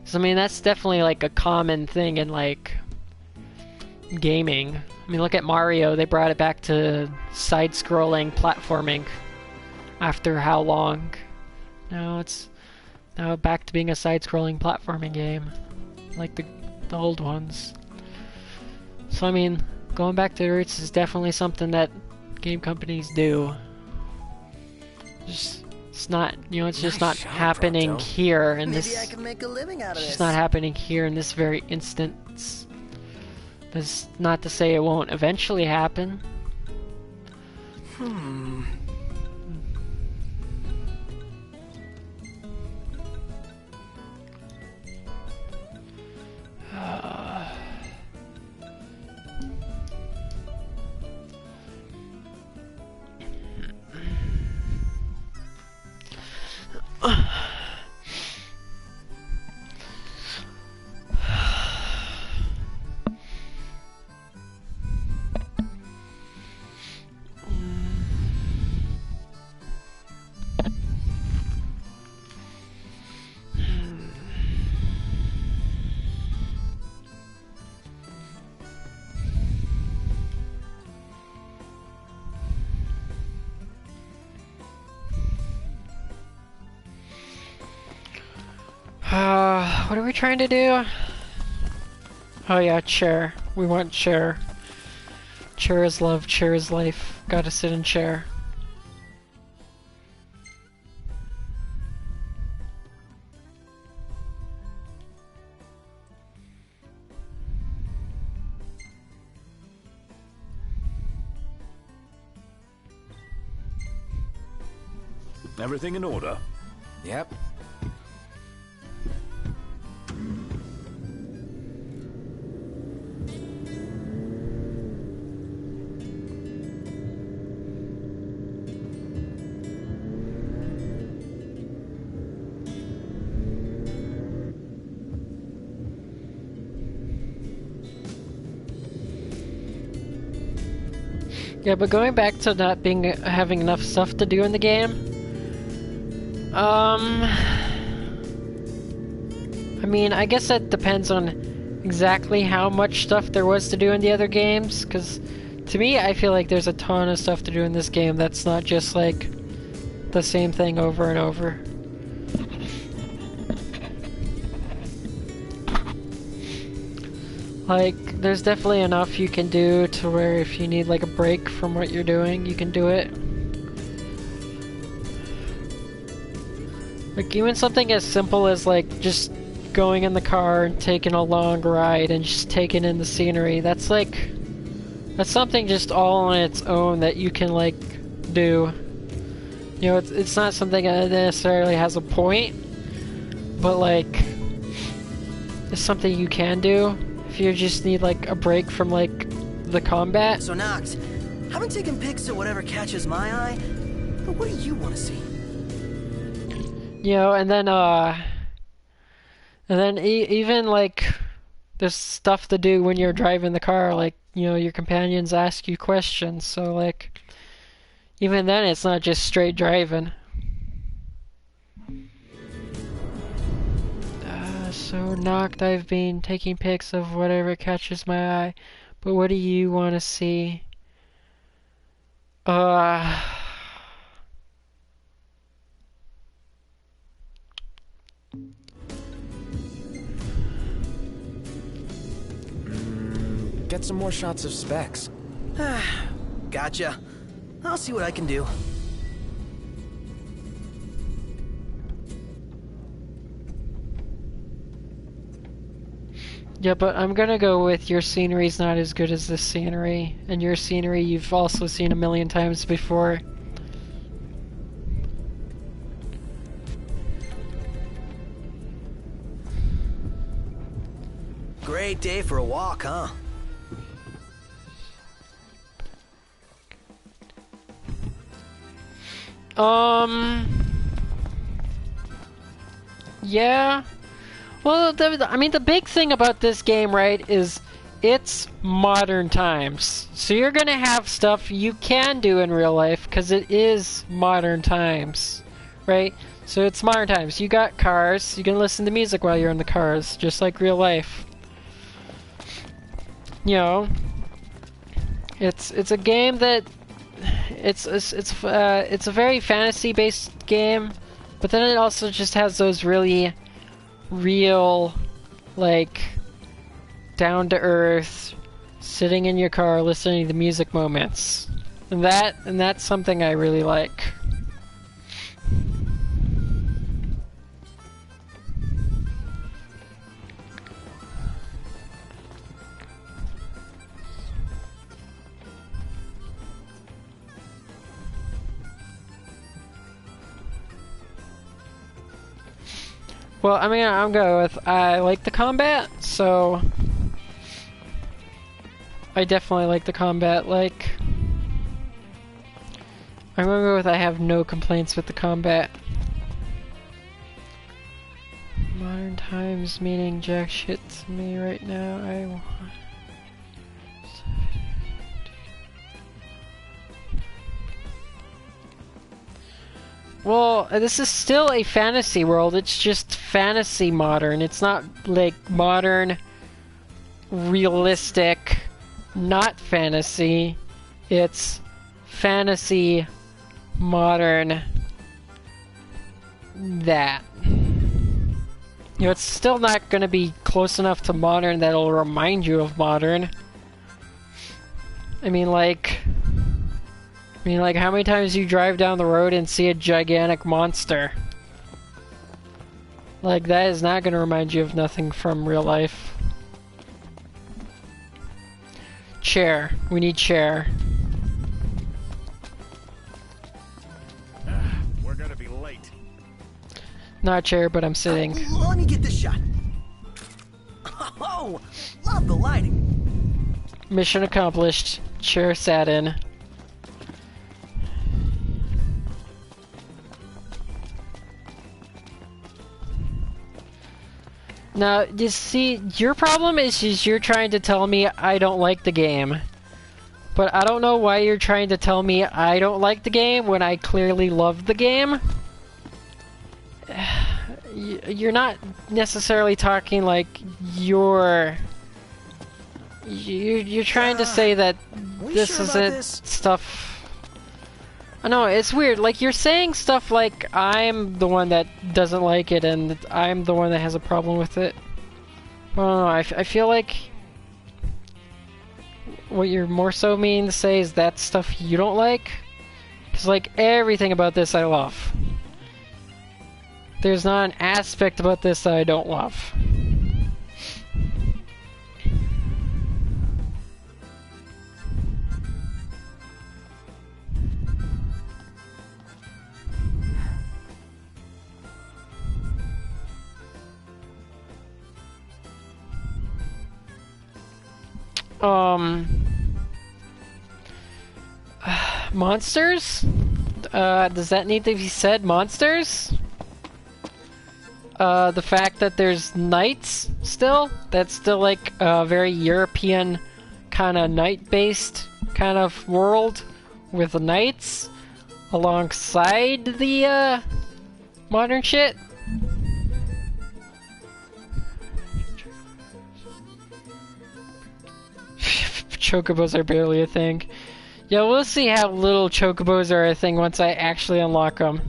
So, I mean, that's definitely like a common thing in like gaming. I mean, look at Mario. They brought it back to side-scrolling platforming after how long? Now it's back to being a side-scrolling platforming game, like the old ones. So I mean, going back to the roots is definitely something that game companies do. It's not, you know, it's just not happening here in this. Maybe I can make a living out of It's this. just not happening here in this very instance. That's not to say it won't eventually happen. What are we trying to do? Oh yeah, chair. We want chair. Chair is love, chair is life. Gotta sit in chair. Everything in order? Yep. Yeah, but going back to not having enough stuff to do in the game. I mean, I guess that depends on exactly how much stuff there was to do in the other games, because to me, I feel like there's a ton of stuff to do in this game that's not just like the same thing over and over. Like, there's definitely enough you can do to where if you need like a break from what you're doing, you can do it. Like, even something as simple as like just going in the car and taking a long ride and just taking in the scenery, that's something just all on its own that you can like do. You know, it's not something that necessarily has a point, but like it's something you can do if you just need like a break from like the combat. So Nox, I've been taking pics of whatever catches my eye, but what do you want to see? You know, and then even like there's stuff to do when you're driving the car, like, you know, your companions ask you questions, so like even then it's not just straight driving. So knocked, I've been taking pics of whatever catches my eye, but what do you want to see? Get some more shots of Specs. Gotcha. I'll see what I can do. Yeah, but I'm gonna go with your scenery's not as good as this scenery, and your scenery you've also seen a million times before. Great day for a walk, huh? Yeah. Well, I mean, the big thing about this game, right, is it's modern times. So you're gonna have stuff you can do in real life, because it is modern times, right? So it's modern times. You got cars, you can listen to music while you're in the cars, just like real life. You know, it's a game that it's a very fantasy-based game, but then it also just has those really real, like, down-to-earth, sitting in your car listening to music moments, and that's something I really like. Well, I mean, I'm going with, I like the combat, so I definitely like the combat. Like, I'm gonna go with I have no complaints with the combat. Modern times meaning jack shit to me right now. Well, this is still a fantasy world, it's just fantasy modern. It's not like modern, realistic, not fantasy. It's fantasy, modern, that. You know, it's still not gonna be close enough to modern that it'll remind you of modern. I mean, like, how many times you drive down the road and see a gigantic monster? Like, that is not gonna remind you of nothing from real life. Chair. We need chair. We're gonna be late. Not chair, but I'm sitting. Let me get this shot. Oh, love the lighting. Mission accomplished. Chair sat in. Now, you see, your problem is you're trying to tell me I don't like the game. But I don't know why you're trying to tell me I don't like the game when I clearly love the game. You're not necessarily talking like you're trying to say that this isn't stuff. I know, it's weird. Like, you're saying stuff like I'm the one that doesn't like it and I'm the one that has a problem with it. I don't know, I feel like what you're more so meaning to say is that stuff you don't like? Because, like, everything about this I love. There's not an aspect about this that I don't love. Monsters? Does that need to be said? Monsters? The fact that there's knights still? That's still like a very European kind of knight-based kind of world with the knights alongside the modern shit? Chocobos are barely a thing. Yeah, we'll see how little chocobos are a thing once I actually unlock them.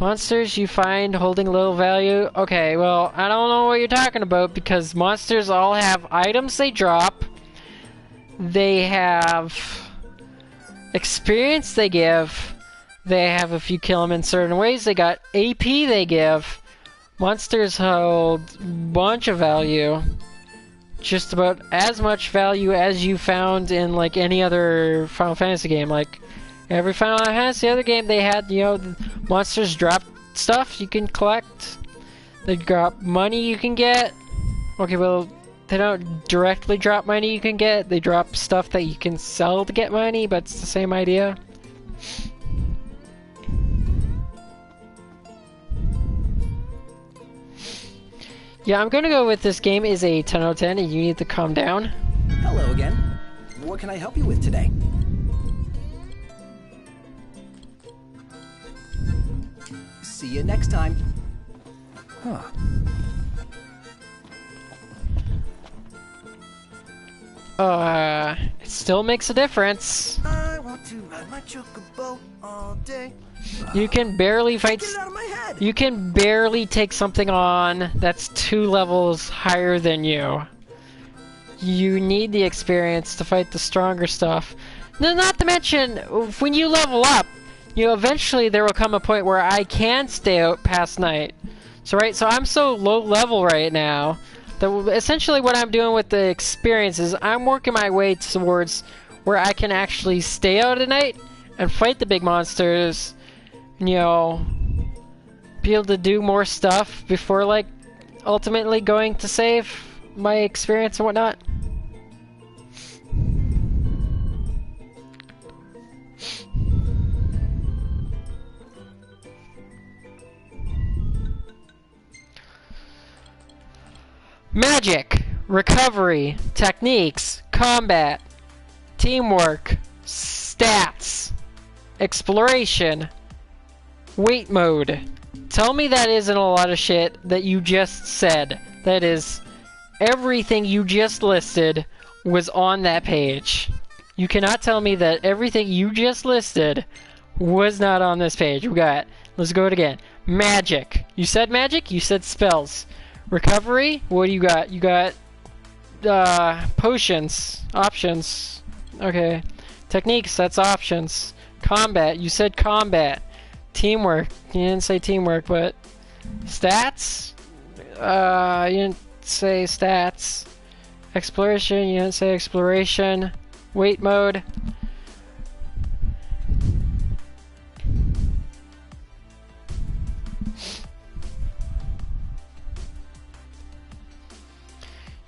Monsters you find holding little value? Okay, well, I don't know what you're talking about because monsters all have items they drop. They have experience they give. They have, if you kill them in certain ways, they got AP they give. Monsters hold a bunch of value. Just about as much value as you found in like any other Final Fantasy game. Like every Final Fantasy other game, they had, you know, monsters drop stuff you can collect. They drop money you can get. Okay, well, they don't directly drop money you can get. They drop stuff that you can sell to get money, but it's the same idea. Yeah, I'm gonna go with this game is a 10 out of 10 and you need to calm down. Hello again. What can I help you with today? See you next time. Huh. It still makes a difference. I want to ride my chocobo all day. You can barely fight. Get it out of my head. You can barely take something on that's 2 levels higher than you. You need the experience to fight the stronger stuff. No, not to mention, when you level up, you know, eventually there will come a point where I can stay out past night. So I'm so low level right now that essentially what I'm doing with the experience is I'm working my way towards where I can actually stay out at night and fight the big monsters. You know, be able to do more stuff before, like, ultimately going to save my experience and whatnot. Magic, recovery, techniques, combat, teamwork, stats, exploration, wait mode. Tell me that isn't a lot of shit that you just said. That is, everything you just listed was on that page. You cannot tell me that everything you just listed was not on this page. We got, let's go it again. Magic. You said magic? You said spells. Recovery? What do you got? You got, potions. Options. Okay. Techniques, that's options. Combat. You said combat. Teamwork. You didn't say teamwork, but stats? You didn't say stats. Exploration. You didn't say exploration. Wait mode.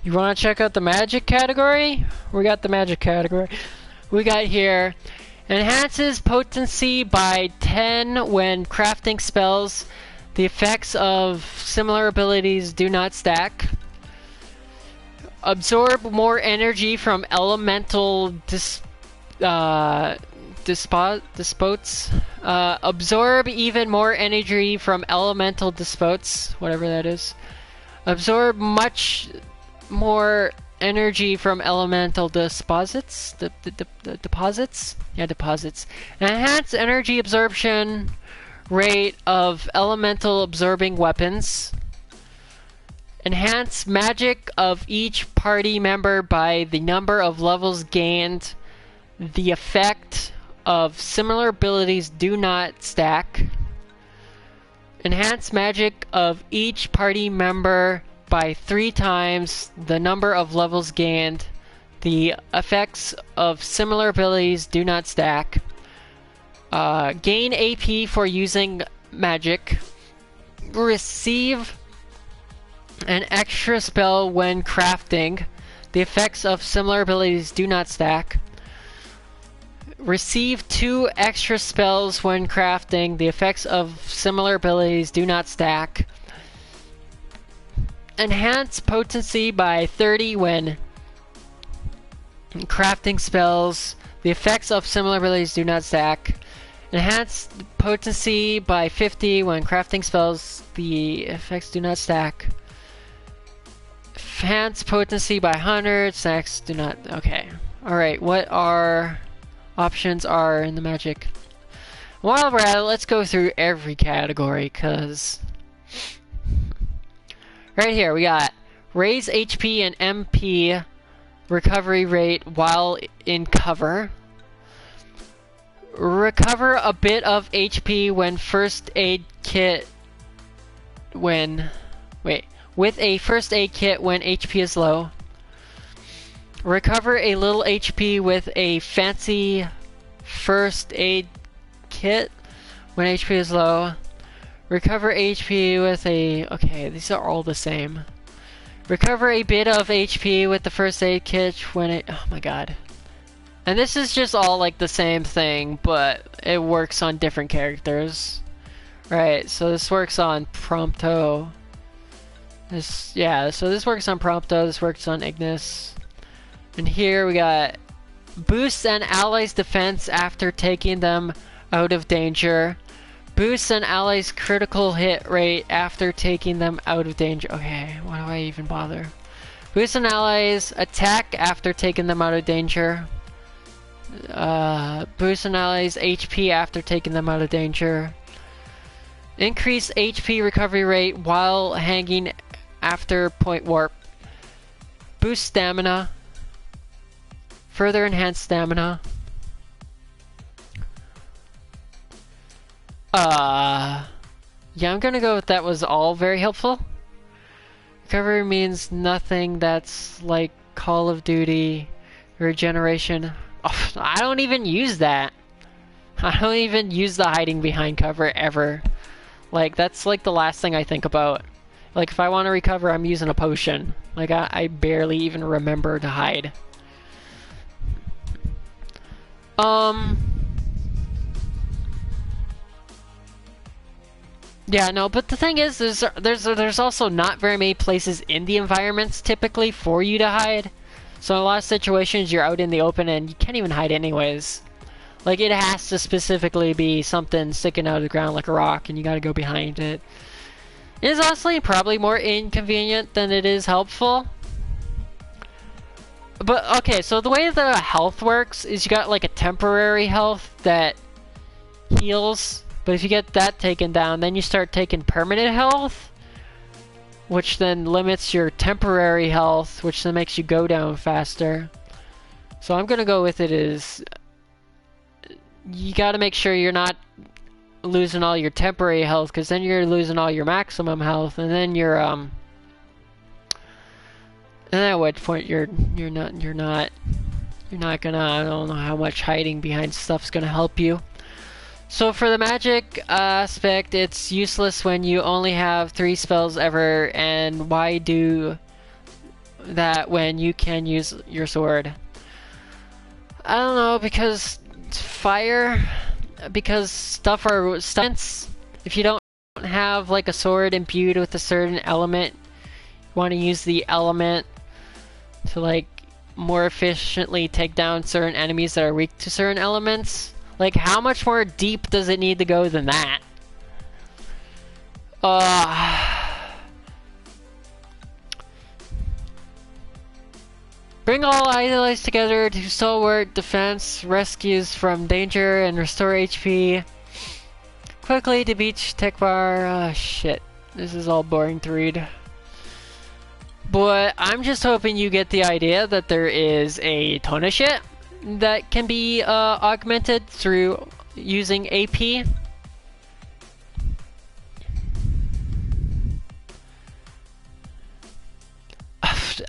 You want to check out the magic category? We got the magic category. We got here. Enhances potency by 10 when crafting spells. The effects of similar abilities do not stack. Absorb more energy from elemental despots. Absorb even more energy from elemental despots, whatever that is. Absorb much more energy from elemental deposits. Deposits? Yeah, deposits. Enhance energy absorption rate of elemental absorbing weapons. Enhance magic of each party member by the number of levels gained. The effect of similar abilities do not stack. Enhance magic of each party member by 3 times the number of levels gained. The effects of similar abilities do not stack. Gain AP for using magic. Receive an extra spell when crafting. The effects of similar abilities do not stack. Receive 2 extra spells when crafting. The effects of similar abilities do not stack. Enhance potency by 30 when crafting spells. The effects of similar abilities do not stack. Enhance potency by 50 when crafting spells. The effects do not stack. Enhance potency by 100. Stacks do not. Okay. Alright, what our options are in the magic? While we're at it, let's go through every category, because right here we got raise HP and MP recovery rate while in cover. Recover a bit of HP when first aid kit with a first aid kit when HP is low. Recover a little HP with a fancy first aid kit when HP is low. Recover HP with a... Okay, these are all the same. Recover a bit of HP with the first aid kit when it... Oh my god. And this is just all like the same thing, but it works on different characters. Right, so this works on Prompto. So this works on Prompto, this works on Ignis. And here we got boosts an ally's defense after taking them out of danger. Boosts an ally's critical hit rate after taking them out of danger. Okay, why do I even bother? Boosts an ally's attack after taking them out of danger. Boost an ally's HP after taking them out of danger. Increase HP recovery rate while hanging after point warp. Boost stamina. Further enhance stamina. Yeah, I'm gonna go with that was all very helpful. Recovery means nothing. That's like Call of Duty regeneration. Oh, I don't even use that. I don't even use the hiding behind cover ever. Like, that's like the last thing I think about. Like, if I want to recover, I'm using a potion. Like, I barely even remember to hide. Yeah, no, but the thing is, there's also not very many places in the environments typically for you to hide. So in a lot of situations, you're out in the open and you can't even hide anyways. Like, it has to specifically be something sticking out of the ground like a rock, and you gotta go behind it. It is honestly probably more inconvenient than it is helpful. But, okay, so the way the health works is you got like a temporary health that heals. But if you get that taken down, then you start taking permanent health, which then limits your temporary health, which then makes you go down faster. So I'm gonna go with it is you gotta make sure you're not losing all your temporary health, because then you're losing all your maximum health, and then you're and at what point you're not gonna, I don't know how much hiding behind stuff's gonna help you. So for the magic aspect, it's useless when you only have 3 spells ever, and why do that when you can use your sword? I don't know, because fire, because stuff are stunts. If you don't have like a sword imbued with a certain element, you want to use the element to like more efficiently take down certain enemies that are weak to certain elements. Like, how much more deep does it need to go than that? Bring all allies together to stalwart defense, rescues from danger, and restore HP. Quickly to beach tech bar. Shit. This is all boring to read. But I'm just hoping you get the idea that there is a ton of shit that can be augmented through using AP.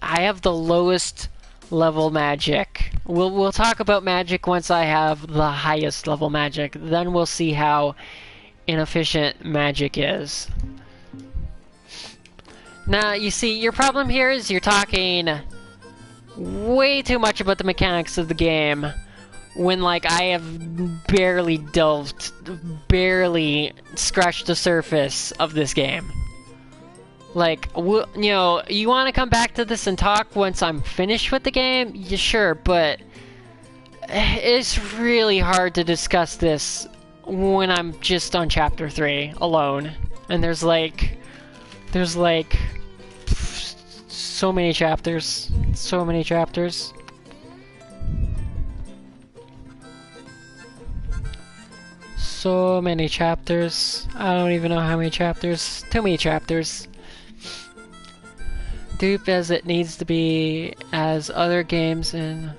I have the lowest level magic. We'll talk about magic once I have the highest level magic. Then we'll see how inefficient magic is. Now, you see, your problem here is you're talking way too much about the mechanics of the game when, like, I have barely scratched the surface of this game. Like, you know, you want to come back to this and talk once I'm finished with the game? Yeah, sure, but it's really hard to discuss this when I'm just on Chapter 3 alone. And there's like so many chapters. So many chapters. So many chapters. I don't even know how many chapters. Too many chapters. Deep as it needs to be as other games in...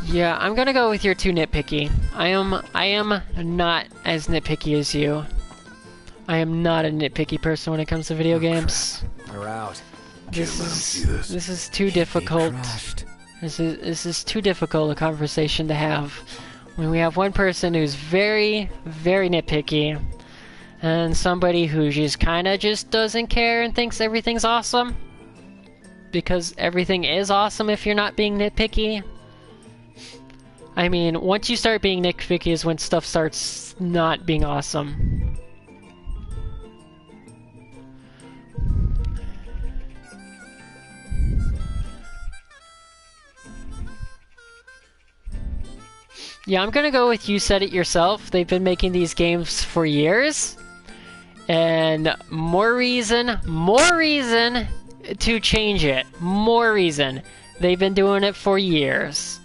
Yeah, I'm gonna go with you're too nitpicky. I am not as nitpicky as you. I am not a nitpicky person when it comes to video games. We're out. This is too difficult. This is too difficult a conversation to have when we have one person who's very, very nitpicky and somebody who just kinda just doesn't care and thinks everything's awesome. Because everything is awesome if you're not being nitpicky. I mean, once you start being nitpicky is when stuff starts not being awesome. Yeah, I'm gonna go with you said it yourself. They've been making these games for years. And more reason to change it. More reason. They've been doing it for years.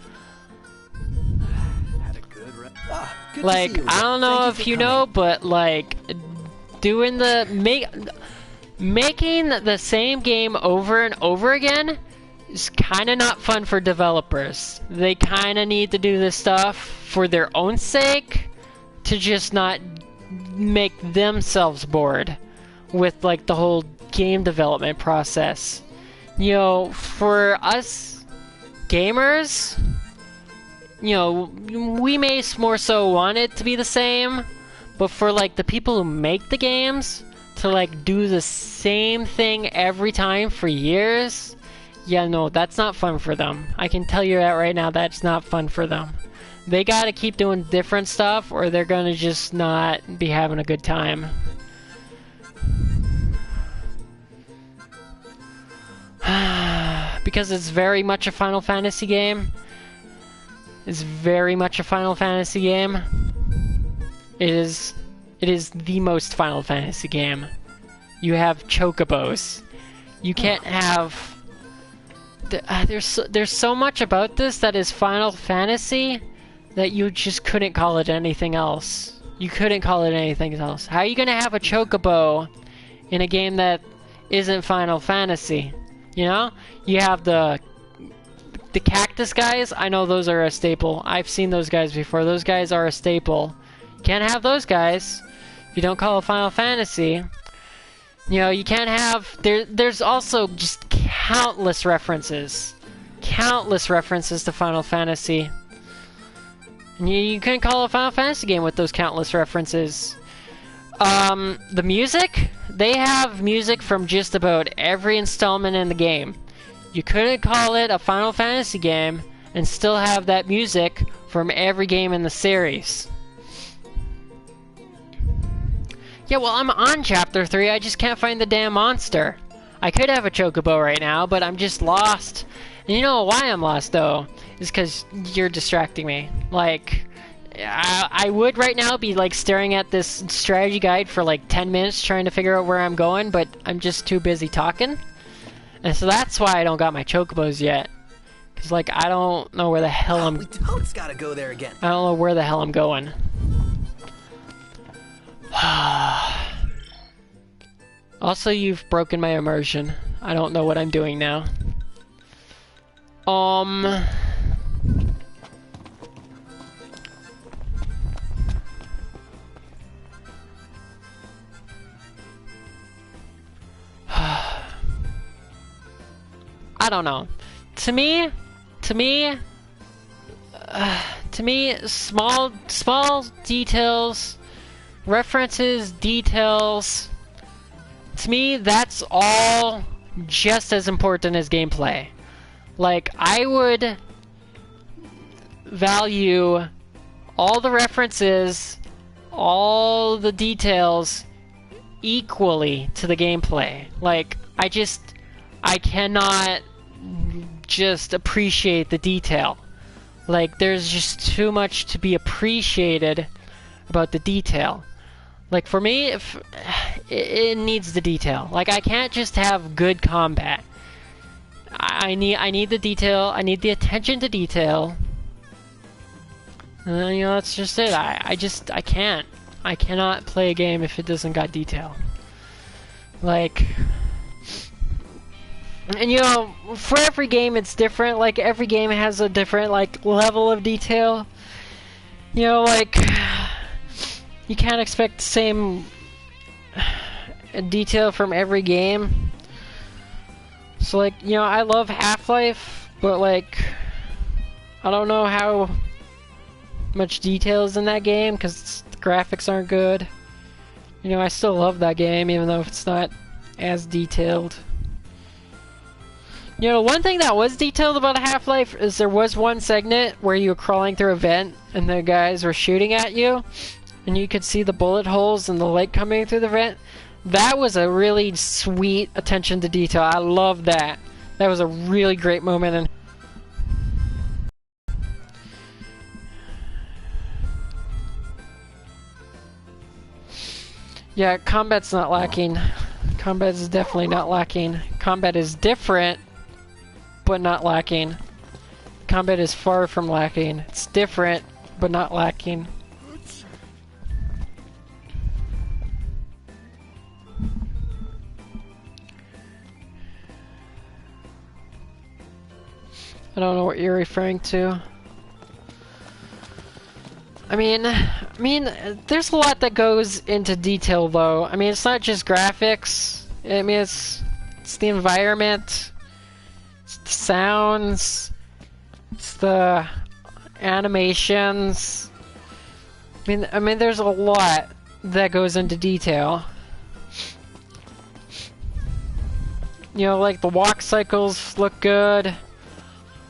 Like, I don't know if you know, but like doing making the same game over and over again is kind of not fun for developers. They kind of need to do this stuff for their own sake to just not make themselves bored with like the whole game development process. You know, for us gamers, you know, we may more so want it to be the same, but for like the people who make the games to like do the same thing every time for years, yeah, no, that's not fun for them. I can tell you that right now, that's not fun for them. They gotta keep doing different stuff or they're gonna just not be having a good time. Because it's very much a Final Fantasy game. It's very much a Final Fantasy game. It is the most Final Fantasy game. You have Chocobos. You can't have... There's so much about this that is Final Fantasy that you just couldn't call it anything else. You couldn't call it anything else. How are you gonna have a Chocobo in a game that isn't Final Fantasy? You know? You have the cactus guys. I know those are a staple. I've seen those guys before. Those guys are a staple. You can't have those guys if you don't call it Final Fantasy. You know, you can't have... There's also just countless references. Countless references to Final Fantasy. And you couldn't call it a Final Fantasy game with those countless references. The music? They have music from just about every installment in the game. You couldn't call it a Final Fantasy game and still have that music from every game in the series. Yeah, well, I'm on Chapter 3, I just can't find the damn monster. I could have a Chocobo right now, but I'm just lost. And you know why I'm lost, though? Is because you're distracting me. Like, I would right now be, like, staring at this strategy guide for, like, 10 minutes trying to figure out where I'm going, but I'm just too busy talking. And so that's why I don't got my Chocobos yet. Cause like I don't know where the hell I'm. We totes gotta go there again. I don't know where the hell I'm going. Also, you've broken my immersion. I don't know what I'm doing now. I don't know. To me, small details, references, details. To me, that's all just as important as gameplay. Like, I would value all the references, all the details equally to the gameplay. Like, I cannot just appreciate the detail. Like, there's just too much to be appreciated about the detail. Like, for me, if it needs the detail. Like, I can't just have good combat. I need the detail. I need the attention to detail. And you know, that's just it. I can't. I cannot play a game if it doesn't got detail. Like, and you know, for every game it's different. Like, every game has a different, like, level of detail. You know, like, you can't expect the same detail from every game. So, like, you know, I love Half-Life, but, like, I don't know how much detail is in that game, because the graphics aren't good. You know, I still love that game, even though it's not as detailed. You know, one thing that was detailed about Half-Life is there was one segment where you were crawling through a vent, and the guys were shooting at you, and you could see the bullet holes and the light coming through the vent. That was a really sweet attention to detail. I love that. That was a really great moment. And yeah, combat's not lacking. Combat is definitely not lacking. Combat is different, but not lacking. Combat is far from lacking. It's different, but not lacking. I don't know what you're referring to. I mean, there's a lot that goes into detail, though. I mean, it's not just graphics. I mean, it's the environment, it's the sounds, it's the animations. I mean, there's a lot that goes into detail. You know, like the walk cycles look good.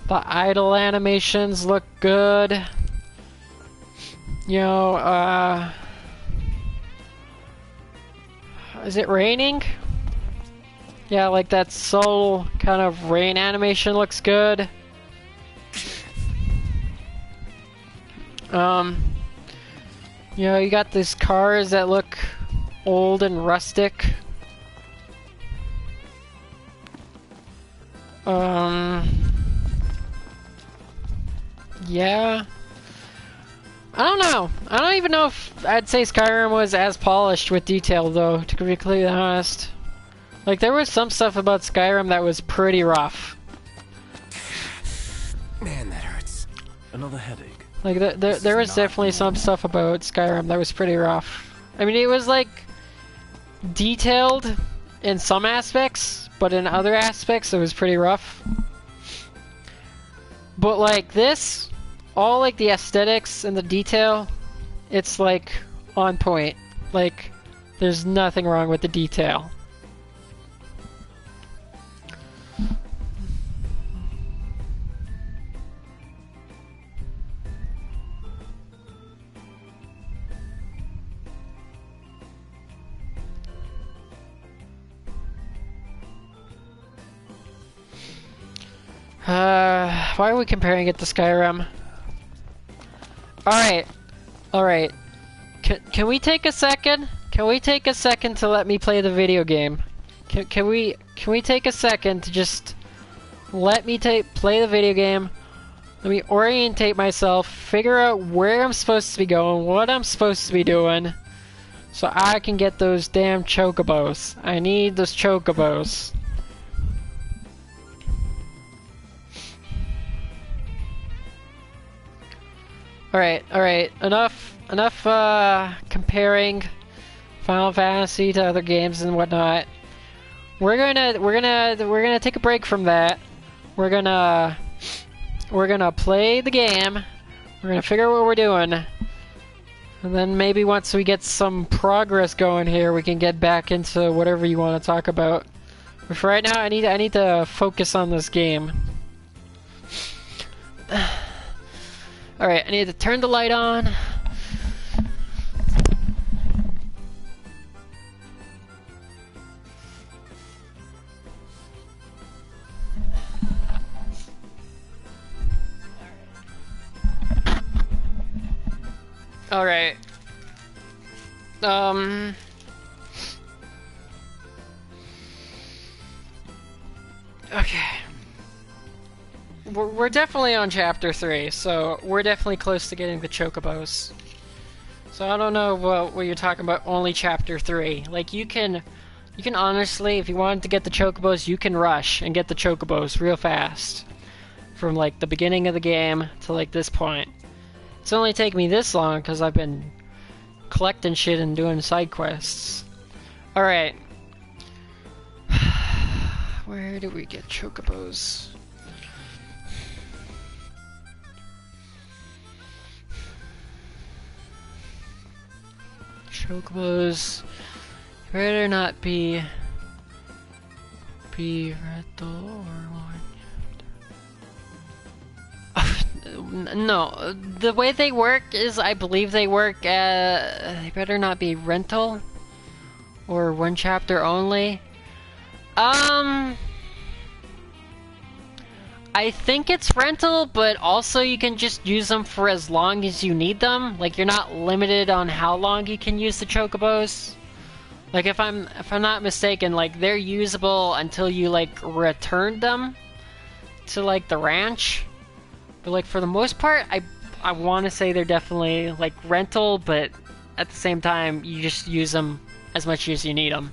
The idle animations look good. You know, is it raining? Yeah, like that soul kind of rain animation looks good. You know, you got these cars that look old and rustic. Yeah. I don't know. I don't even know if I'd say Skyrim was as polished with detail, though, to be completely honest. Like, there was some stuff about Skyrim that was pretty rough. Man, that hurts. Another headache. Like, there was definitely some stuff about Skyrim that was pretty rough. I mean, it was, like, detailed in some aspects, but in other aspects, it was pretty rough. But, like, this, all, like, the aesthetics and the detail, it's, like, on point. Like, there's nothing wrong with the detail. Why are we comparing it to Skyrim? Alright. Can we take a second? Can we take a second to let me play the video game? Can we take a second to just Let me play the video game. Let me orientate myself, figure out where I'm supposed to be going, what I'm supposed to be doing, so I can get those damn chocobos. I need those chocobos. Alright, enough comparing Final Fantasy to other games and whatnot. We're gonna take a break from that. We're gonna play the game. We're gonna figure out what we're doing. And then maybe once we get some progress going here, we can get back into whatever you want to talk about. But for right now, I need to focus on this game. Alright, I need to turn the light on. Alright. Okay. We're definitely on chapter 3, so we're definitely close to getting the chocobos. So I don't know what you're talking about, only chapter 3. Like, you can honestly, if you wanted to get the chocobos, you can rush and get the chocobos real fast. From, like, the beginning of the game to, like, this point. It's only taken me this long because I've been collecting shit and doing side quests. Alright. Where do we get chocobos? Chocobos better not be rental or one. No, the way they work is I believe they work they better not be rental or one chapter only. I think it's rental, but also you can just use them for as long as you need them. Like, you're not limited on how long you can use the chocobos. Like, if I'm not mistaken, like, they're usable until you, like, return them to, like, the ranch. But, like, for the most part, I want to say they're definitely, like, rental, but at the same time, you just use them as much as you need them.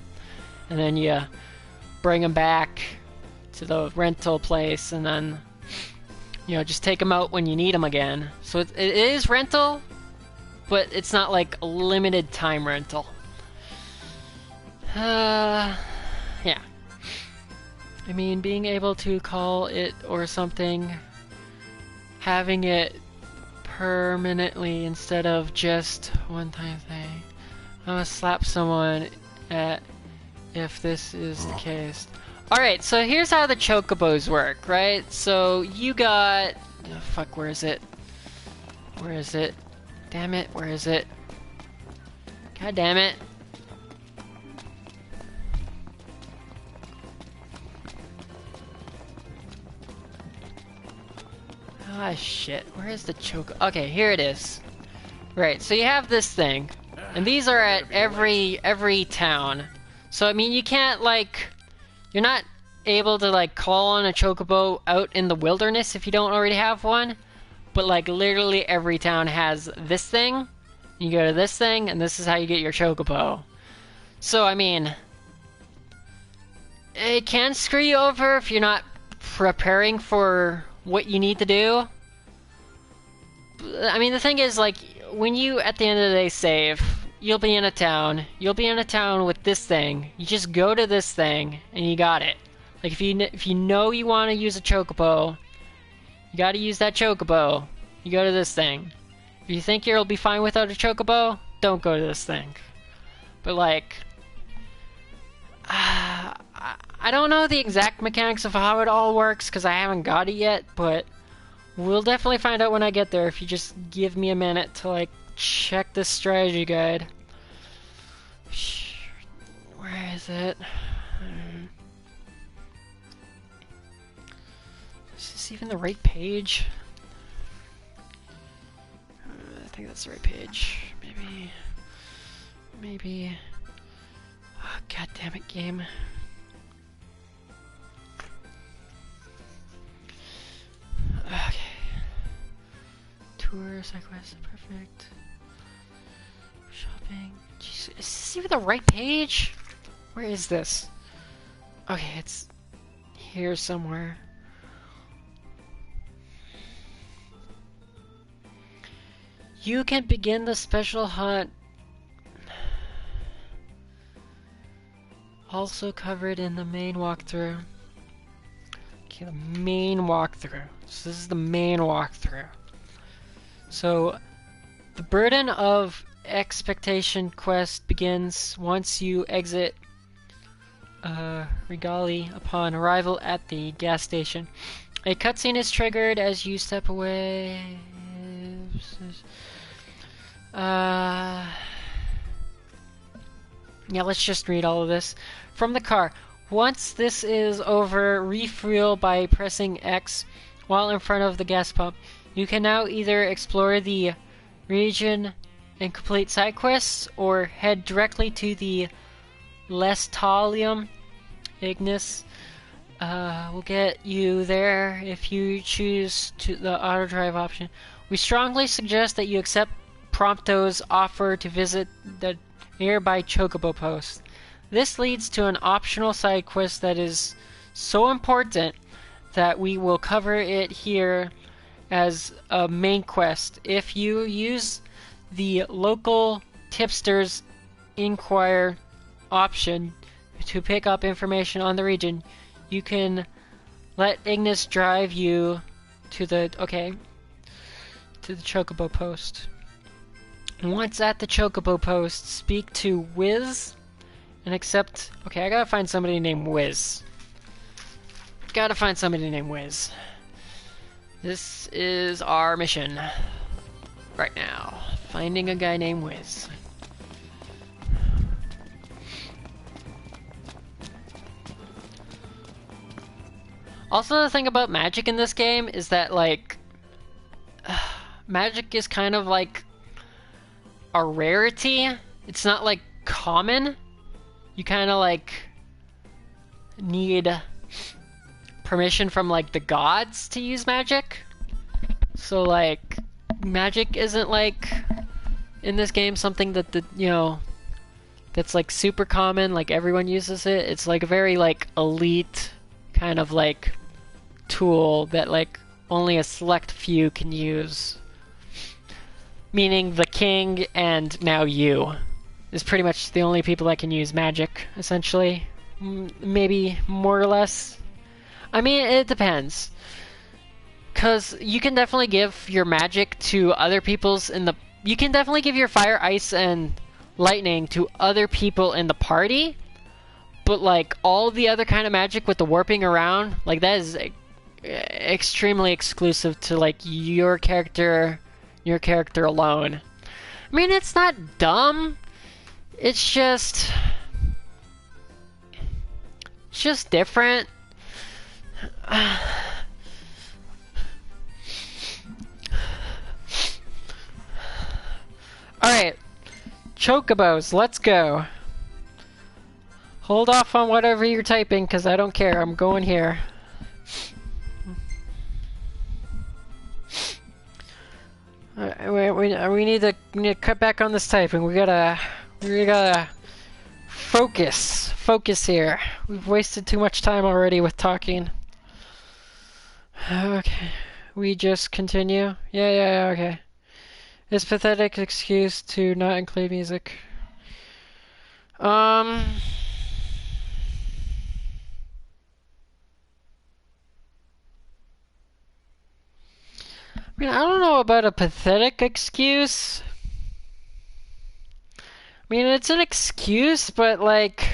And then you bring them back to the rental place, and then, you know, just take them out when you need them again. So it is rental, but it's not like a limited time rental. Yeah. I mean, being able to call it or something, having it permanently instead of just one-time thing. I'm gonna slap someone if this is the case. Alright, so here's how the chocobos work, right? So you got... Oh, fuck, where is it? Where is it? Damn it, where is it? God damn it. Ah, shit. Where is the Okay, here it is. Right, so you have this thing. And these are at every town. So, I mean, you can't, like... You're not able to, like, call on a chocobo out in the wilderness if you don't already have one. But, like, literally every town has this thing. You go to this thing, and this is how you get your chocobo. So, I mean... It can screw you over if you're not preparing for what you need to do. I mean, the thing is, like, when you, at the end of the day, save... You'll be in a town. You'll be in a town with this thing. You just go to this thing, and you got it. Like, if you know you want to use a chocobo, you got to use that chocobo. You go to this thing. If you think you'll be fine without a chocobo, don't go to this thing. But, like... I don't know the exact mechanics of how it all works, because I haven't got it yet, but... We'll definitely find out when I get there, if you just give me a minute to, like, check this strategy guide. Where is it? Is this even the right page? I think that's the right page. Maybe... Oh, God damn it, game. for side quest. Perfect. Shopping. Jeez, is this even the right page? Where is this? Okay, it's here somewhere. You can begin the special hunt. Also covered in the main walkthrough. Okay, the main walkthrough. So this is the main walkthrough. So the burden of expectation quest begins once you exit Regali upon arrival at the gas station. A cutscene is triggered as you step away. Yeah, let's just read all of this. From the car. Once this is over, refuel by pressing X while in front of the gas pump. You can now either explore the region and complete side quests, or head directly to the Lestalium Ignis. We'll get you there if you choose the auto drive option. We strongly suggest that you accept Prompto's offer to visit the nearby Chocobo post. This leads to an optional side quest that is so important that we will cover it here as a main quest. If you use the local tipsters inquire option to pick up information on the region, you can let Ignis drive you to the Chocobo post. Once at the Chocobo post, speak to Wiz and accept... Okay, I gotta find somebody named Wiz. Gotta find somebody named Wiz. This is our mission right now. Finding a guy named Wiz. Also, the thing about magic in this game is that, like, magic is kind of like a rarity. It's not like common. You kind of like need permission from like the gods to use magic. So like magic isn't like in this game something that that's like super common, like everyone uses it. It's like a very like elite kind of like tool that like only a select few can use. Meaning the king and now you is pretty much the only people that can use magic, essentially. Maybe more or less. I mean, it depends. Because you can definitely give your magic to other people's in the... You can definitely give your fire, ice, and lightning to other people in the party. But, like, all the other kind of magic with the warping around, like, that is extremely exclusive to, like, your character alone. I mean, it's not dumb. It's just different. Alright. Chocobos, let's go. Hold off on whatever you're typing, because I don't care. I'm going here. We need to cut back on this typing. We gotta focus here. We've wasted too much time already with talking. Okay, we just continue. Yeah. Okay. It's pathetic excuse to not include music. I mean, I don't know about a pathetic excuse. I mean, it's an excuse, but like,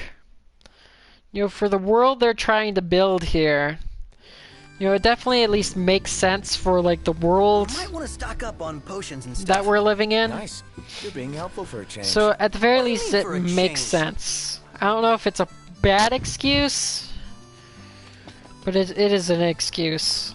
for the world they're trying to build here, it definitely at least makes sense for like the world might want to stock up on potions and stuff that we're living in. Nice. You're being helpful for a change. So at the very least, it makes sense. I don't know if it's a bad excuse, but it is an excuse.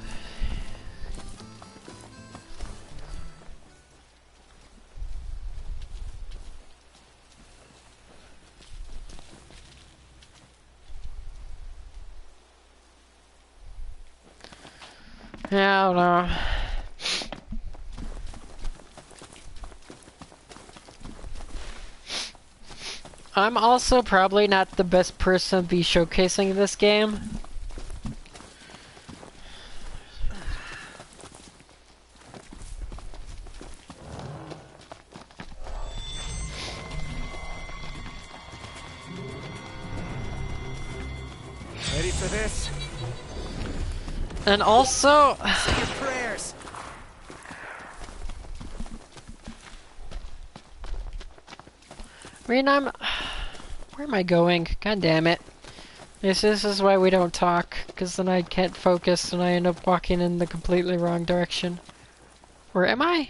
Yeah, I don't know. I'm also probably not the best person to be showcasing this game. Ready for this? And also... Say your prayers. I mean, where am I going? God damn it. This is why we don't talk, because then I can't focus and I end up walking in the completely wrong direction. Where am I?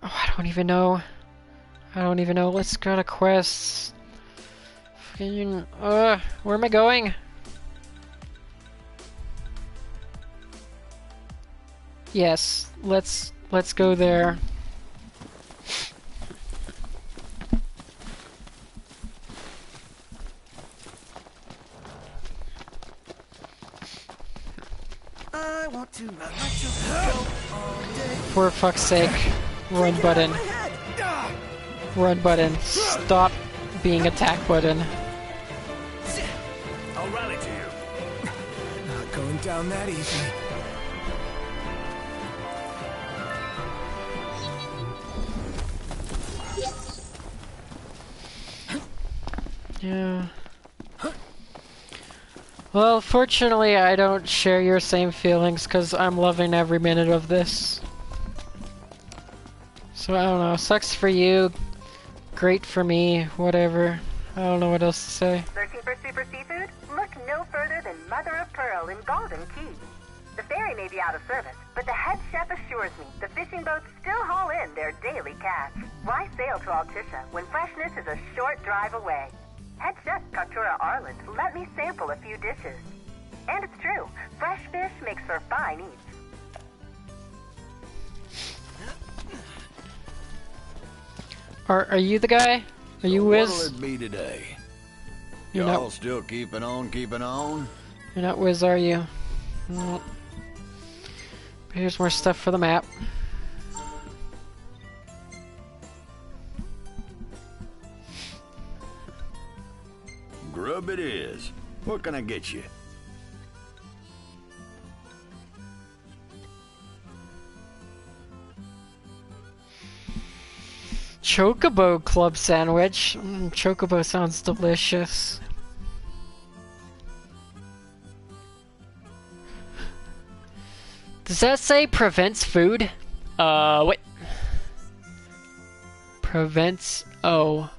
Oh, I don't even know. I don't even know. Let's go to quests. Fucking, where am I going? Yes, let's go there. I want to ride my chocobo all day. For fuck's sake, run button. Run button. Stop being attack button. I'll rally to you. Not going down that easy. Yeah. Well, fortunately, I don't share your same feelings because I'm loving every minute of this. So I don't know. Sucks for you. Great for me. Whatever. I don't know what else to say. Searching for super seafood? Look no further than Mother of Pearl in Golden Key. The ferry may be out of service, but the head chef assures me the fishing boats still haul in their daily catch. Why sail to Altisha when freshness is a short drive away? Head chef Katura Arland let me sample a few dishes. And it's true, fresh fish makes for fine eats. Are you the guy? Are you Wiz? What'll it be today? You're Y'all not. still keeping on, keeping on? You're not Wiz, are you? No. Here's more stuff for the map. Grub it is. What can I get you? Chocobo club sandwich. Chocobo sounds delicious. Does that say prevents food? Wait. Prevents. Oh.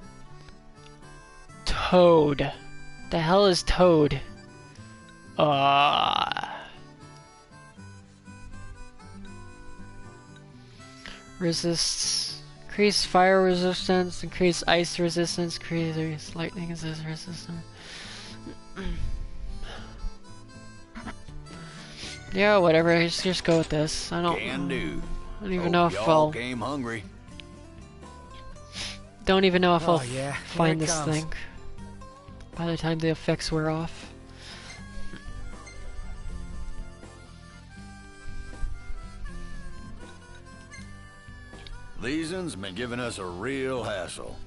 Toad. The hell is toad? Resists. Increase fire resistance, increase ice resistance, increase lightning resistance. Yeah, whatever. Just go with this. I don't. Can do. I don't even know if I'll. Came hungry. Don't even know if I'll yeah, find here it this comes. thing by the time the effects wear off. Leeson's been giving us a real hassle.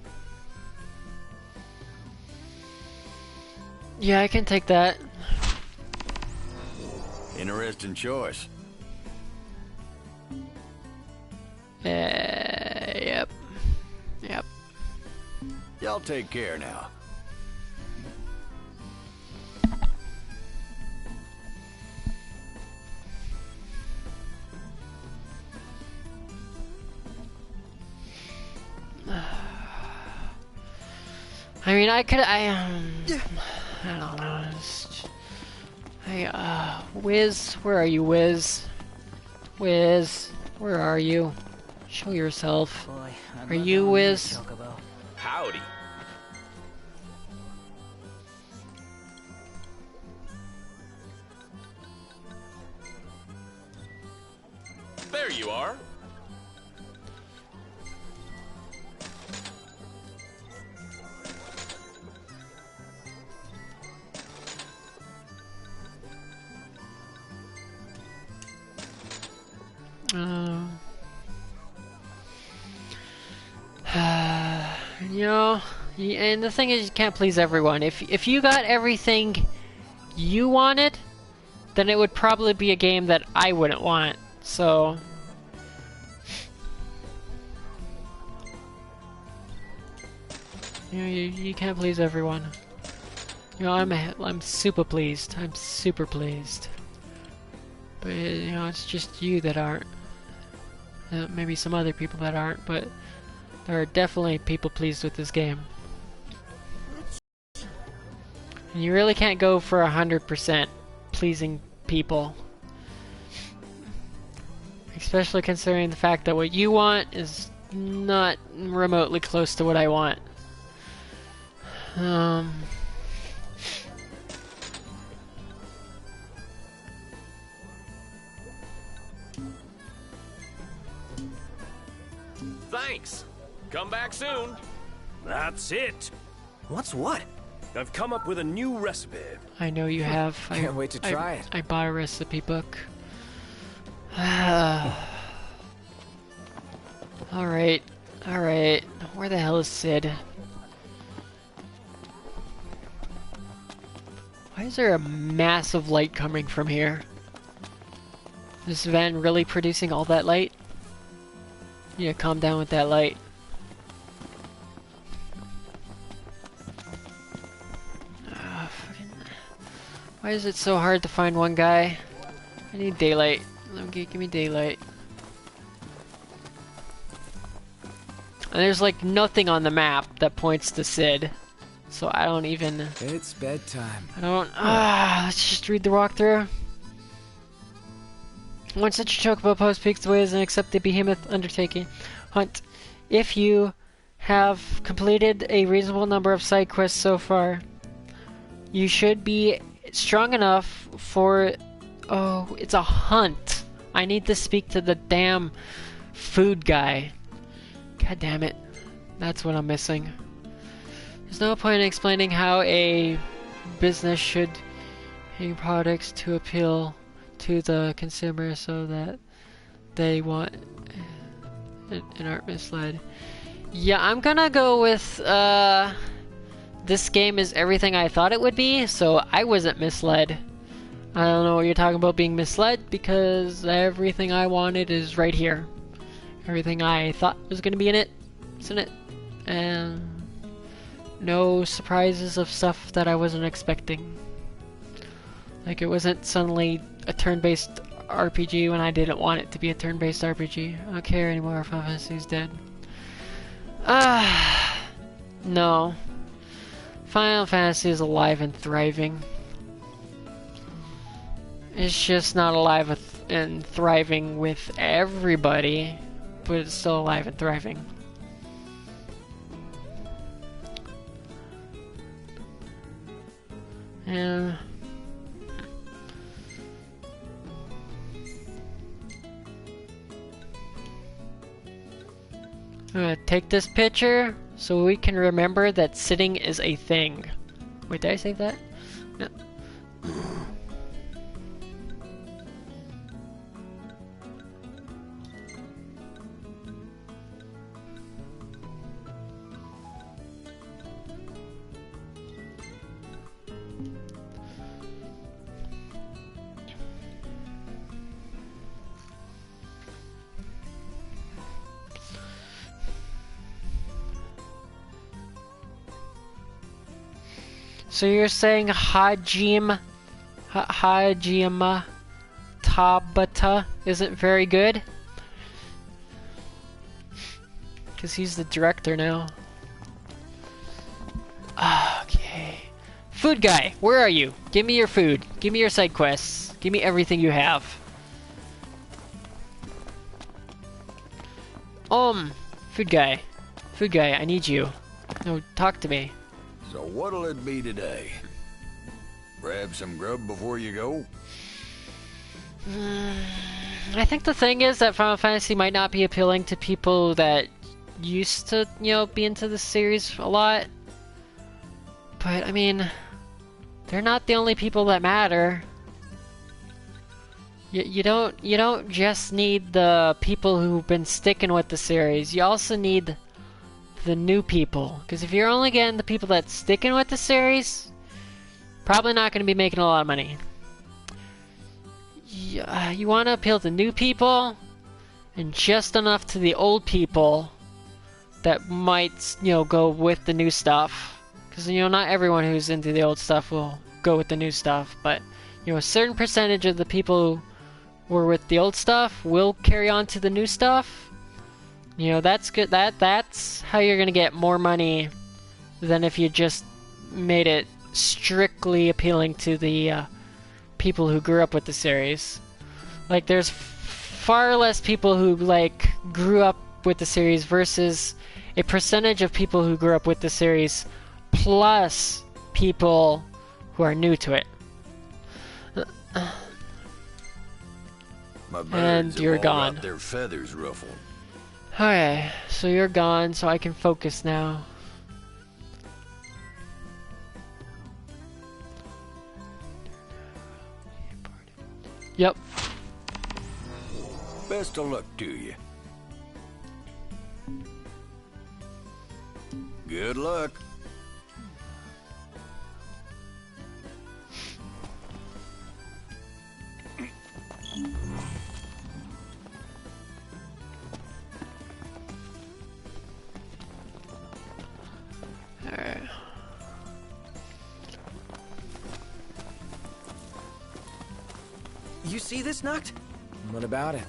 Yeah, I can take that. Interesting choice. Yep. Yep. Y'all take care now. I mean, I don't know. Wiz, where are you, Wiz? Wiz, where are you? Show yourself. Are you Wiz? Howdy. There you are. You know, and the thing is, you can't please everyone. If you got everything you wanted, then it would probably be a game that I wouldn't want. So, you know, you can't please everyone. You know, I'm super pleased. I'm super pleased. But you know, it's just you that aren't. Maybe some other people that aren't, but there are definitely people pleased with this game. And you really can't go for 100% pleasing people. Especially considering the fact that what you want is not remotely close to what I want. Thanks. Come back soon. That's it. What's what? I've come up with a new recipe. I know you have. Can't wait to try it. I bought a recipe book. Alright. Alright. Where the hell is Sid? Why is there a massive light coming from here? Is this van really producing all that light? Yeah, calm down with that light. Why is it so hard to find one guy? I need daylight. Give me daylight. And there's like nothing on the map that points to Sid. So I don't even... It's bedtime. I don't... let's just read the walkthrough. Once such a chocobo post peeks away as an accepted behemoth undertaking hunt. If you have completed a reasonable number of side quests so far, you should be strong enough for... Oh, it's a hunt. I need to speak to the damn food guy. God damn it. That's what I'm missing. There's no point in explaining how a business should make products to appeal to the consumer so that they want and aren't misled. Yeah, I'm gonna go with this game is everything I thought it would be, so I wasn't misled. I don't know what you're talking about being misled, because everything I wanted is right here. Everything I thought was gonna be in it, it's in it. And no surprises of stuff that I wasn't expecting. Like, it wasn't suddenly a turn-based RPG when I didn't want it to be a turn-based RPG. I don't care anymore. Final Fantasy's dead. No. Final Fantasy is alive and thriving. It's just not alive and thriving with everybody, but it's still alive and thriving. And I'm gonna take this picture so we can remember that sitting is a thing. Wait, did I save that? No. So you're saying Hajime Tabata isn't very good? Because he's the director now. Okay. Food guy, where are you? Give me your food. Give me your side quests. Give me everything you have. Food guy. Food guy, I need you. No, talk to me. So what'll it be today? Grab some grub before you go? I think the thing is that Final Fantasy might not be appealing to people that used to, you know, be into the series a lot. But, I mean, they're not the only people that matter. You don't just need the people who've been sticking with the series. You also need the new people. Because if you're only getting the people that's sticking with the series, probably not going to be making a lot of money. You want to appeal to new people, and just enough to the old people that might, go with the new stuff. Because, not everyone who's into the old stuff will go with the new stuff, but, a certain percentage of the people who were with the old stuff will carry on to the new stuff. That's good. That's how you're gonna get more money than if you just made it strictly appealing to the people who grew up with the series. Like, there's far less people who, grew up with the series versus a percentage of people who grew up with the series plus people who are new to it. My birds And you're have all gone. got their feathers ruffled. Okay, so you're gone, so I can focus now. Yep. Best of luck to you. Good luck. Alright. You see this, Noct? What about it?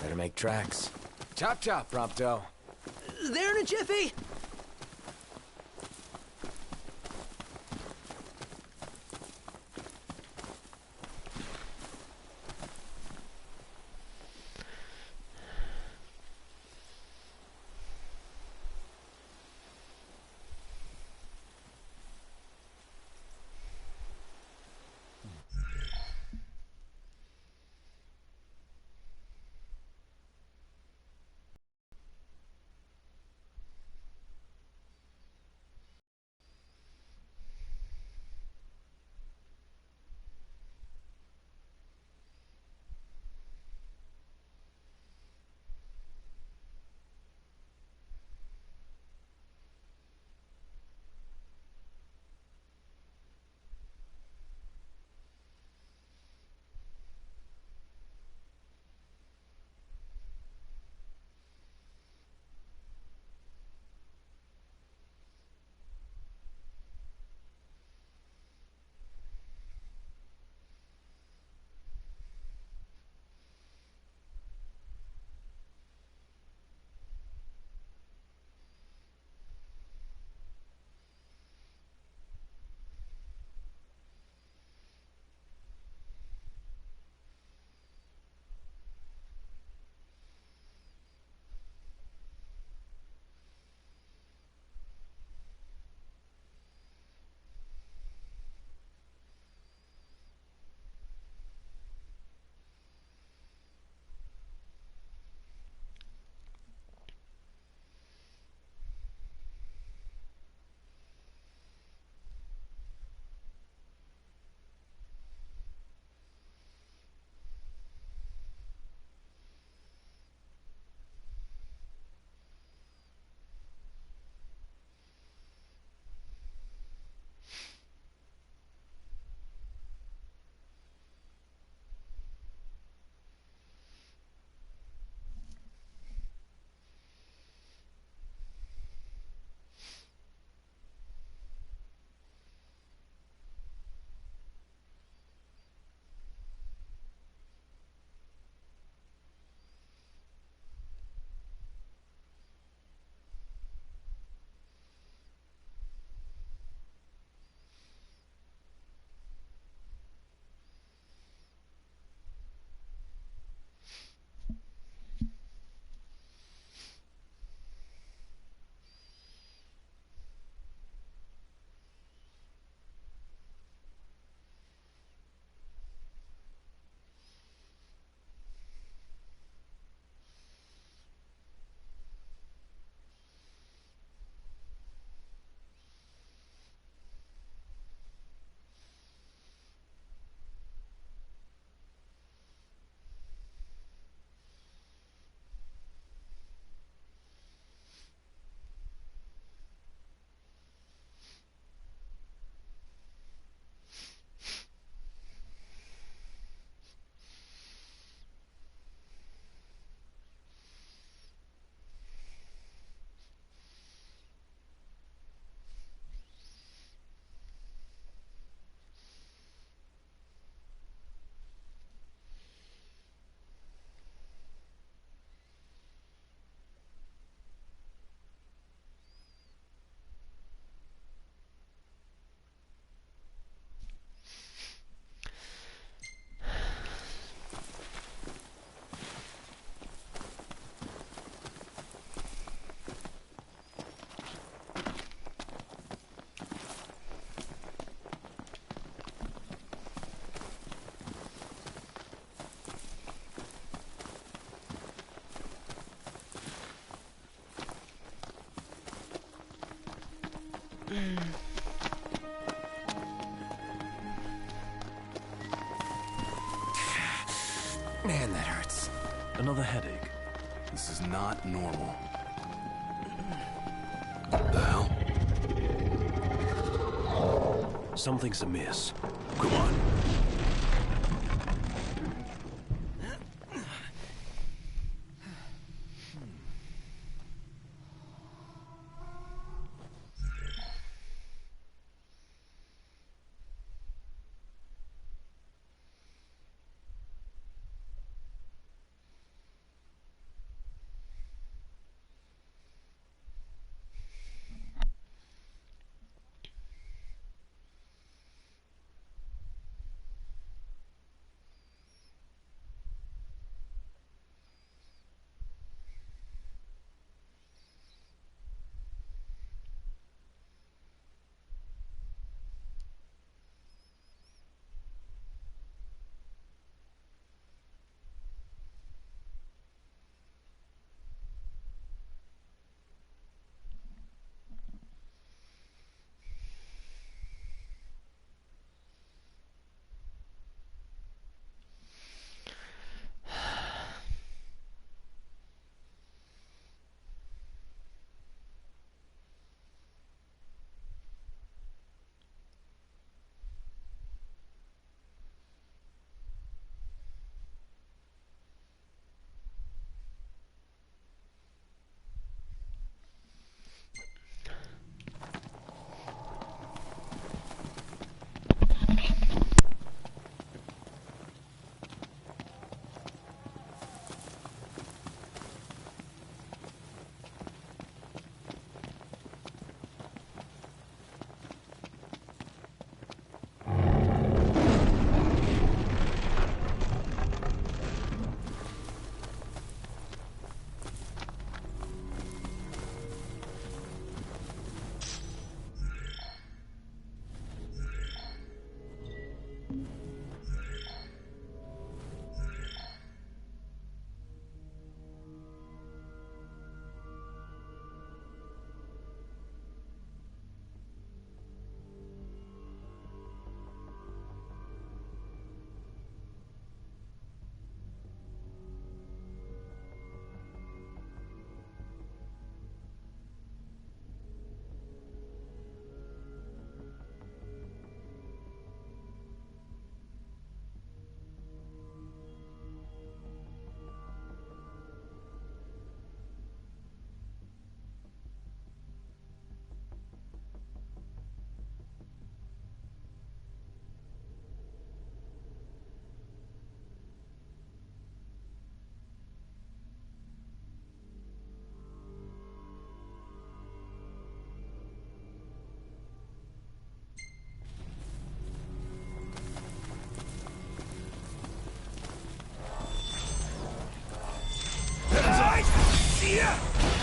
Better make tracks. Chop chop, Prompto. There in a jiffy! Man, that hurts. Another headache. This is not normal. What the hell? Something's amiss. Come on.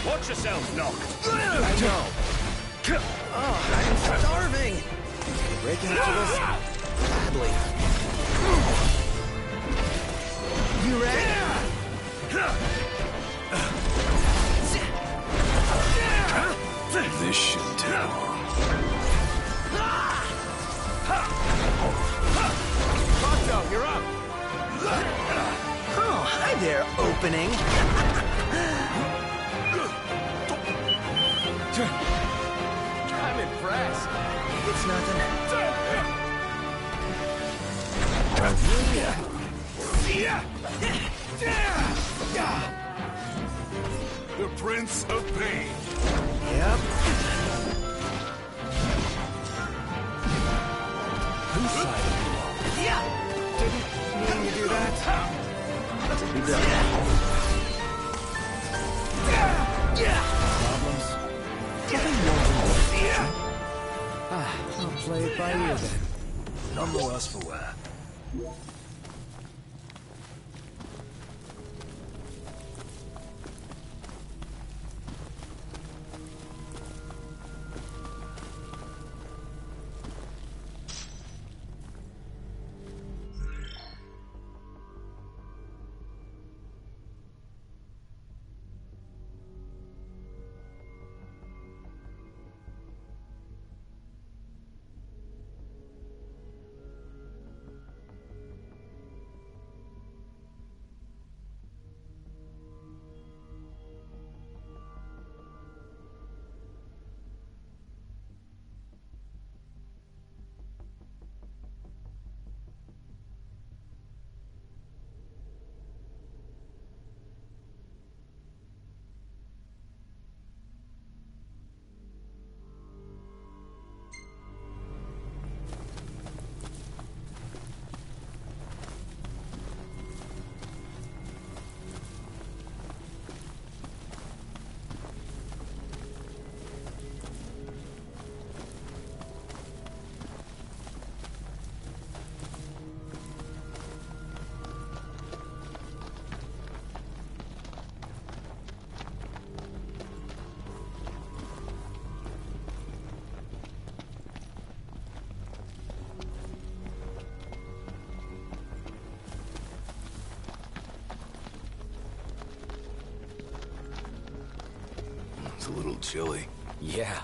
Watch yourself, Nock. I know. Oh, I'm starving. Breaking into this badly. You ready? This should take long. Pronto, you're up. Oh, hi there, opening. I'm impressed. It's nothing. The Prince of Pain. Yep. Whose side are you on? Yeah. Didn't mean to do that. Be done. Problems? Nothing more than I'll play it by ear then. None the worse for wear. a little chilly. Yeah.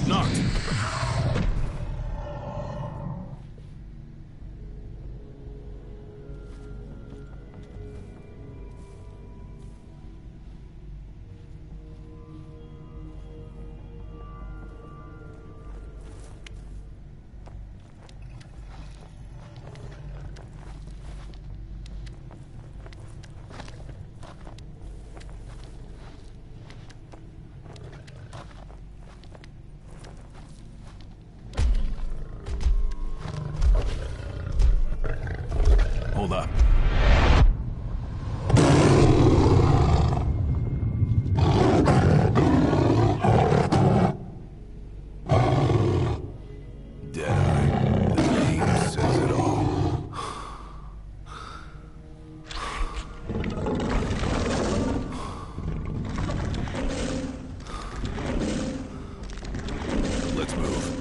Knocked. Hold up. Deadeye. The name says it all. Let's move.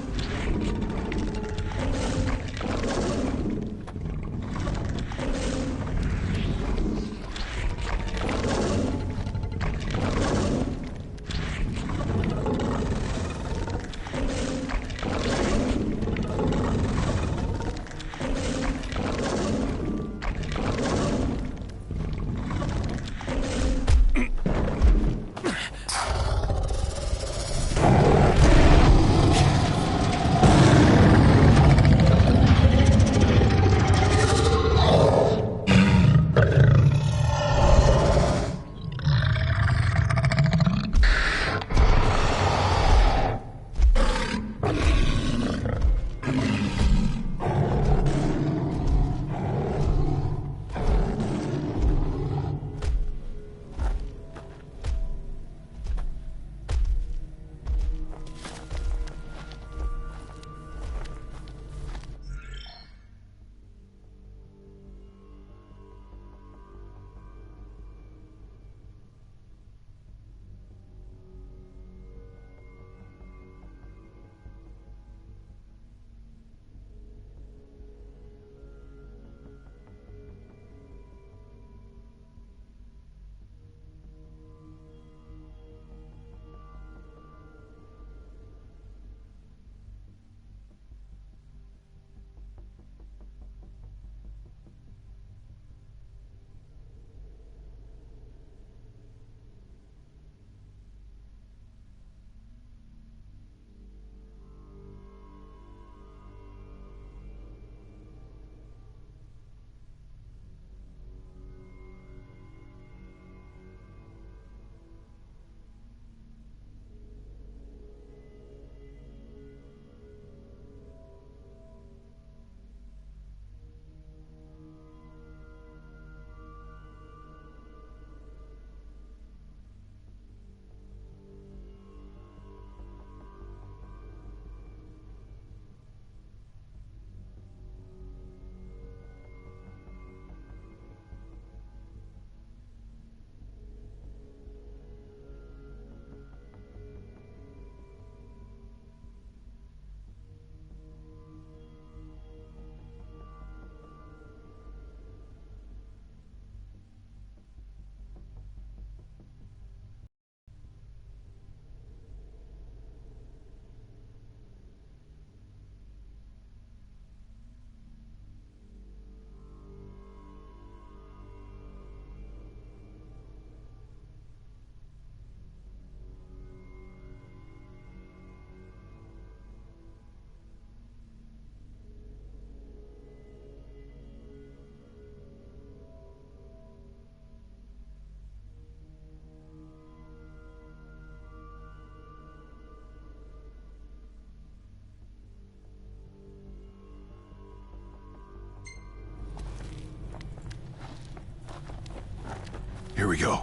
Here we go.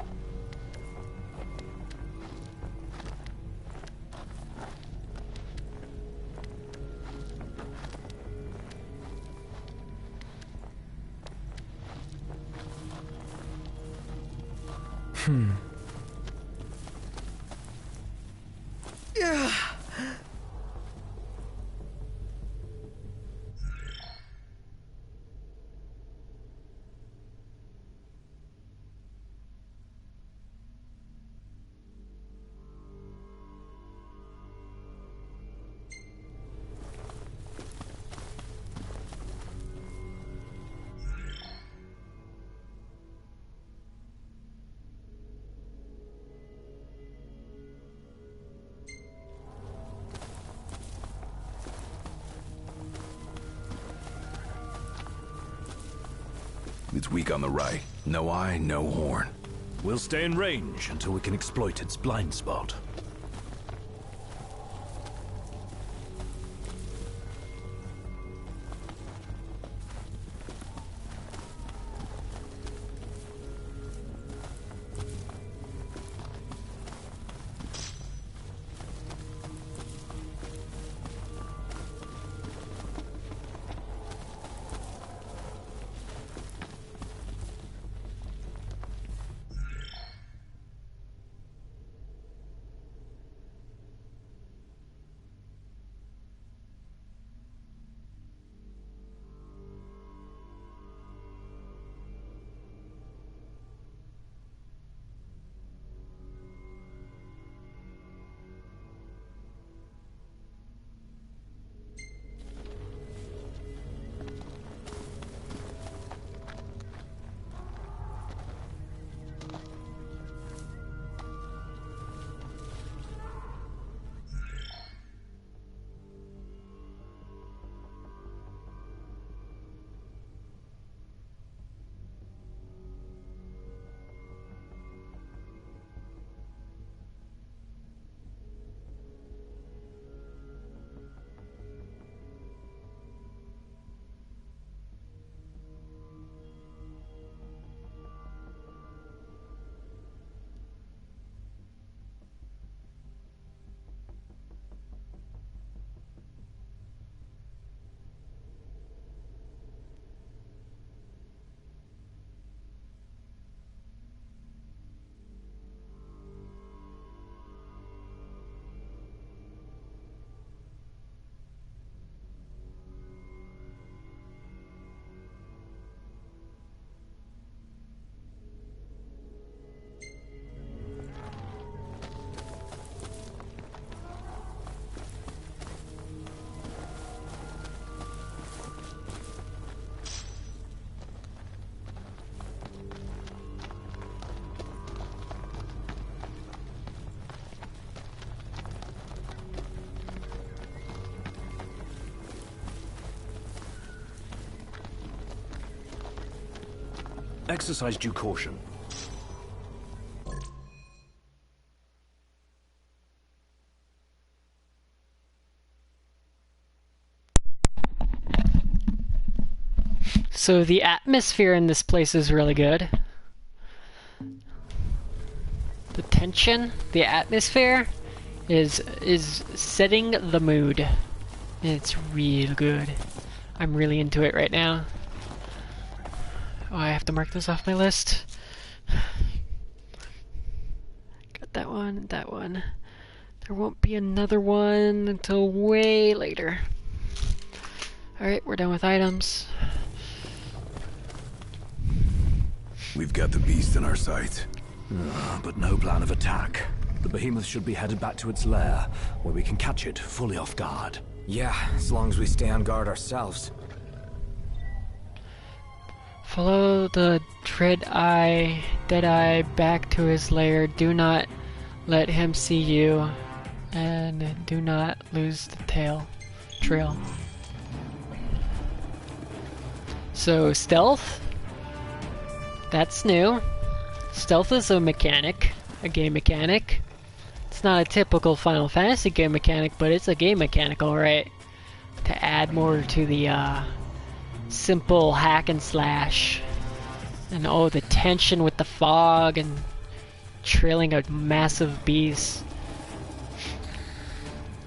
Yeah. It's weak on the right. No eye, no horn. We'll stay in range until we can exploit its blind spot. Exercise due caution. So the atmosphere in this place is really good. The tension, the atmosphere is setting the mood. It's real good. I'm really into it right now. Oh, I have to mark this off my list. Got that one, that one. There won't be another one until way later. Alright, we're done with items. We've got the beast in our sights. But no plan of attack. The behemoth should be headed back to its lair, where we can catch it fully off guard. Yeah, as long as we stay on guard ourselves. Follow the Deadeye back to his lair. Do not let him see you, and do not lose the trail. So stealth, that's new. Stealth is a mechanic, a game mechanic. It's not a typical Final Fantasy game mechanic, but it's a game mechanic, alright. To add more to the simple hack and slash And oh, the tension with the fog and trailing a massive beast.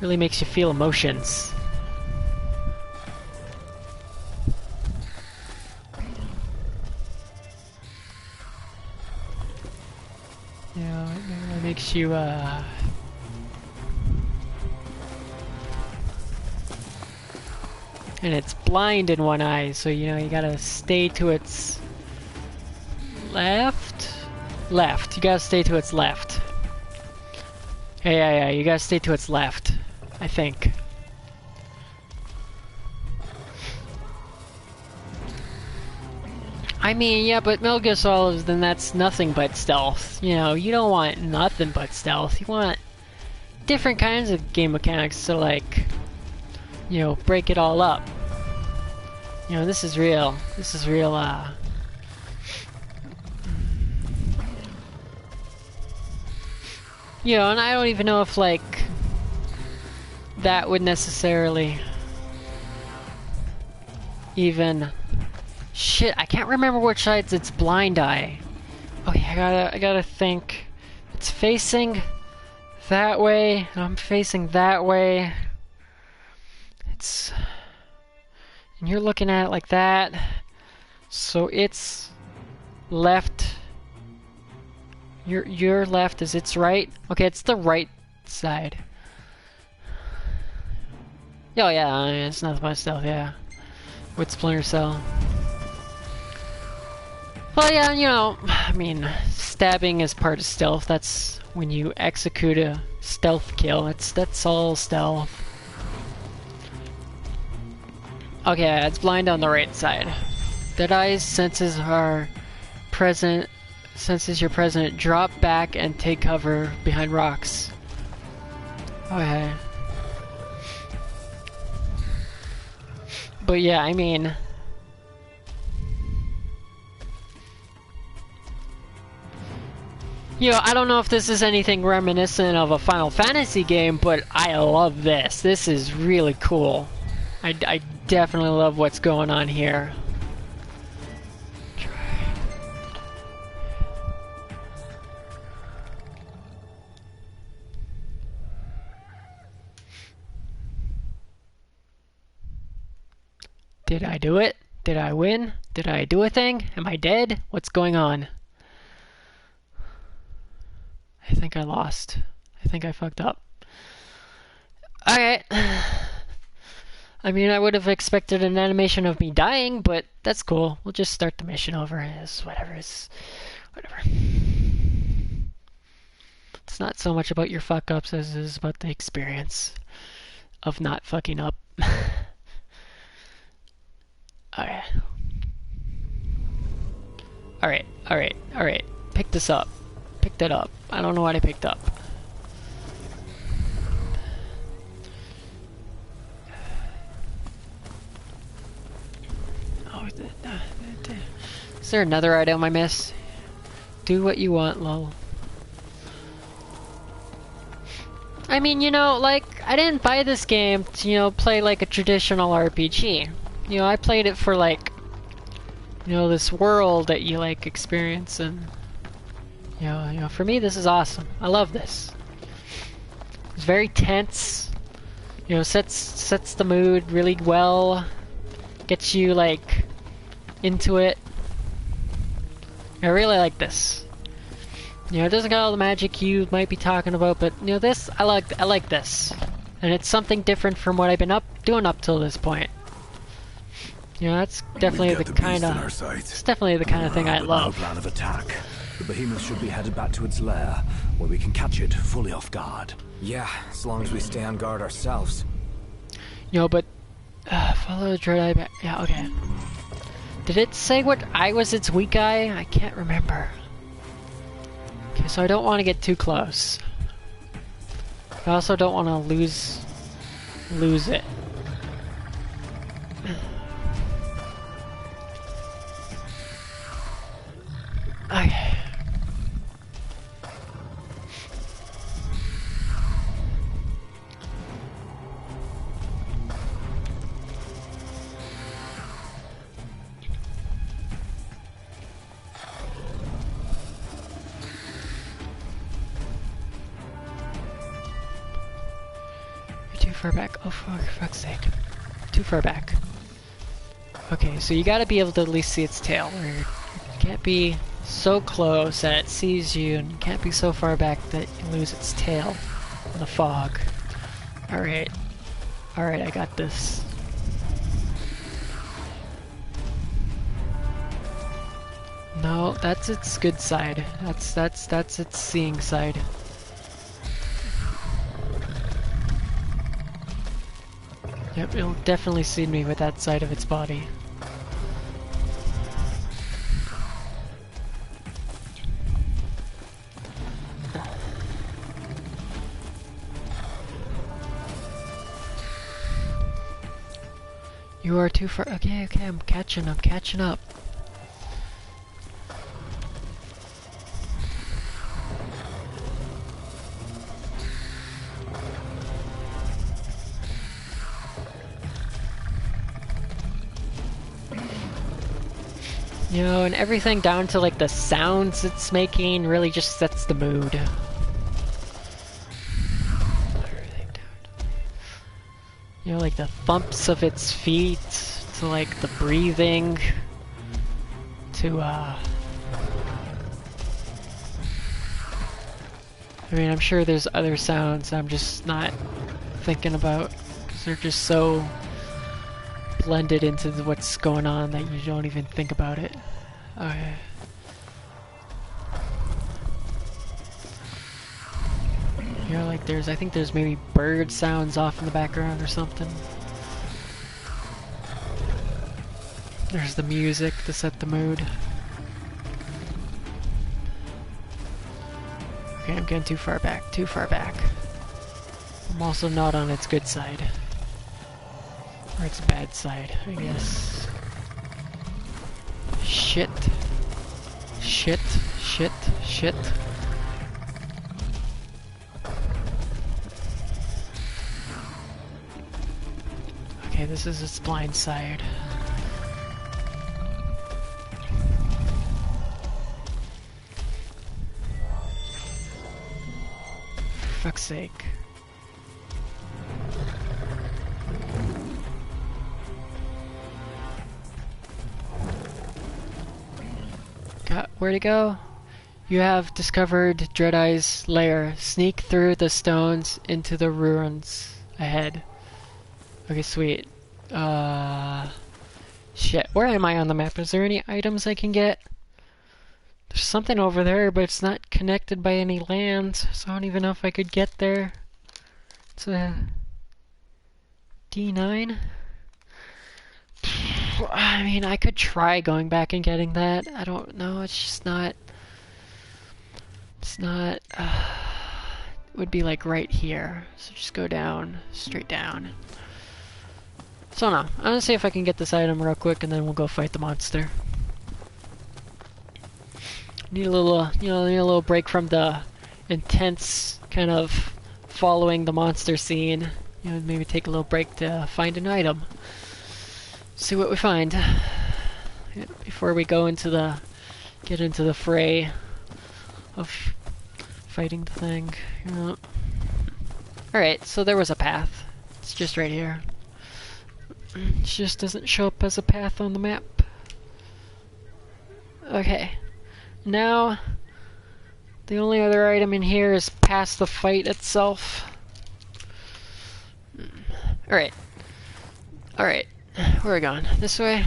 Really makes you feel emotions. You know, it really makes you, and it's blind in one eye, so you know, you gotta stay to its left? Left. You gotta stay to its left. Yeah, you gotta stay to its left, I think. I mean, yeah, but Metal Gear Solid, then that's nothing but stealth. You know, you don't want nothing but stealth. You want different kinds of game mechanics to, like, you know, break it all up. You know, this is real. This is real, you know, and I don't even know if, like, that would necessarily even... Shit, I can't remember which side's its blind eye. Okay, I gotta think. It's facing that way, and I'm facing that way. It's... And you're looking at it like that. So it's left. Your left is its right. Okay, it's the right side. Oh yeah, I mean, it's nothing but stealth, yeah. With Splinter Cell. Well, yeah, you know, I mean, stabbing is part of stealth. That's when you execute a stealth kill. That's all stealth. Okay, it's blind on the right side. Deadeye's senses are present. Senses you're present. Drop back and take cover behind rocks. Okay. But yeah, I mean... You know, I don't know if this is anything reminiscent of a Final Fantasy game, but I love this. This is really cool. I definitely love what's going on here. Did I do it? Did I win? Did I do a thing? Am I dead? What's going on? I think I lost. I think I fucked up. Alright. I mean, I would have expected an animation of me dying, but that's cool. We'll just start the mission over. It's whatever. It's whatever. It's not so much about your fuck-ups as it is about the experience of not fucking up. Alright. Pick this up. Pick that up. I don't know what I picked up. Oh, is there another item I missed? Do what you want, lol. I mean, you know, like, I didn't buy this game to, you know, play like a traditional RPG. You know, I played it for, like, you know, this world that you, like, experience, and, you know, for me, this is awesome. I love this. It's very tense. You know, sets the mood really well. Gets you, like, into it. I really like this. You know, it doesn't got all the magic you might be talking about, but, you know, this, I like this. And it's something different from what I've been doing up till this point. You know, that's definitely the kind of... It's definitely the kind of thing I love. No plan of attack. The behemoth should be headed back to its lair, where we can catch it fully off guard. Yeah, as long as we stay on guard ourselves. You know, but... follow the dread eye back... Yeah, okay. Did it say what eye was its weak eye? I can't remember. Okay, so I don't want to get too close. I also don't want to lose it. Okay. far back. Oh, for fuck's sake. Too far back. Okay, so you gotta be able to at least see its tail. Or you can't be so close that it sees you, and you can't be so far back that you lose its tail in the fog. Alright. Alright, I got this. No, that's its good side. That's its seeing side. Yep, it'll definitely see me with that side of its body. You are too far. Okay, okay, I'm catching up. You know, and everything down to like the sounds it's making really just sets the mood. Everything down. You know, like the thumps of its feet, to like the breathing, to I mean, I'm sure there's other sounds I'm just not thinking about, because they're just so blended into what's going on that you don't even think about it. Okay. You know, like I think there's maybe bird sounds off in the background or something. There's the music to set the mood. Okay, I'm getting too far back. I'm also not on its good side. Or its bad side, I guess. Shit. Okay, this is its blind side. For fuck's sake. Where'd it go? You have discovered Dreadeye's lair. Sneak through the stones into the ruins ahead. Okay, sweet. Shit. Where am I on the map? Is there any items I can get? There's something over there, but it's not connected by any land, so I don't even know if I could get there. It's a D9? I mean, I could try going back and getting that. I don't know, it's just not... It's not... it would be like right here. So just go down, straight down. So no, I'm gonna see if I can get this item real quick and then we'll go fight the monster. Need a little, need a little break from the intense kind of following the monster scene. You know, maybe take a little break to find an item. See what we find before we go into the get into the fray of fighting the thing. Yeah. Alright, so there was a path. It's just right here. It just doesn't show up as a path on the map. Okay. Now the only other item in here is past the fight itself. Alright. Alright. Where are we going? This way?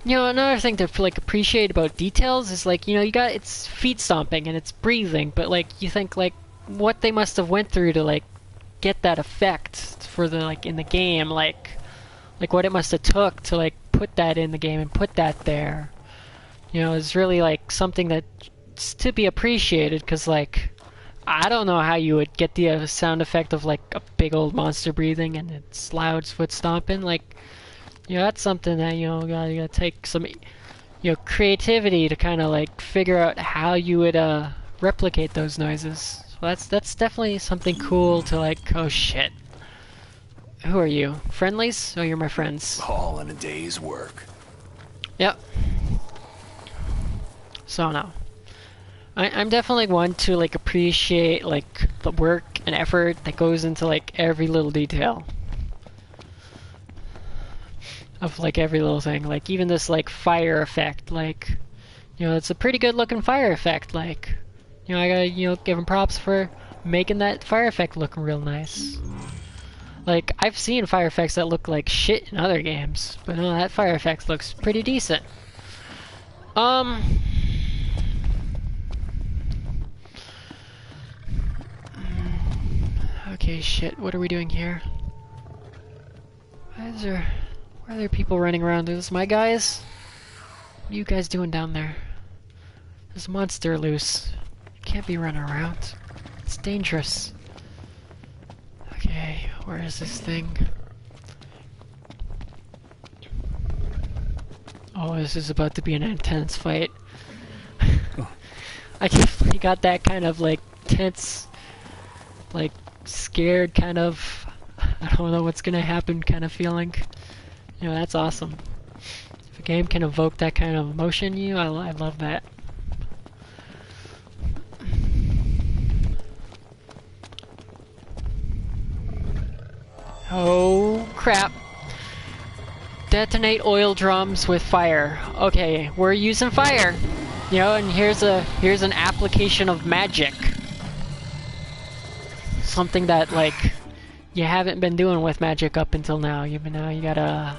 You know, another thing to like appreciate about details is like, you know, you got its feet stomping and it's breathing, but like you think like what they must have went through to like get that effect for the like in the game, like what it must have took to like put that in the game and put that there. You know, it's really like something that's to be appreciated, because like I don't know how you would get the sound effect of like a big old monster breathing and its loud foot stomping. Like You know, that's something that, you know, gotta take some, you know, creativity to kind of like figure out how you would replicate those noises. So that's definitely something cool to like. Oh shit! Who are you? Friendlies? Oh, you're my friends. All in a day's work. Yep. So no, I'm definitely one to like appreciate like the work and effort that goes into like every little detail of like every little thing. Like even this like fire effect, like, you know, it's a pretty good looking fire effect. Like, you know, I gotta, you know, give him props for making that fire effect look real nice. Like, I've seen fire effects that look like shit in other games, but no, that fire effect looks pretty decent. Okay, shit, what are we doing here? Why are there people running around? Are those my guys? What are you guys doing down there? There's a monster loose. You can't be running around. It's dangerous. Okay, where is this thing? Oh, this is about to be an intense fight. I definitely got that kind of like tense, like scared kind of, I don't know what's gonna happen kind of feeling. You know, that's awesome. If a game can evoke that kind of emotion in you, I love that. Oh crap. Detonate oil drums with fire. Okay, we're using fire. You know, and here's an application of magic. Something that like you haven't been doing with magic up until now. You gotta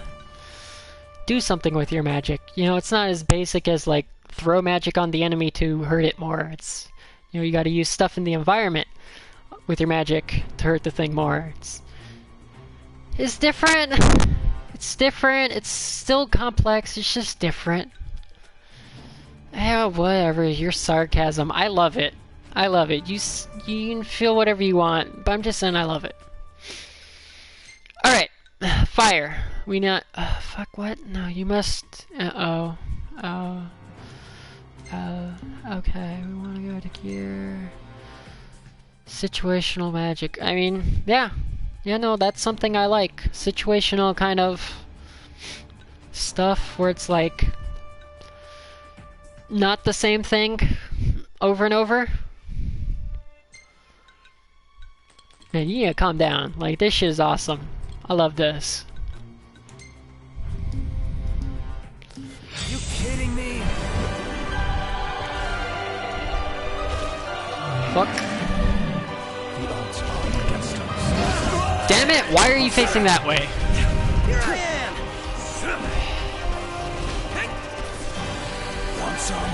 do something with your magic. You know, it's not as basic as like throw magic on the enemy to hurt it more. It's, you know, you gotta use stuff in the environment with your magic to hurt the thing more. It's different. It's different. It's still complex. It's just different. Yeah, whatever. Your sarcasm. I love it. I love it. You can feel whatever you want, but I'm just saying I love it. Alright. Fire. We not... fuck, what? No, you must... Uh-oh. Okay. We want to go to gear... Situational magic. I mean, yeah. Yeah, no, that's something I like. Situational kind of stuff where it's like not the same thing over and over. Man, you gotta calm down. Like, this shit is awesome. I love this. Are you kidding me? Fuck. Damn it! Why are you facing that way? Here I am. Want some?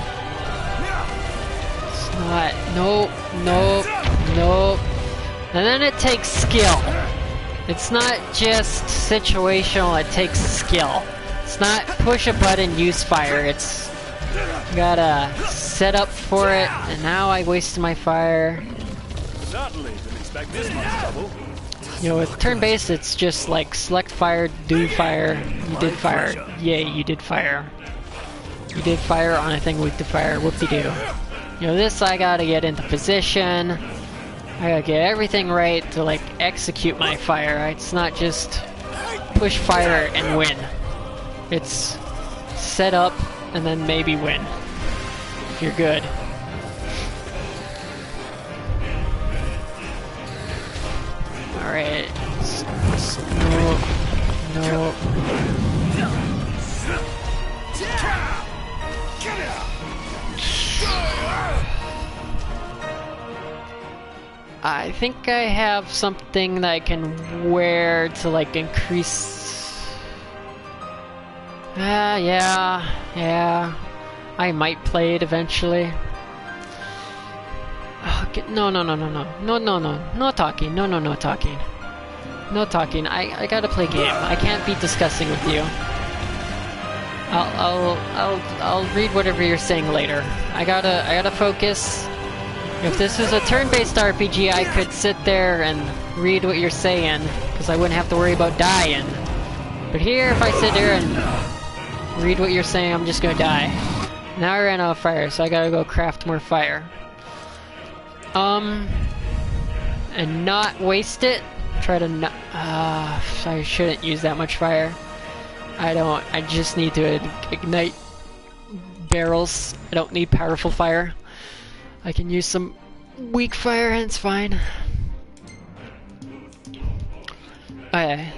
It's not. Nope. Nope. Nope. And then it takes skill. It's not just situational, it takes skill. It's not push a button, use fire. It's... You gotta set up for it, and now I wasted my fire. Certainly didn't expect this much trouble. You know, with turn-based, it's just like select fire, do fire, you did fire, yay, you did fire. You did fire on a thing with the fire, whoop-de-doo. You know, this I gotta get into position, I gotta get everything right to like execute my fire, right? It's not just push fire and win. It's set up and then maybe win. If you're good. Alright. No. I think I have something that I can wear to like increase... yeah. I might play it eventually. Okay, no talking. No talking. I gotta play game. I can't be discussing with you. I'll read whatever you're saying later. I gotta focus. If this was a turn-based RPG, I could sit there and read what you're saying, because I wouldn't have to worry about dying. But here, if I sit there and read what you're saying, I'm just gonna die. Now I ran out of fire, so I gotta go craft more fire. And not waste it. Try to not. I shouldn't use that much fire. I just need to ignite barrels. I don't need powerful fire. I can use some weak fire and it's fine. Okay.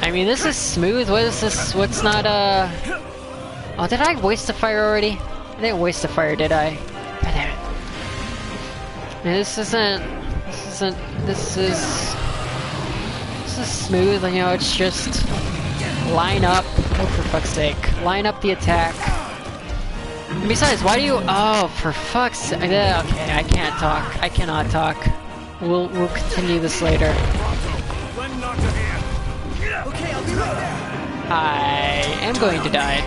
I mean, this is smooth. What is this? What's not, Oh, did I waste the fire already? I didn't waste the fire, did I? God damn it. Man, this is smooth, you know, it's just line up. Oh, for fuck's sake. Line up the attack. And besides, why do you... Oh, for fuck's sake. Okay, I can't talk. I cannot talk. We'll continue this later. Okay, I'll be right there. I am going to die.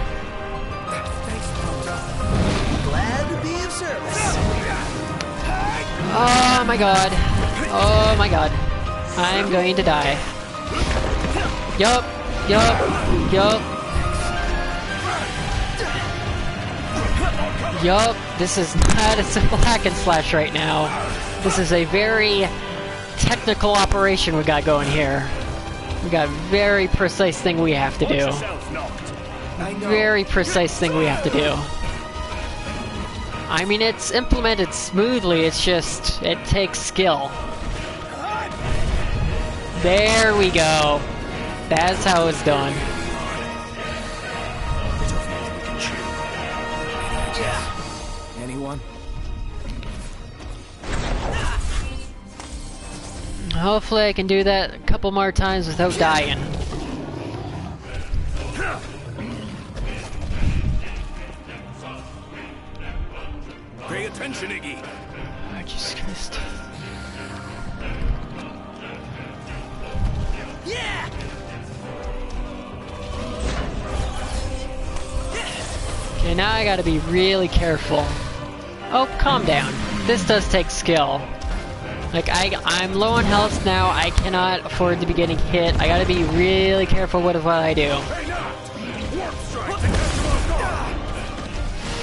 Glad to be of service. Oh my god. Oh my god. I'm going to die. Yup. This is not a simple hack and slash right now. This is a very technical operation we got going here. We got a very precise thing we have to do. Very precise thing we have to do. I mean, it's implemented smoothly, it's just, it takes skill. There we go. That's how it's done. Anyone? Hopefully I can do that a couple more times without dying. Pay attention, Iggy. Oh, Jesus Christ. Yeah! Okay, now I gotta be really careful. Oh, calm down. This does take skill. Like, I'm low on health now, I cannot afford to be getting hit. I gotta be really careful with what I do.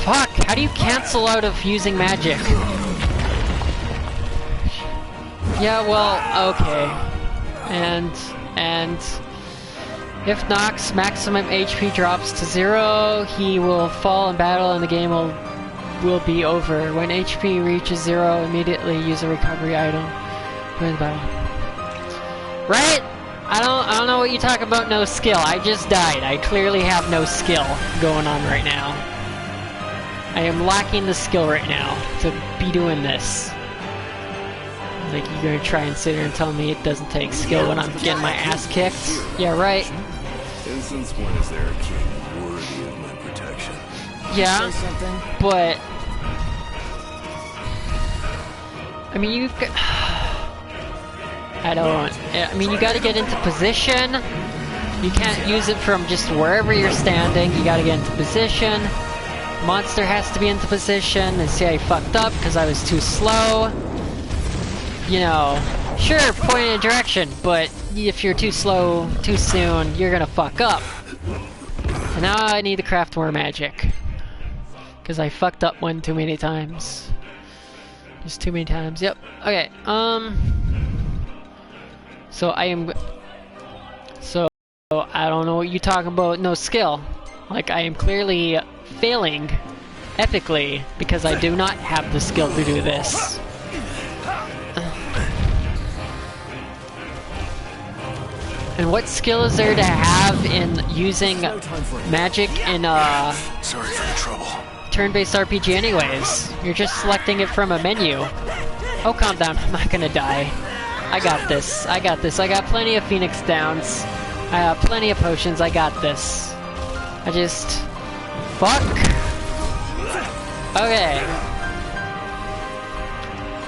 Fuck, how do you cancel out of using magic? Yeah, well, okay. And if Nox maximum HP drops to 0, he will fall in battle and the game will be over. When HP reaches 0, immediately use a recovery item. Win the battle. Right? I don't know what you talk about no skill. I just died. I clearly have no skill going on right now. I am lacking the skill right now to be doing this. Like, you're gonna try and sit here and tell me it doesn't take skill when I'm getting my ass kicked? Yeah, right. And since when is there a king worthy of my protection? Yeah, but... I mean, you gotta get into position. You can't use it from just wherever you're standing. You gotta get into position. Monster has to be into position. And see, I fucked up because I was too slow. You know, sure, point in a direction, but if you're too slow too soon, you're gonna fuck up. And now I need to craft more magic. Because I fucked up one too many times. Just too many times, yep. Okay, so I don't know what you're talking about, no skill. Like, I am clearly failing epically because I do not have the skill to do this. And what skill is there to have in using magic in Sorry for the trouble. turn-based RPG anyways? You're just selecting it from a menu. Oh, calm down. I'm not gonna die. I got this. I got this. I got plenty of Phoenix Downs. I have plenty of potions. I got this. I just... Fuck! Okay.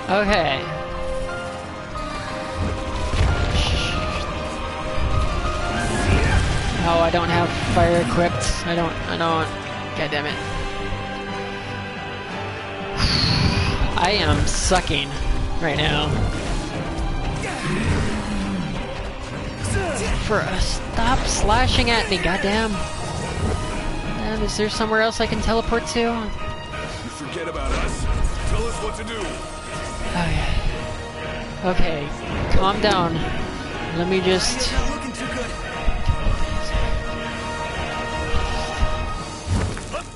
Okay. Oh, I don't have fire equipped. I don't. God damn it. I am sucking right now. Stop slashing at me, goddamn. And is there somewhere else I can teleport to? You forget about us. Tell us what to do. Okay, calm down. Let me just...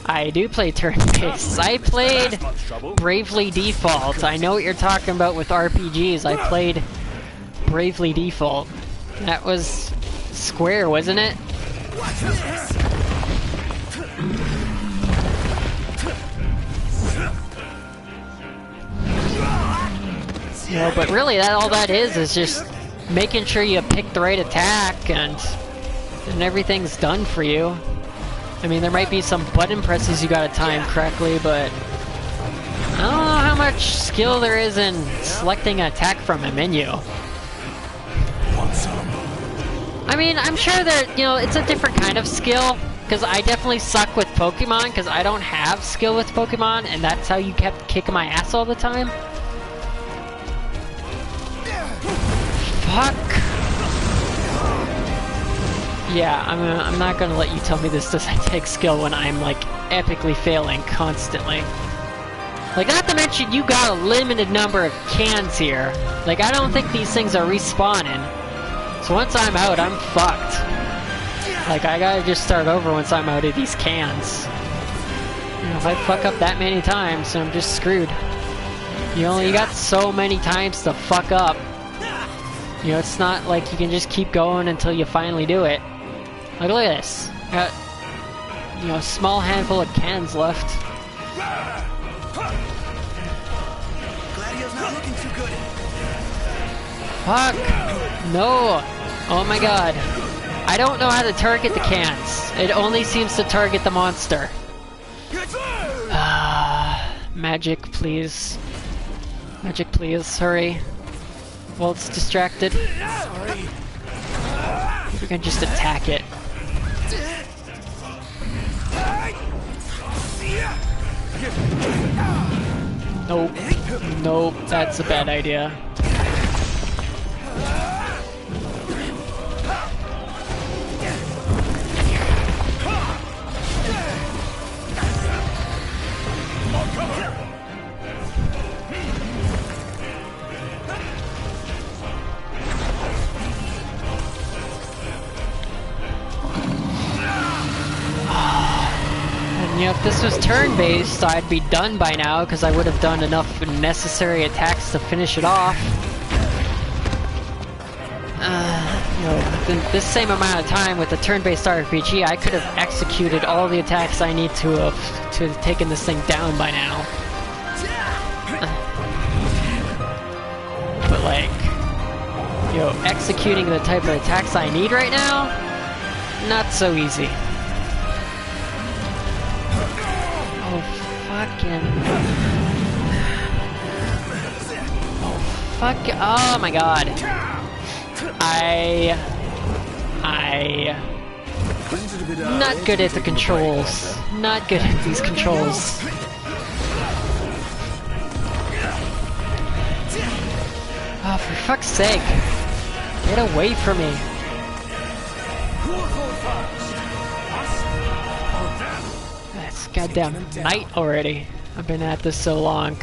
I do play turn-based. I played Bravely Default. I know what you're talking about with RPGs. I played Bravely Default. That was Square, wasn't it? No, but really, all that is just making sure you pick the right attack and everything's done for you. I mean, there might be some button presses you gotta time correctly, but I don't know how much skill there is in selecting an attack from a menu. I mean, I'm sure that, you know, it's a different kind of skill, because I definitely suck with Pokemon, because I don't have skill with Pokemon, and that's how you kept kicking my ass all the time. Fuck. Yeah, I'm not gonna let you tell me this doesn't take skill when I'm, like, epically failing constantly. Like, not to mention, you got a limited number of cans here. Like, I don't think these things are respawning. So once I'm out, I'm fucked. Like, I gotta just start over once I'm out of these cans. You know, if I fuck up that many times, I'm just screwed. You got so many times to fuck up. You know, it's not like you can just keep going until you finally do it. Like, look at this. I got, you know, a small handful of cans left. Gladio's not looking too good. Fuck! No! Oh my god. I don't know how to target the cans. It only seems to target the monster. Magic, please. Magic, please. Hurry. Well, it's distracted. Sorry. We can just attack it. Nope. Nope, that's a bad idea. You know, if this was turn-based, I'd be done by now, because I would have done enough necessary attacks to finish it off. You know, in this same amount of time with a turn-based RPG, I could have executed all the attacks I need to have taken this thing down by now. But like, you know, executing the type of attacks I need right now, not so easy. Oh, fuck. Oh my god. Not good at the controls. Not good at these controls. Oh, for fuck's sake. Get away from me. It's goddamn night already. I've been at this so long.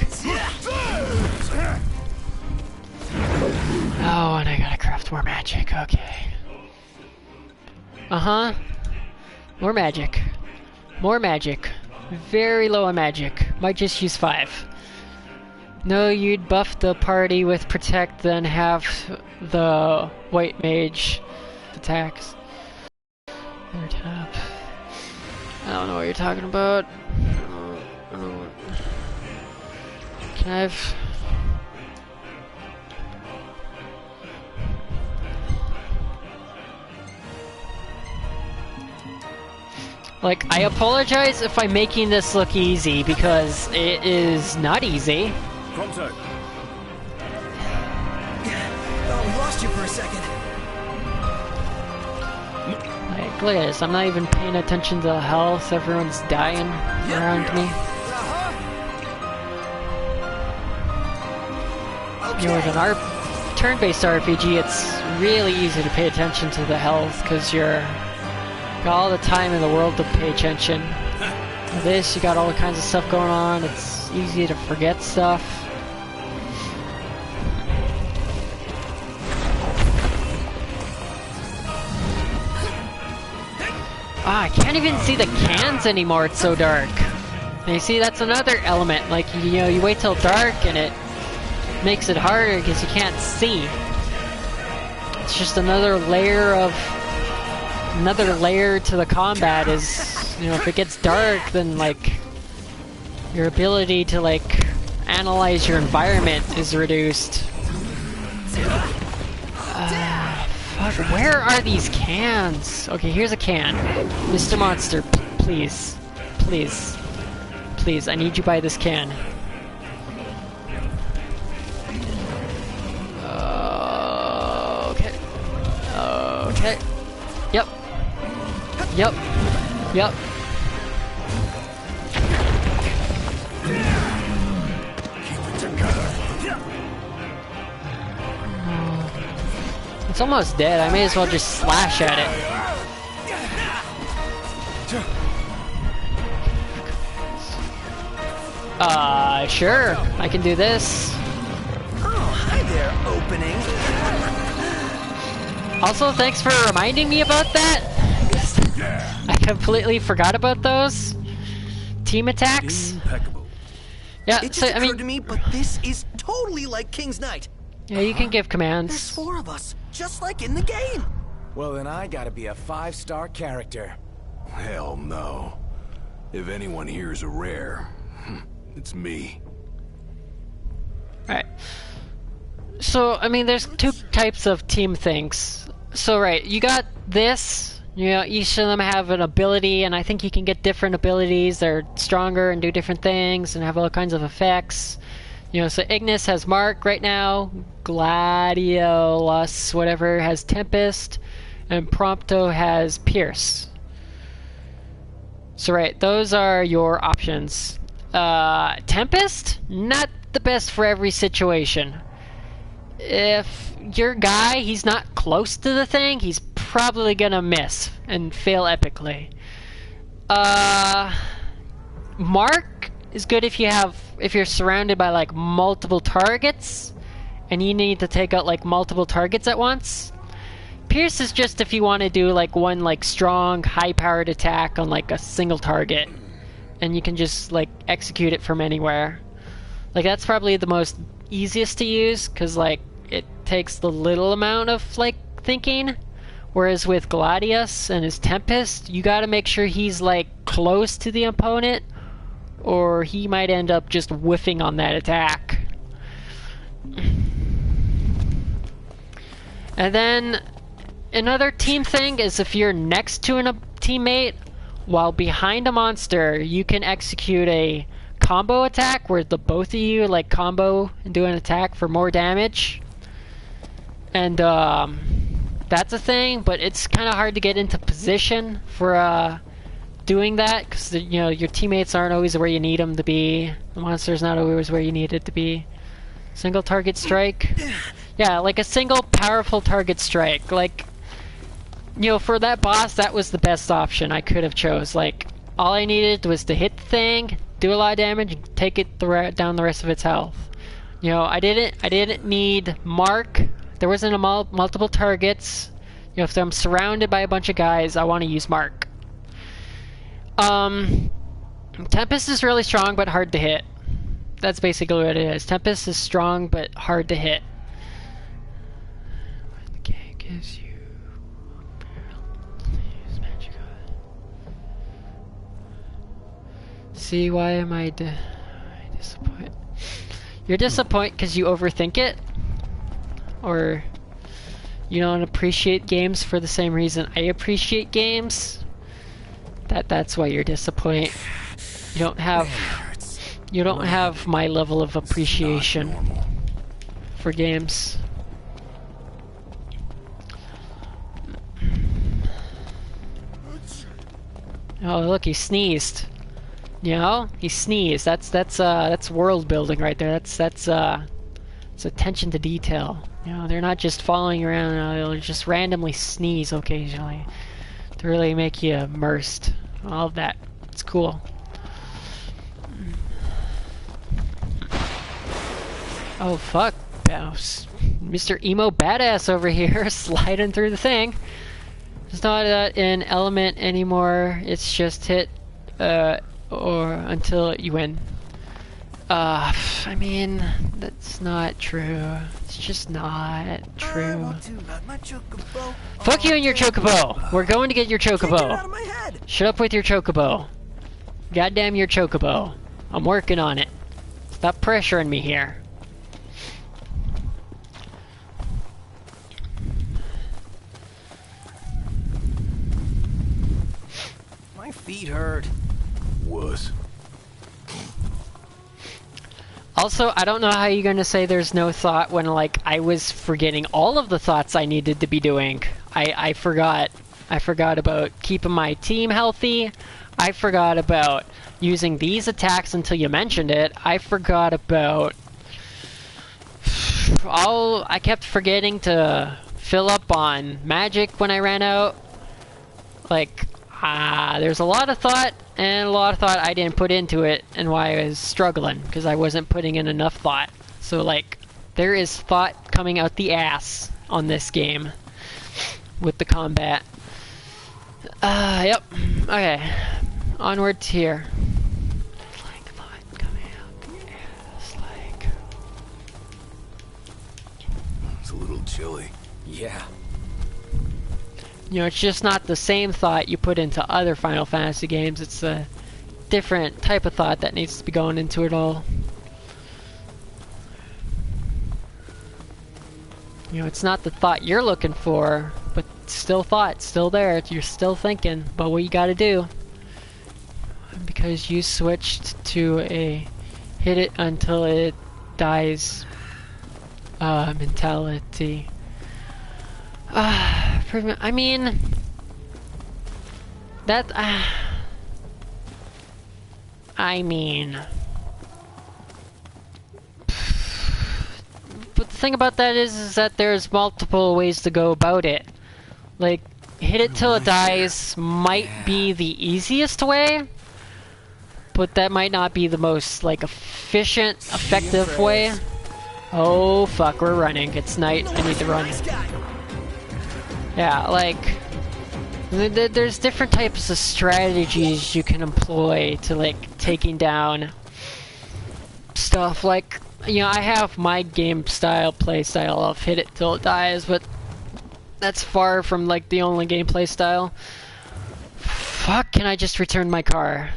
Oh, and I gotta craft more magic. Okay. Uh-huh. More magic. More magic. Very low on magic. Might just use 5. No, you'd buff the party with Protect, then have the White Mage attacks. Third top. I don't know what you're talking about. I don't know. Can I have... Like, I apologize if I'm making this look easy, because it is not easy. Pronto. Oh, we lost you for a second. Like, Look at this, I'm not even paying attention to the health, everyone's dying around me. You know, with an turn-based RPG, it's really easy to pay attention to the health, because you're got all the time in the world to pay attention. With this, you got all kinds of stuff going on, it's easy to forget stuff. Ah, I can't even see the cans anymore, it's so dark. And you see, that's another element, like, you know, you wait till dark and it makes it harder because you can't see. It's just another layer to the combat is, you know, if it gets dark, then, like, your ability to, like, analyze your environment is reduced. Fuck, where are these cans? Okay, here's a can. Mr. Monster, please. Please. Please, I need you by this can. Okay. Okay. Yep. Yep. Yep. It's almost dead. I may as well just slash at it. Sure. I can do this. Oh, hi there, opening. Also, thanks for reminding me about that. I completely forgot about those team attacks. Impeccable. Yeah, It just so I occurred mean, to me, but this is totally like King's Knight. yeah, you can give commands. There's 4 of us, just like in the game. Well, then I gotta be a 5-star character. Hell no. If anyone here is a rare, it's me. Right. So, I mean, there's 2 types of team things. So, right, you got this. You know, each of them have an ability, and I think you can get different abilities. They're stronger and do different things and have all kinds of effects. You know, so Ignis has Mark right now. Gladiolus, whatever, has Tempest. And Prompto has Pierce. So, right, those are your options. Tempest? Not the best for every situation. If your guy, he's not close to the thing, he's probably gonna miss and fail epically. Mark is good if you're surrounded by like multiple targets and you need to take out like multiple targets at once. Pierce is just if you want to do like one like strong, high-powered attack on like a single target, and you can just like execute it from anywhere. Like that's probably the most easiest to use because like it takes the little amount of like thinking. Whereas with Gladius and his Tempest, you gotta make sure he's like close to the opponent, or he might end up just whiffing on that attack. And then another team thing is if you're next to a teammate while behind a monster, you can execute a combo attack where the both of you like combo and do an attack for more damage. And that's a thing, but it's kind of hard to get into position for doing that because you know your teammates aren't always where you need them to be. The monster's not always where you need it to be. Single target strike. Yeah, like a single powerful target strike. Like, you know, for that boss, that was the best option I could have chose. Like, all I needed was to hit the thing, do a lot of damage, and take it down the rest of its health. You know, I didn't need Mark. There wasn't multiple targets. You know, if I'm surrounded by a bunch of guys, I want to use Mark. Tempest is really strong but hard to hit. That's basically what it is. Tempest is strong but hard to hit. The game gives you magic. See, why am I disappointed? You're disappointed because you overthink it? Or you don't appreciate games for the same reason I appreciate games? That's why you're disappointed. You don't have my level of appreciation for games. Oh, look, he sneezed. You know, he sneezed. That's world building right there. That's attention to detail. You know, they're not just following around. They'll just randomly sneeze occasionally to really make you immersed. All of that. It's cool. Oh fuck, Mr. Emo Badass over here sliding through the thing. It's not an element anymore. It's just hit or until you win. I mean, that's not true. It's just not true. Fuck you and your Chocobo! We're going to get your Chocobo. Shut up with your Chocobo. Goddamn your Chocobo. I'm working on it. Stop pressuring me here. My feet hurt. Wuss. Also, I don't know how you're gonna say there's no thought when, like, I was forgetting all of the thoughts I needed to be doing. I forgot. I forgot about keeping my team healthy. I forgot about using these attacks until you mentioned it. I forgot about... I kept forgetting to fill up on magic when I ran out. Like, there's a lot of thought, and a lot of thought I didn't put into it, and why I was struggling, because I wasn't putting in enough thought. So, like, there is thought coming out the ass on this game with the combat. Yep. Okay. Onward to here. Like thought coming out the ass, like... It's a little chilly. Yeah. You know, it's just not the same thought you put into other Final Fantasy games. It's a different type of thought that needs to be going into it all. You know, it's not the thought you're looking for, but still thought, still there. You're still thinking about what you gotta do. Because you switched to a hit it until it dies mentality. I mean, that, I mean, but the thing about that is that there's multiple ways to go about it. Like, hit it till it dies might be the easiest way, but that might not be the most, like, efficient, effective way. Oh fuck, we're running. It's night, I need to run. Yeah, like, there's different types of strategies you can employ to, like, taking down stuff. Like, you know, I have my game style, play style of hit it till it dies, but that's far from, like, the only gameplay style. Fuck, can I just return my car?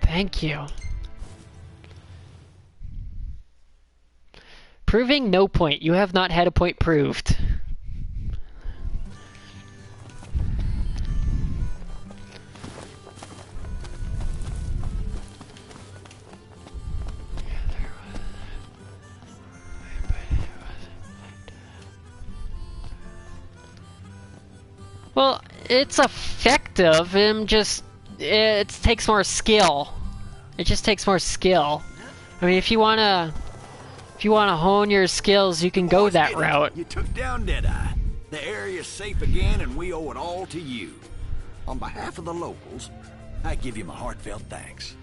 Thank you. Proving no point. You have not had a point proved. Well, it's effective, it takes more skill. It just takes more skill. I mean, if you wanna hone your skills, you can go that route. You took down Deadeye. The area's safe again, and we owe it all to you. On behalf of the locals, I give you my heartfelt thanks.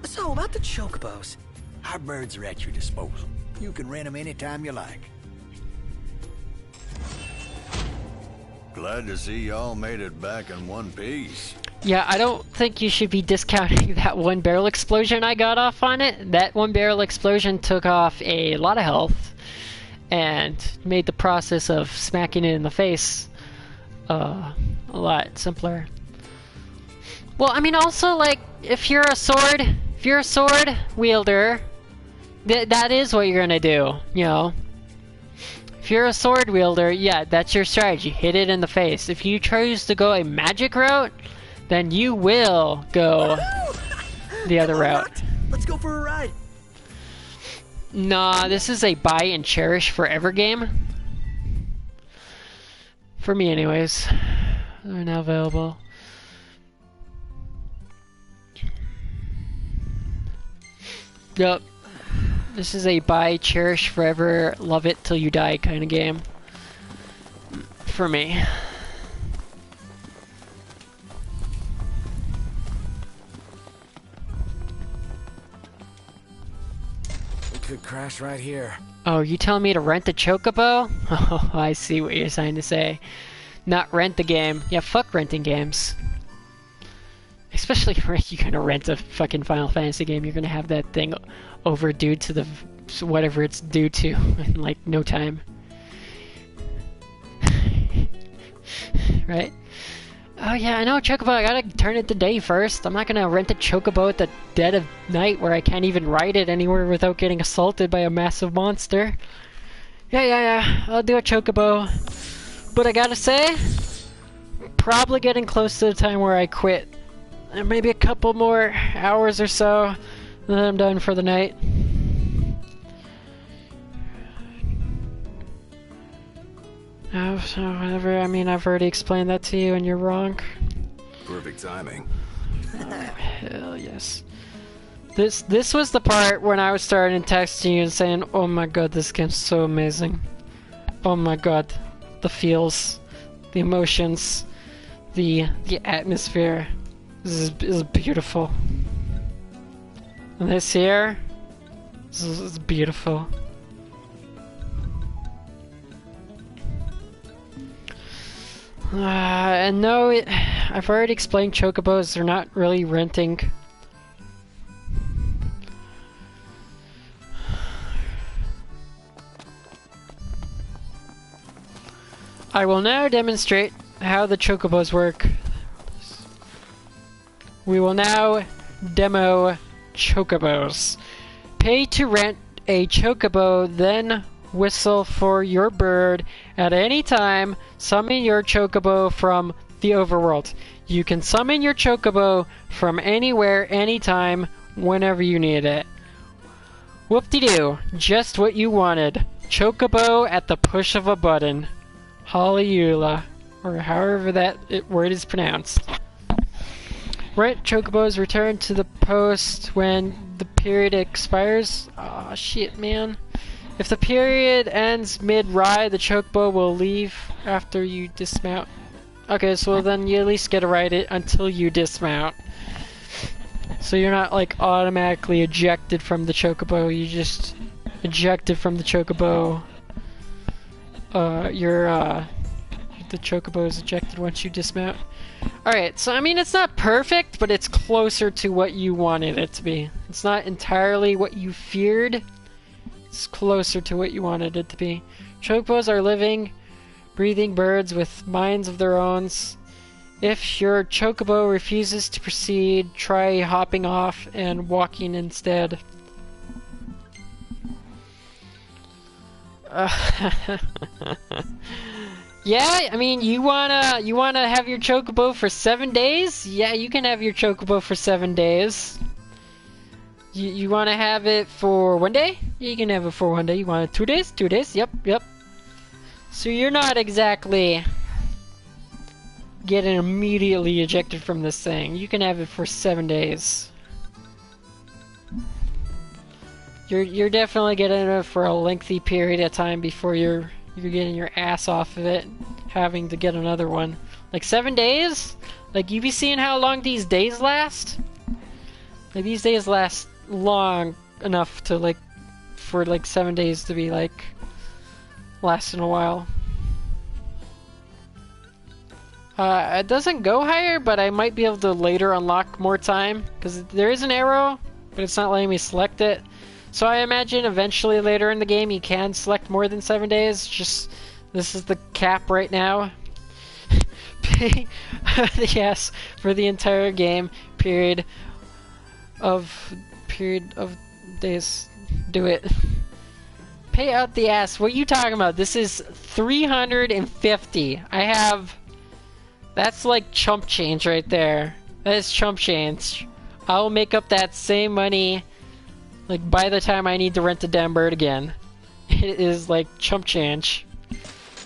So, about the Chocobos. Our birds are at your disposal. You can rent them anytime you like. Glad to see y'all made it back in one piece. Yeah, I don't think you should be discounting that one barrel explosion I got off on it. That one barrel explosion took off a lot of health and made the process of smacking it in the face a lot simpler. Well, I mean, also, like, if you're a sword wielder, that is what you're gonna do, you know. If you're a sword wielder, yeah, that's your strategy. Hit it in the face. If you choose to go a magic route, then you will go the other route. Let's go for a ride. Nah, this is a buy and cherish forever game. For me anyways. They're now available. Yep. This is a buy, cherish forever, love it till you die kind of game. For me. We could crash right here. Oh, you telling me to rent a Chocobo? Oh, I see what you're trying to say. Not rent the game. Yeah, fuck renting games. Especially if you're gonna rent a fucking Final Fantasy game, you're gonna have that thing overdue to the whatever it's due to in like no time. Right? Oh yeah, I know, Chocobo, I gotta turn it to day first. I'm not gonna rent a Chocobo at the dead of night where I can't even ride it anywhere without getting assaulted by a massive monster. Yeah, I'll do a Chocobo. But I gotta say, probably getting close to the time where I quit. Maybe a couple more hours or so, then I'm done for the night. Oh, so whatever, I mean, I've already explained that to you and you're wrong. Perfect timing. Hell yes. This was the part when I was starting texting you and saying, oh my god, this game's so amazing. Oh my god. The feels, the emotions, the atmosphere. This is beautiful. And this here, this is beautiful. And no, I've already explained Chocobos, they're not really renting. I will now demonstrate how the Chocobos work. We will now demo Chocobos. Pay to rent a Chocobo, then whistle for your bird at any time. Summon your Chocobo from the overworld. You can summon your Chocobo from anywhere, anytime, whenever you need it. Whoop-de-doo, just what you wanted. Chocobo at the push of a button. Hallelujah, or however that word is pronounced. Rent Chocobos return to the post when the period expires. Aw, shit, man. If the period ends mid-ride, the Chocobo will leave after you dismount. Okay, so then you at least get to ride it until you dismount. So you're not, like, automatically ejected from the Chocobo, you just ejected from the Chocobo. The Chocobo is ejected once you dismount. Alright, so I mean, it's not perfect, but it's closer to what you wanted it to be. It's not entirely what you feared. It's closer to what you wanted it to be. Chocobos are living, breathing birds with minds of their own. If your Chocobo refuses to proceed, try hopping off and walking instead. Yeah, I mean, you wanna have your Chocobo for 7 days? Yeah, you can have your Chocobo for 7 days. You wanna have it for 1 day? Yeah, you can have it for 1 day. You want it 2 days? 2 days? Yep. So you're not exactly getting immediately ejected from this thing. You can have it for 7 days. You're definitely getting it for a lengthy period of time before you're getting your ass off of it, having to get another one. Like 7 days? Like, you be seeing how long these days last? Like, these days last long enough to, like, for, like, 7 days to be, like, lasting a while. It doesn't go higher, but I might be able to later unlock more time, because there is an arrow, but it's not letting me select it. So I imagine eventually later in the game you can select more than 7 days. Just, this is the cap right now. Pay yes for the entire game period of days. Do it. Pay out the ass. What are you talking about? This is 350. I have. That's like chump change right there. That is chump change. I'll make up that same money. Like, by the time I need to rent a damn bird again. It is, like, chump change.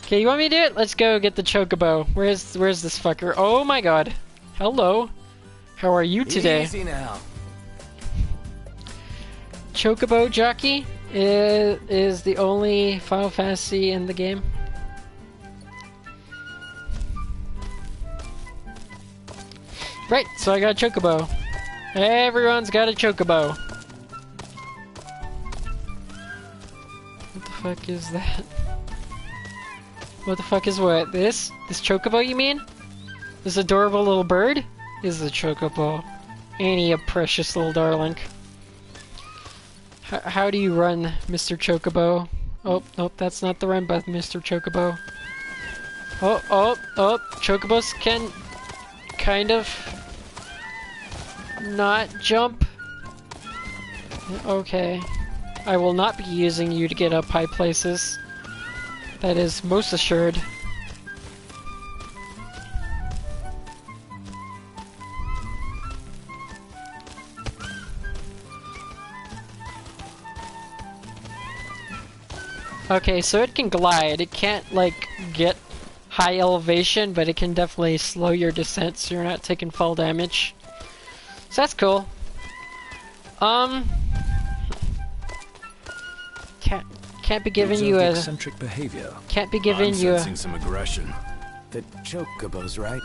Okay, you want me to do it? Let's go get the Chocobo. Where's this fucker? Oh my god. Hello. How are you today? Easy now. Chocobo jockey is the only Final Fantasy in the game. Right, so I got a Chocobo. Everyone's got a Chocobo. What the fuck is that? What the fuck is what? This Chocobo, you mean? This adorable little bird is a Chocobo. Ain't he a precious little darling? How do you run, Mr. Chocobo? Oh, nope, that's not the run button, Mr. Chocobo. Oh, Chocobos can kind of not jump. Okay. I will not be using you to get up high places. That is most assured. Okay, so it can glide. It can't, like, get high elevation, but it can definitely slow your descent so you're not taking fall damage. So that's cool. Can't be giving you a eccentric behavior. Can't be giving you sensing some aggression. The Chocobos, right?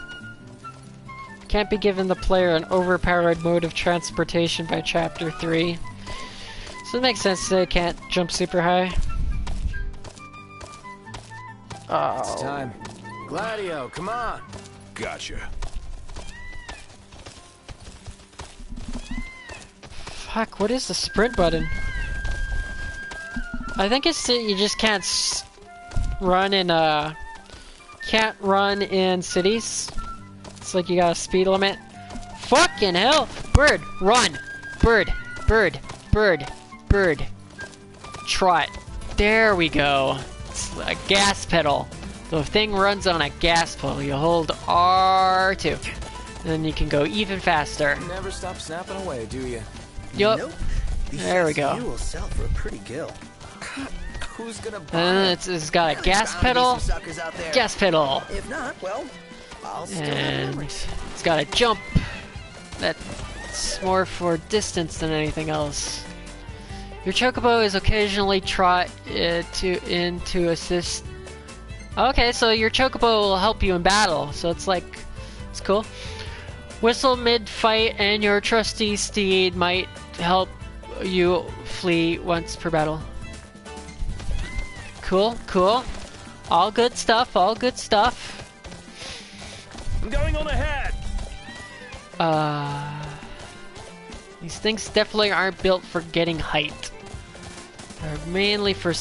Can't be giving the player an overpowered mode of transportation by Chapter 3. So it makes sense that it can't jump super high. Oh. It's time. Gladio, come on. Gotcha. Fuck, what is the sprint button? I think it's that you just can't run in cities. It's like you got a speed limit. Fucking hell! Bird, run! Bird, bird, bird, bird. Trot. There we go. It's a gas pedal. The thing runs on a gas pedal. You hold R2. And then you can go even faster. Never stop snapping away, do you? Yup. Nope. There we go. You will sell for a pretty gill. Who's gonna buy it? It's got a gas pedal. Gas pedal. If not, well, I'll still have And memories. it's got a jump. That's more for distance than anything else. Your Chocobo is occasionally trot to assist. Okay, so your Chocobo will help you in battle. So it's like, it's cool. Whistle mid-fight, and your trusty steed might help you flee once per battle. Cool, cool. All good stuff, all good stuff. I'm going on ahead. These things definitely aren't built for getting height. They're mainly for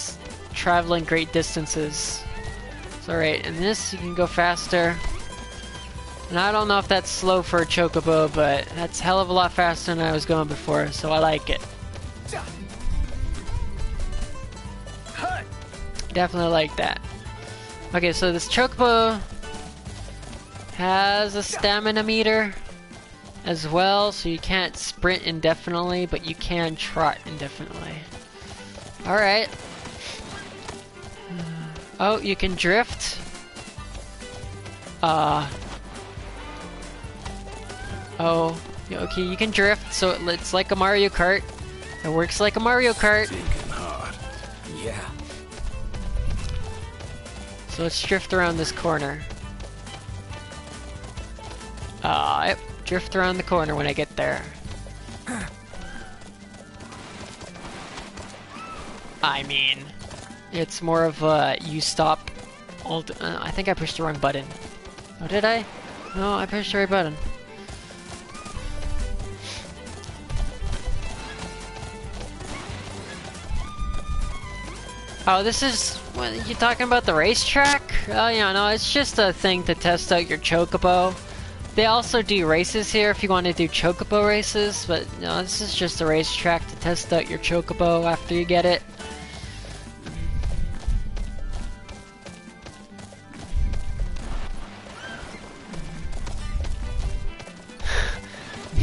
traveling great distances. So alright, in this you can go faster. And I don't know if that's slow for a Chocobo, but that's a hell of a lot faster than I was going before, so I like it. Definitely like that. Okay, so this Chocobo has a stamina meter as well, so you can't sprint indefinitely, but you can trot indefinitely. Alright. Oh, you can drift. Oh, okay, you can drift, so it's like a Mario Kart. It works like a Mario Kart. Yeah. So let's drift around this corner. Yep, drift around the corner when I get there. I mean, it's more of a you stop. I think I pushed the wrong button. Oh, did I? No, I pushed the right button. Oh, this is... What, you talking about the racetrack? Oh, yeah, no, it's just a thing to test out your Chocobo. They also do races here if you want to do Chocobo races, but no, this is just a racetrack to test out your Chocobo after you get it.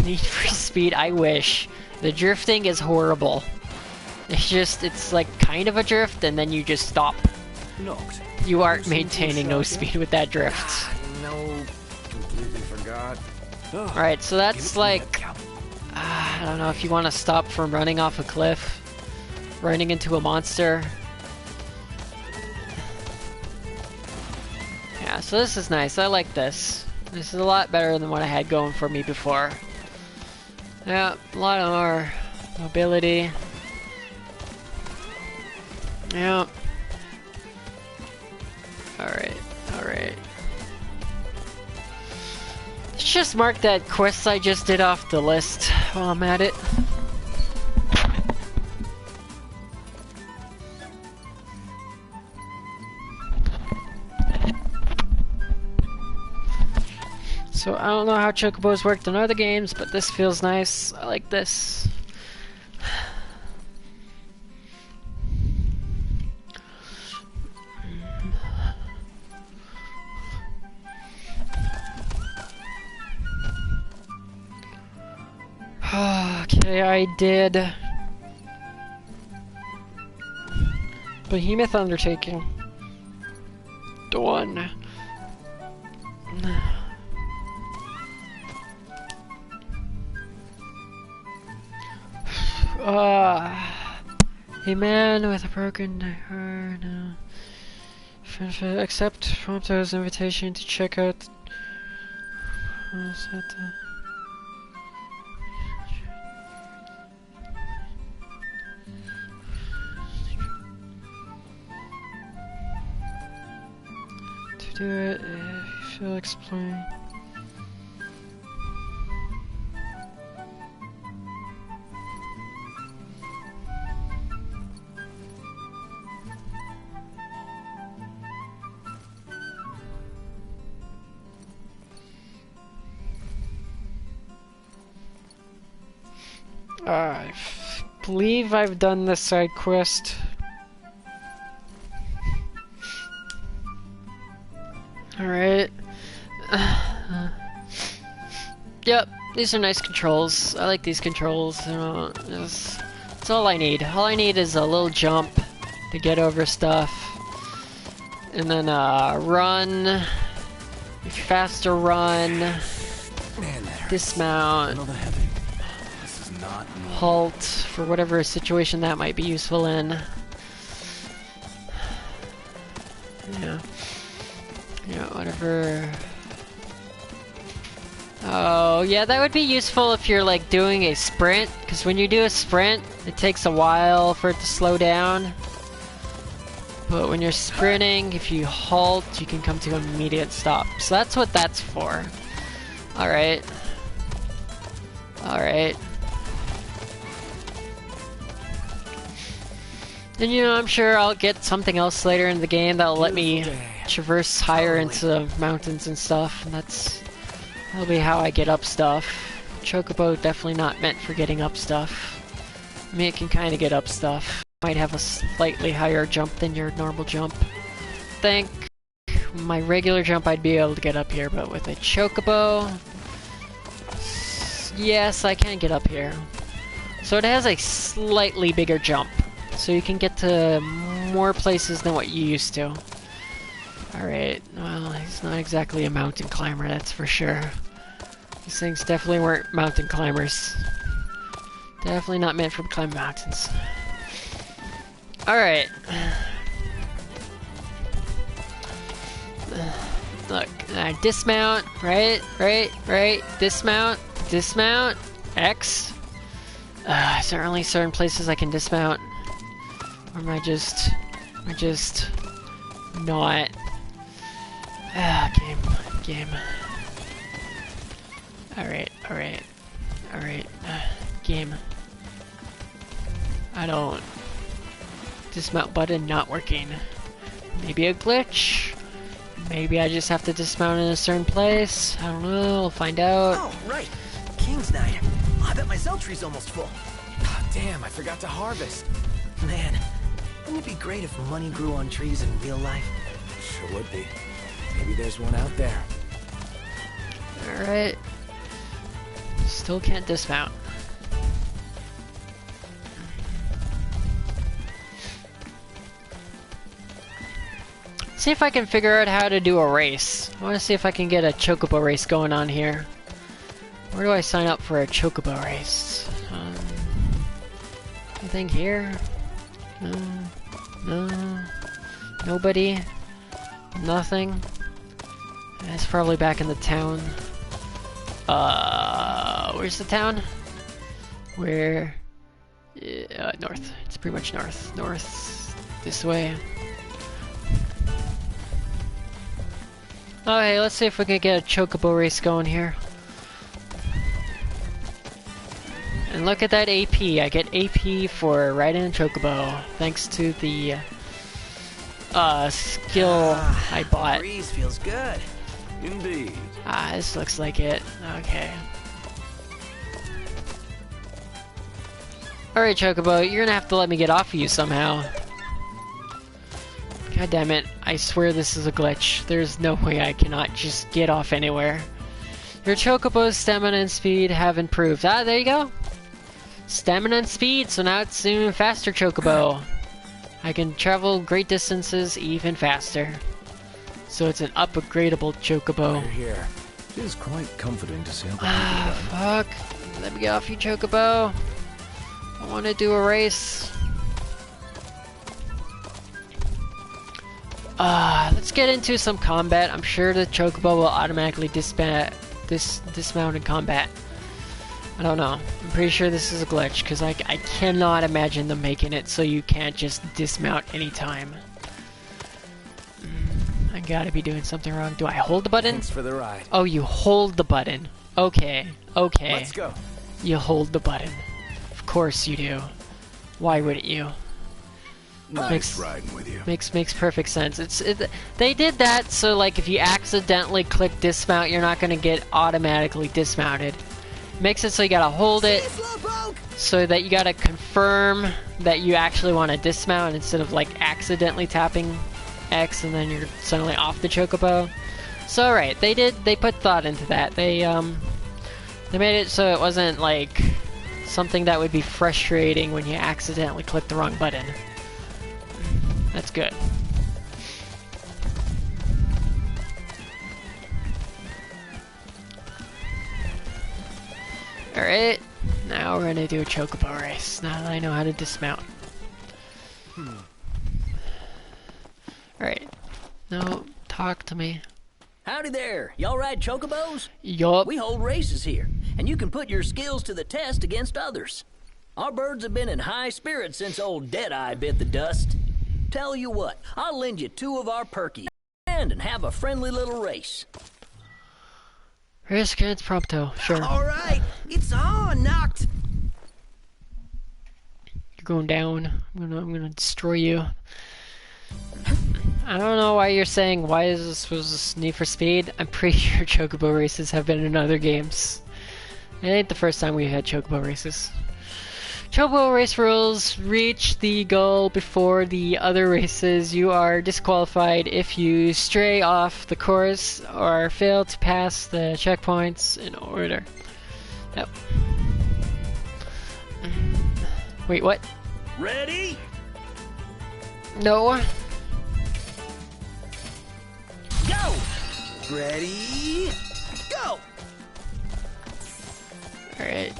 Need for Speed, I wish. The drifting is horrible. It's like kind of a drift and then you just stop. Knocked. You aren't maintaining no speed with that drift. No, completely forgot. Alright, so that's like I don't know if you want to stop from running off a cliff, running into a monster. Yeah, so this is nice. I like this. This is a lot better than what I had going for me before. Yeah, a lot more mobility. Yeah. Alright, alright. Let's just mark that quest I just did off the list while I'm at it. So I don't know how Chocobos worked in other games, but this feels nice. I like this. Okay, I did Behemoth Undertaking. Done. A man with a broken heart. Accept Prompto's invitation to check out. To do it, if you feel exploring. I believe I've done this side quest. Alright. Yep, these are nice controls. I like these controls. It's all I need. All I need is a little jump to get over stuff. And then run. Faster run. Dismount. Halt for whatever situation that might be useful in. Yeah. Yeah, whatever. Oh, yeah, that would be useful if you're like doing a sprint, because when you do a sprint, it takes a while for it to slow down. But when you're sprinting, if you halt, you can come to an immediate stop. So that's what that's for. Alright. Alright. And you know, I'm sure I'll get something else later in the game that'll let me traverse higher into mountains and stuff, and that'll be how I get up stuff. Chocobo definitely not meant for getting up stuff. I mean, it can kind of get up stuff. Might have a slightly higher jump than your normal jump. Think my regular jump I'd be able to get up here, but with a Chocobo, yes, I can get up here. So it has a slightly bigger jump. So you can get to more places than what you used to. Alright, well, he's not exactly a mountain climber, that's for sure. These things definitely weren't mountain climbers. Definitely not meant for climbing mountains. Alright. Look, dismount, right, dismount, X. Is there only certain places I can dismount? Or am I just not? Game. Alright. Game. I don't. Dismount button not working. Maybe a glitch? Maybe I just have to dismount in a certain place? I don't know, we'll find out. Oh, right. King's Night. I bet my Zell tree's almost full. Oh, damn, I forgot to harvest. Man, wouldn't it be great if money grew on trees in real life? Sure would be. Maybe there's one out there. Alright. Still can't dismount. See if I can figure out how to do a race. I want to see if I can get a Chocobo race going on here. Where do I sign up for a Chocobo race? Anything here? No. No. Nobody. Nothing. It's probably back in the town. Where's the town? Where? North. It's pretty much north. North. This way. Okay, let's see if we can get a Chocobo race going here. And look at that AP. I get AP for riding a Chocobo, thanks to the skill I bought. Breeze feels good. Indeed. This looks like it. Okay. Alright, Chocobo, you're gonna have to let me get off of you somehow. God damn it. I swear this is a glitch. There's no way I cannot just get off anywhere. Your Chocobo's stamina and speed have improved. Ah, there you go. Stamina and speed, so now it's an even faster Chocobo. I can travel great distances even faster. So it's an upgradable Chocobo. We're here. It is quite comforting to see other people run. Fuck. Let me get off you, Chocobo. I want to do a race. Let's get into some combat. I'm sure the Chocobo will automatically dismount in combat. I don't know. I'm pretty sure this is a glitch, because I cannot imagine them making it so you can't just dismount anytime. I gotta be doing something wrong. Do I hold the button? Thanks for the ride. Oh, you hold the button. Okay, okay. Let's go. You hold the button. Of course you do. Why wouldn't you? Nice riding with you. Makes perfect sense. They did that so like if you accidentally click dismount, you're not gonna get automatically dismounted. Makes it so you gotta hold it so that you gotta confirm that you actually want to dismount instead of like accidentally tapping X and then you're suddenly off the Chocobo. So alright, they put thought into that. They made it so it wasn't like something that would be frustrating when you accidentally click the wrong button. That's good. Alright, now we're gonna do a Chocobo race, now that I know how to dismount. Alright, no, talk to me. Howdy there, y'all ride Chocobos? Yup. We hold races here, and you can put your skills to the test against others. Our birds have been in high spirits since old Deadeye bit the dust. Tell you what, I'll lend you 2 of our perkies and have a friendly little race. Risk against Prompto, sure. Alright, it's on, knocked. You're going down. I'm gonna destroy you. I don't know why you're saying why is this Need for Speed. I'm pretty sure Chocobo races have been in other games. It ain't the first time we had Chocobo races. Chocobo race rules: reach the goal before the other races. You are disqualified if you stray off the course or fail to pass the checkpoints in order. Yep. Wait, what? Ready? No. Go! Ready? Go! Alright.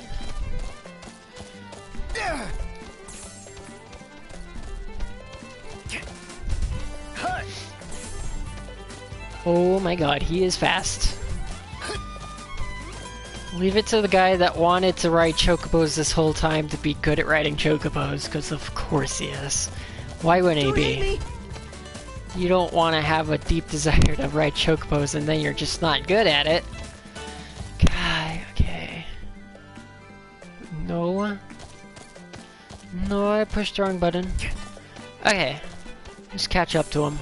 Oh my god, he is fast. Leave it to the guy that wanted to ride Chocobos this whole time to be good at riding Chocobos, because of course he is. Why wouldn't he be? You don't want to have a deep desire to ride Chocobos and then you're just not good at it. God, okay. No. No, I pushed the wrong button. Okay. Just catch up to him.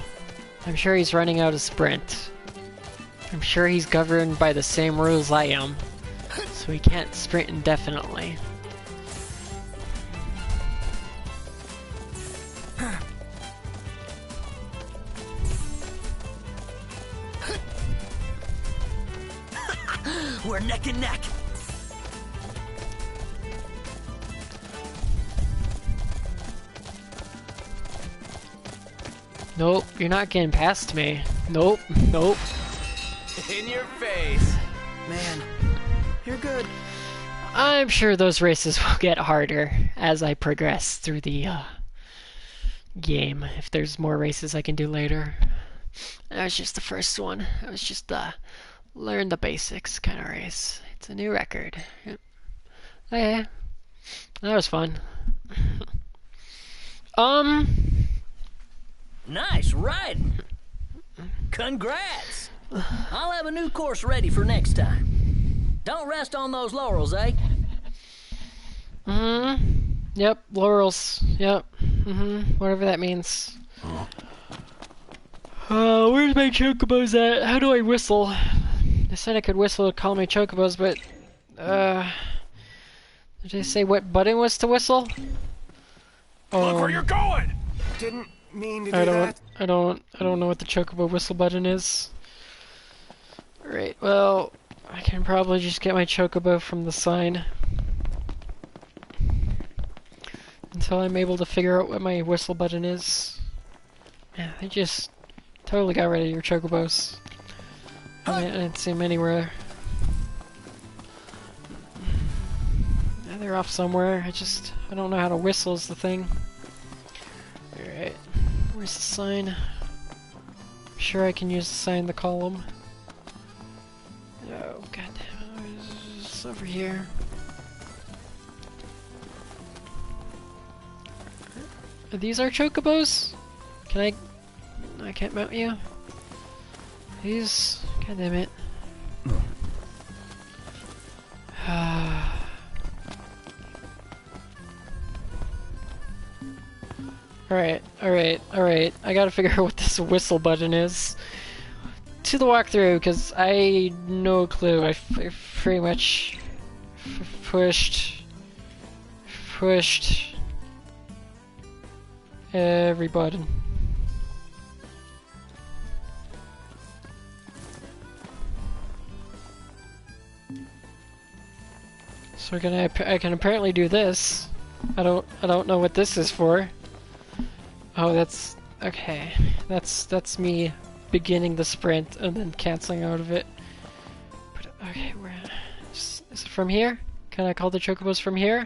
I'm sure he's running out of sprint. I'm sure he's governed by the same rules I am. So he can't sprint indefinitely. We're neck and neck. Nope, you're not getting past me. Nope, nope. In your face. Man, You're good. I'm sure those races will get harder as I progress through the game. If there's more races I can do later. That was just the first one. It was just the learn the basics kind of race. It's a new record. Yep. Oh, yeah. That was fun. Nice riding. Congrats. I'll have a new course ready for next time. Don't rest on those laurels, eh? Yep, laurels. Yep. Whatever that means. Where's my chocobos at? How do I whistle? I said I could whistle to call my chocobos, but did they say what button was to whistle? Look where you're going! Didn't mean to do that. I don't know what the chocobo whistle button is. Alright, well, I can probably just get my chocobo from the sign. Until I'm able to figure out what my whistle button is. Yeah, they just totally got rid of your chocobos. I didn't see them anywhere. Yeah, they're off somewhere. I don't know how to whistle is the thing. Alright, where's the sign? I'm sure I can use the sign to call them. Oh, goddamn, it's over here. Are these our chocobos? Can I can't mount you? These, god damn it. Alright. I gotta figure out what this whistle button is. To the walkthrough, because I no clue. I pretty much pushed every button. So I can apparently do this. I don't know what this is for. Oh, that's okay. That's me beginning the sprint and then canceling out of it. But okay, is it from here? Can I call the chocobos from here?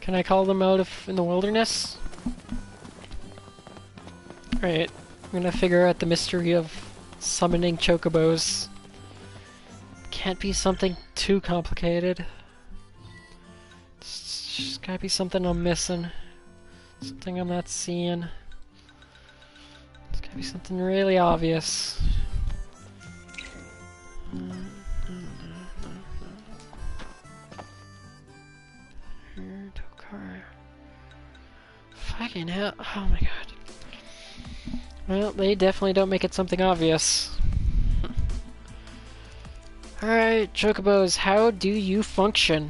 Can I call them out in the wilderness? Alright, I'm gonna figure out the mystery of summoning chocobos. Can't be something too complicated. It's just gotta be something I'm missing. Something I'm not seeing. It's gotta be something really obvious. Fucking hell. Oh my god. Well, they definitely don't make it something obvious. Alright, chocobos, how do you function?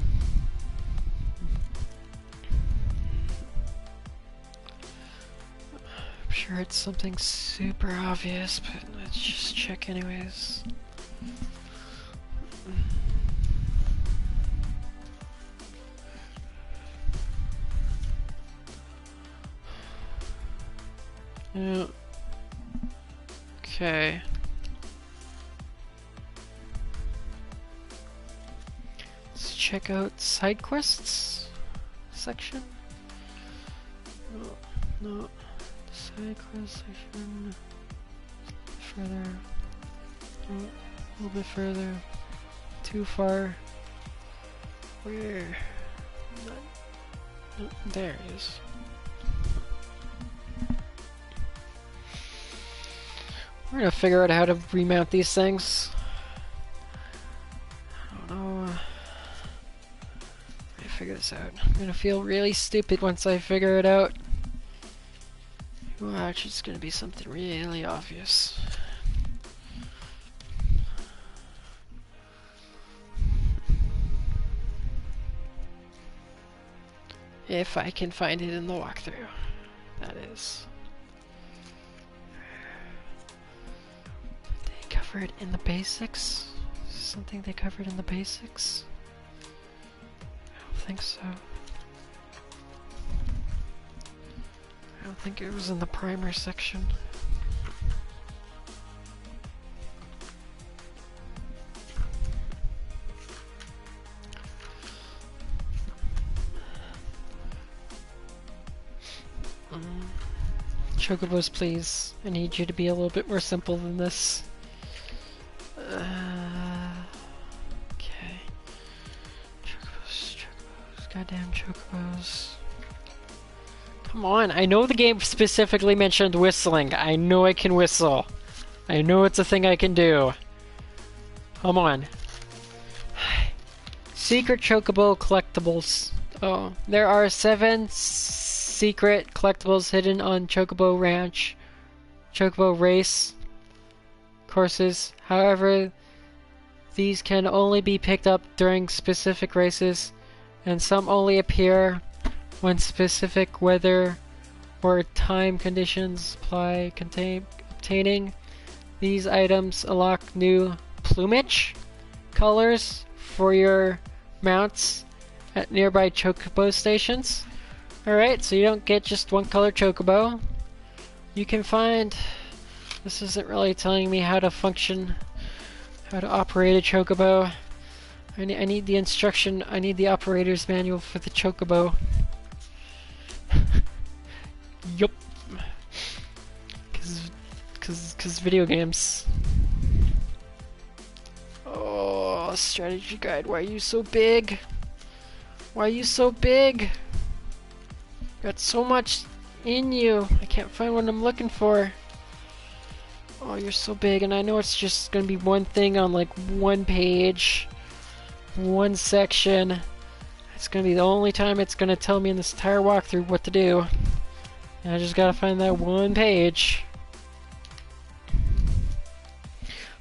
I'm sure it's something super obvious, but let's just check anyways. Yeah. Okay. Let's check out side quests section. No. Side quest section. Further. Oh, a little bit further. Too far. Where? No, there it is. We're gonna figure out how to remount these things. I don't know. Let me figure this out. I'm gonna feel really stupid once I figure it out. Watch, it's gonna be something really obvious. If I can find it in the walkthrough, that is. They covered in the basics? Something they covered in the basics? I don't think so. I don't think it was in the primer section. Chocobos, please. I need you to be a little bit more simple than this. Okay. Chocobos, Chocobos, goddamn Chocobos. Come on, I know the game specifically mentioned whistling. I know I can whistle. I know it's a thing I can do. Come on. Secret Chocobo collectibles. Oh, there are 7 secret collectibles hidden on Chocobo Ranch. Chocobo Race courses. However, these can only be picked up during specific races, and some only appear when specific weather or time conditions apply. Obtaining these items unlock new plumage colors for your mounts at nearby Chocobo stations. Alright, so you don't get just one color Chocobo. You can find... This isn't really telling me how to function, how to operate a Chocobo. I need the instruction, I need the operator's manual for the Chocobo. Yup. Cause video games. Oh, strategy guide, why are you so big? Why are you so big? Got so much in you. I can't find what I'm looking for. Oh, you're so big, and I know it's just gonna be one thing on like one page, one section. It's gonna be the only time it's gonna tell me in this entire walkthrough what to do. And I just gotta find that one page.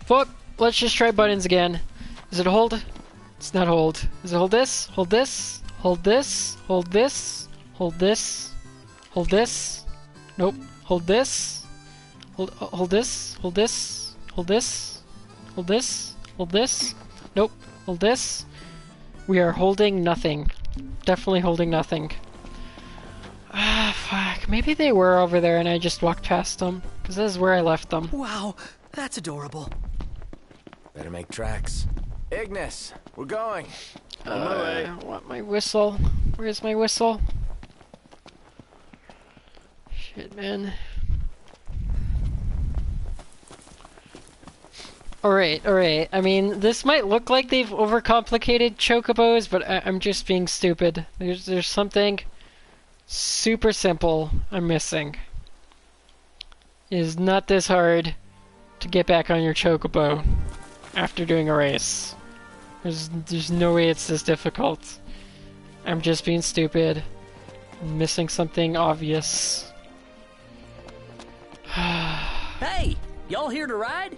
Fuck! Let's just try buttons again. Is it hold? It's not hold. Is it hold this? Hold this? Hold this? Hold this? Hold this? Hold this? Nope. Hold this? Hold this? Hold this? Hold this? Hold this? Hold this? Nope. Hold this? We are holding nothing. Definitely holding nothing. Ah, fuck. Maybe they were over there and I just walked past them. Because this is where I left them. Wow, that's adorable. Better make tracks. Ignis, we're going. On my way. I want my whistle. Where's my whistle? Shit, man. Alright, alright. I mean, this might look like they've overcomplicated Chocobos, but I'm just being stupid. There's something super simple I'm missing. It is not this hard to get back on your Chocobo after doing a race. There's no way it's this difficult. I'm just being stupid. I'm missing something obvious. Hey, y'all here to ride?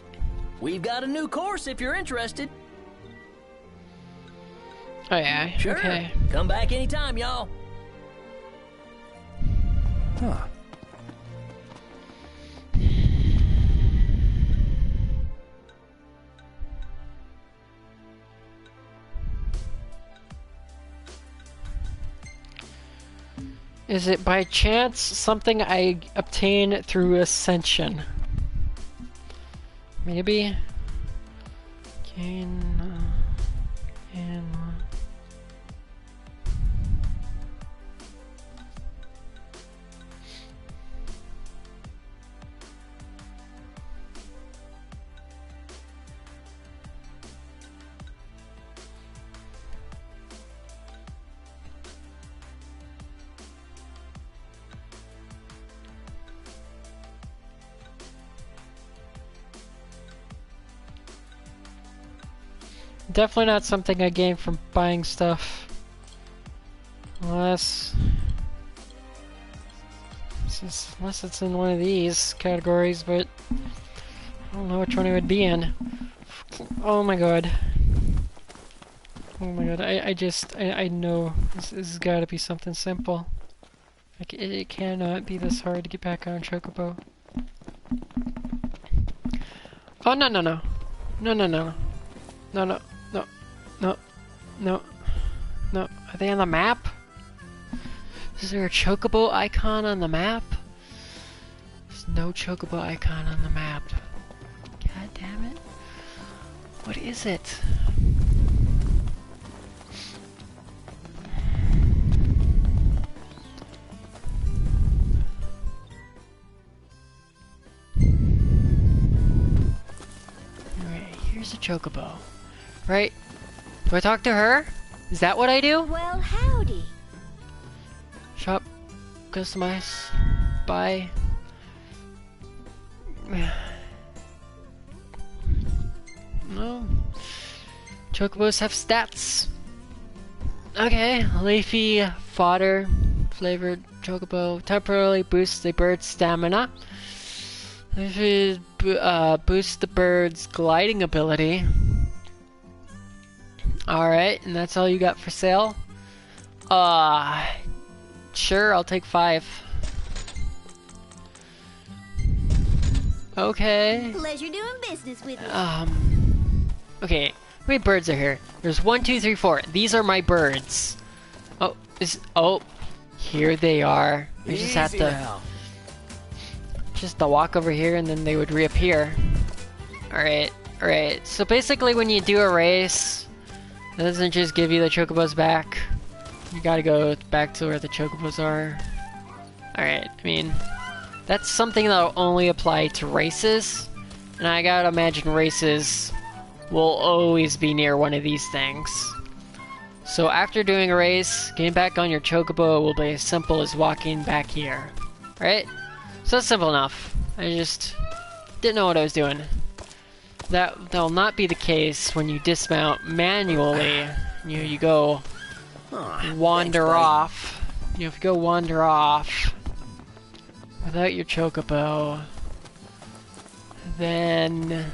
We've got a new course if you're interested. Oh yeah, sure. Okay. Come back anytime, y'all. Huh. Is it by chance something I obtain through Ascension? Maybe? Definitely not something I gain from buying stuff. Unless it's in one of these categories, but I don't know which one it would be in. Oh my god. Oh my god, I know this has gotta be something simple. Like, it cannot be this hard to get back on Chocobo. Oh, no. No. Are they on the map? Is there a Chocobo icon on the map? There's no Chocobo icon on the map. God damn it. What is it? Chocobo. Right? Do I talk to her? Is that what I do? Well, howdy. Shop. Customize. Buy. No. Chocobos have stats. Okay, leafy fodder flavored chocobo temporarily boosts the bird's stamina. Leafy boosts the bird's gliding ability. Alright, and that's all you got for sale? Sure, I'll take 5. Okay. Pleasure doing business with you. Okay, how many birds are here? There's 1, 2, 3, 4. These are my birds. Oh, here they are. I just have to walk over here and then they would reappear. Alright. So basically when you do a race, it doesn't just give you the chocobos back. You gotta go back to where the chocobos are. Alright, I mean, that's something that'll only apply to races. And I gotta imagine races will always be near one of these things. So after doing a race, getting back on your chocobo will be as simple as walking back here. Right? So that's simple enough. I just didn't know what I was doing. That'll not be the case when you dismount manually. You go wander off. If you go wander off without your chocobo, then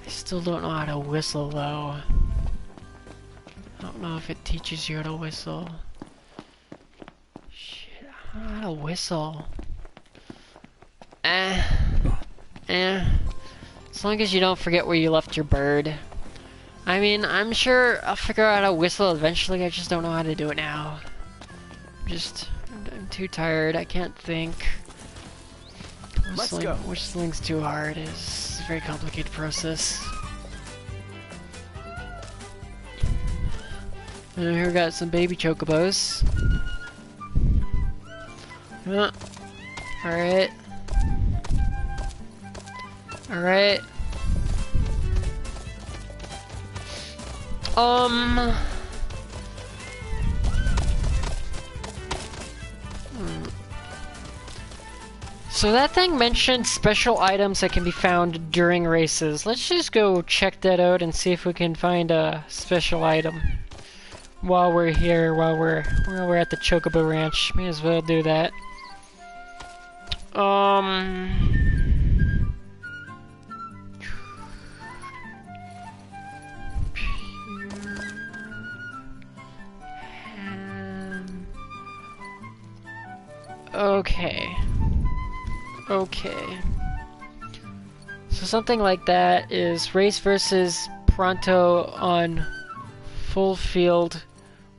I still don't know how to whistle though. I don't know if it teaches you how to whistle. Shit, I don't know how to whistle. As long as you don't forget where you left your bird. I mean, I'm sure I'll figure out how to whistle eventually, I just don't know how to do it now. I'm too tired, I can't think. Whistling's too hard, it's a very complicated process. And here we got some baby chocobos. Alright. Alright. So that thing mentioned special items that can be found during races. Let's just go check that out and see if we can find a special item while we're here, while we're at the Chocobo Ranch. May as well do that. Okay. So something like that is race versus Pronto on full field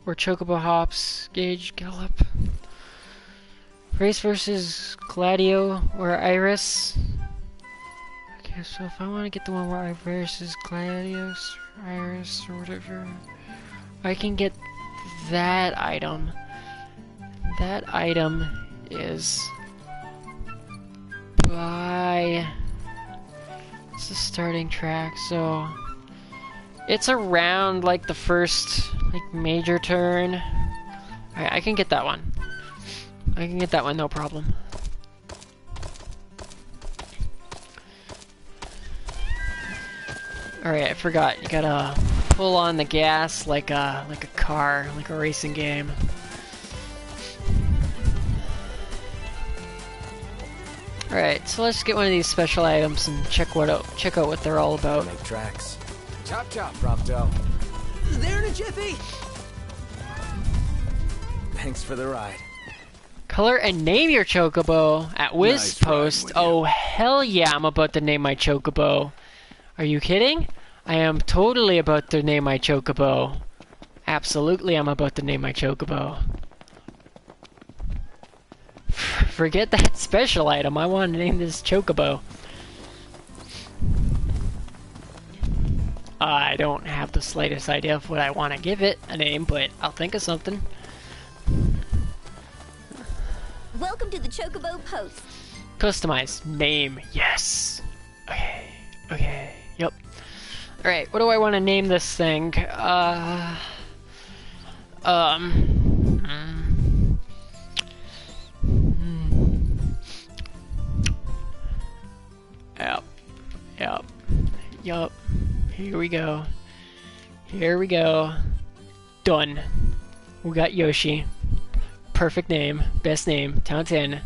or Chocobo hops, gauge gallop. Race versus Gladio or Iris. Okay, so if I want to get the one where I versus Gladius or Iris or whatever, I can get that item. That item is by... It's the starting track, so it's around like the first major turn. Alright, I can get that one. I can get that one, no problem. Alright, I forgot. You gotta pull on the gas like a car, like a racing game. Alright, so let's get one of these special items and check out what they're all about. Make tracks. Chop chop, Prompto. There in a jiffy. Thanks for the ride. Color and name your Chocobo at WizPost. Oh, hell yeah, I'm about to name my Chocobo. Are you kidding? I am totally about to name my Chocobo. Absolutely, I'm about to name my Chocobo. Forget that special item. I want to name this Chocobo. I don't have the slightest idea of what I want to give it a name, but I'll think of something. Welcome to the Chocobo Post. Customize. Name. Yes. Okay. Yep. Alright, what do I want to name this thing? Yup. Here we go. Here we go. Done. We got Yoshi. Perfect name. Best name. Town 10.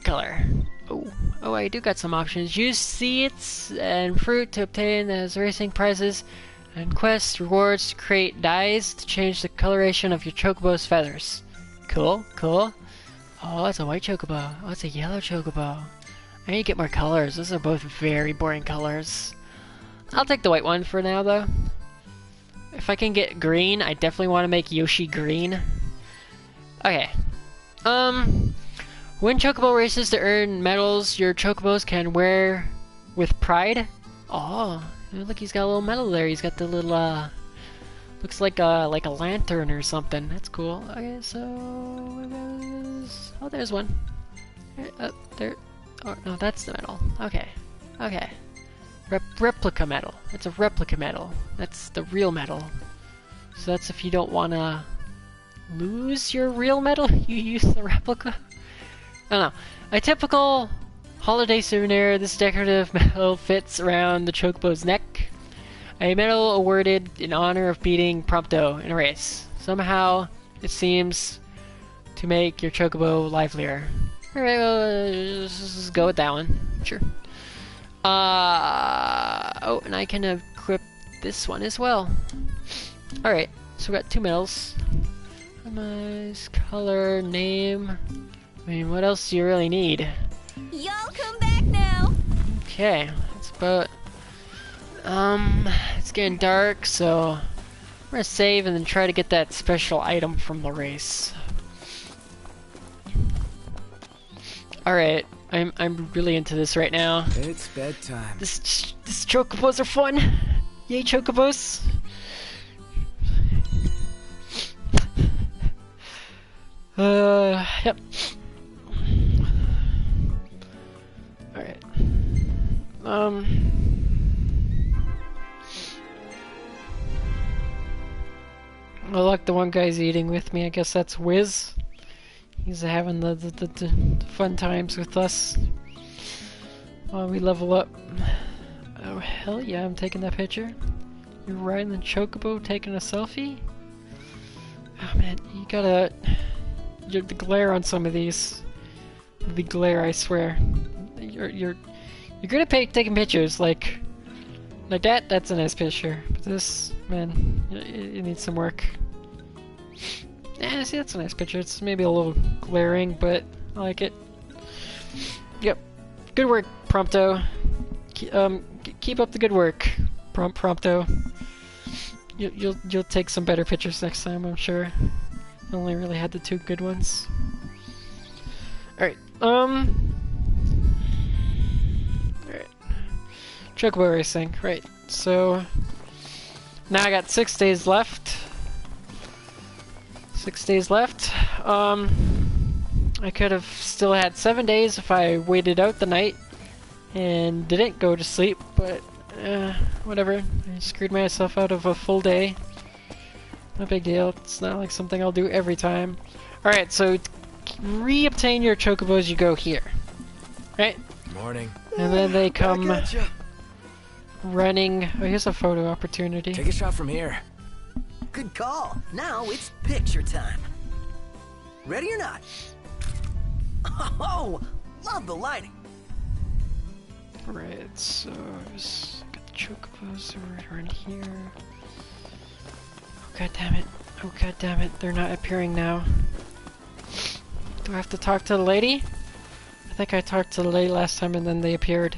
Color. Oh, I do got some options. Use seeds and fruit to obtain as racing prizes and quests, rewards to create dyes to change the coloration of your Chocobo's feathers. Cool, cool. Oh, that's a white Chocobo. Oh, it's a yellow Chocobo. I need to get more colors. Those are both very boring colors. I'll take the white one for now, though. If I can get green, I definitely want to make Yoshi green. Okay. Win Chocobo races to earn medals your Chocobos can wear with pride. Oh, look, he's got a little medal there. He's got the little, looks like a lantern or something. That's cool. Okay, so, oh, there's one. There. Oh, no, that's the medal. Okay. Okay. Replica medal. It's a replica medal. That's the real medal. So that's if you don't want to lose your real medal, you use the replica. I don't know. A typical holiday souvenir, this decorative medal fits around the Chocobo's neck. A medal awarded in honor of beating Prompto in a race. Somehow, it seems to make your Chocobo livelier. Alright, well, let's just go with that one. Sure. Oh, and I can equip this one as well. Alright, so we got 2 medals. Customize, color, name. I mean, what else do you really need? Y'all come back now. Okay, that's about... it's getting dark, so... I'm gonna save and then try to get that special item from the race. Alright, I'm really into this right now. It's bedtime. This Chocobos are fun! Yay, Chocobos! Yep. Alright. Well, look, the one guy's eating with me. I guess that's Wiz. He's having the fun times with us while we level up. Oh, hell yeah, I'm taking that picture. You're riding the Chocobo taking a selfie? Oh man, you gotta... the glare on some of these. The glare, I swear. You're good at taking pictures, like that, that's a nice picture. But this, man, it needs some work. Yeah, see, that's a nice picture. It's maybe a little glaring, but I like it. Yep. Good work, Prompto. Keep up the good work, Prompto. You'll take some better pictures next time, I'm sure. I only really had the 2 good ones. Alright, alright. Chocobo racing, right. So, now I got 6 days left. 6 days left. I could have still had 7 days if I waited out the night and didn't go to sleep, but whatever. I screwed myself out of a full day. No big deal. It's not like something I'll do every time. Alright, so re-obtain your Chocobos, you go here. Right? Morning. And then they come running. Oh, here's a photo opportunity. Take a shot from here. Good call. Now it's picture time. Ready or not? Oh, love the lighting. Right, so just got the Chocobos right around here. Oh god damn it. Oh god damn it. They're not appearing now. Do I have to talk to the lady? I think I talked to the lady last time and then they appeared.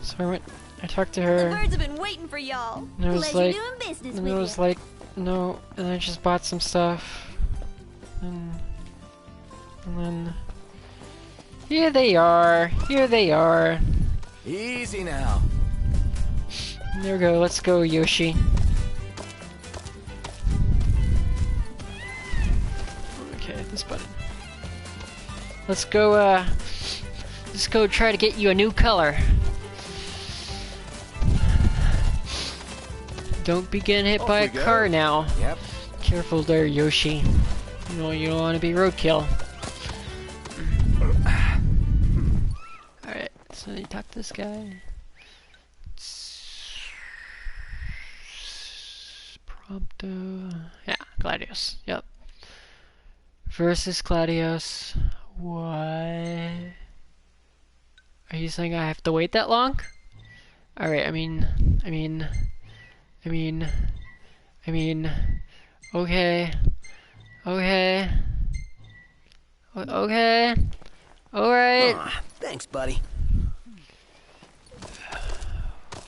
So I talked to her. The birds have been waiting for y'all. And it was Pleasure like, doing business and with it was ya. like, no, and I just bought some stuff. And then, here they are, here they are. Easy now. There we go, let's go, Yoshi. Okay, this button. Let's go try to get you a new color. don't be getting hit Off by we a go. car now. Yep. Careful there, Yoshi. You don't want to be roadkill. Alright, so you talk to this guy. Prompto. Yeah, Gladius. Yep. Versus Gladius. What? Are you saying I have to wait that long? Alright, I mean, okay. Okay. Okay. Alright. Aw, thanks, buddy.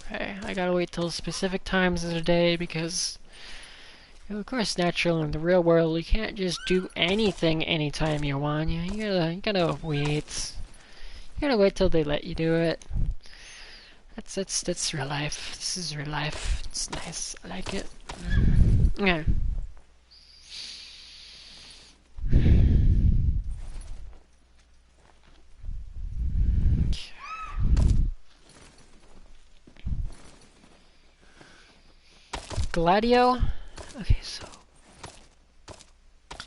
Okay, I gotta wait till specific times of the day because, you know, of course, naturally in the real world, you can't just do anything anytime you want. You gotta wait. You gotta wait till they let you do it. That's real life. This is real life. It's nice. I like it. Okay. Gladio? Okay, so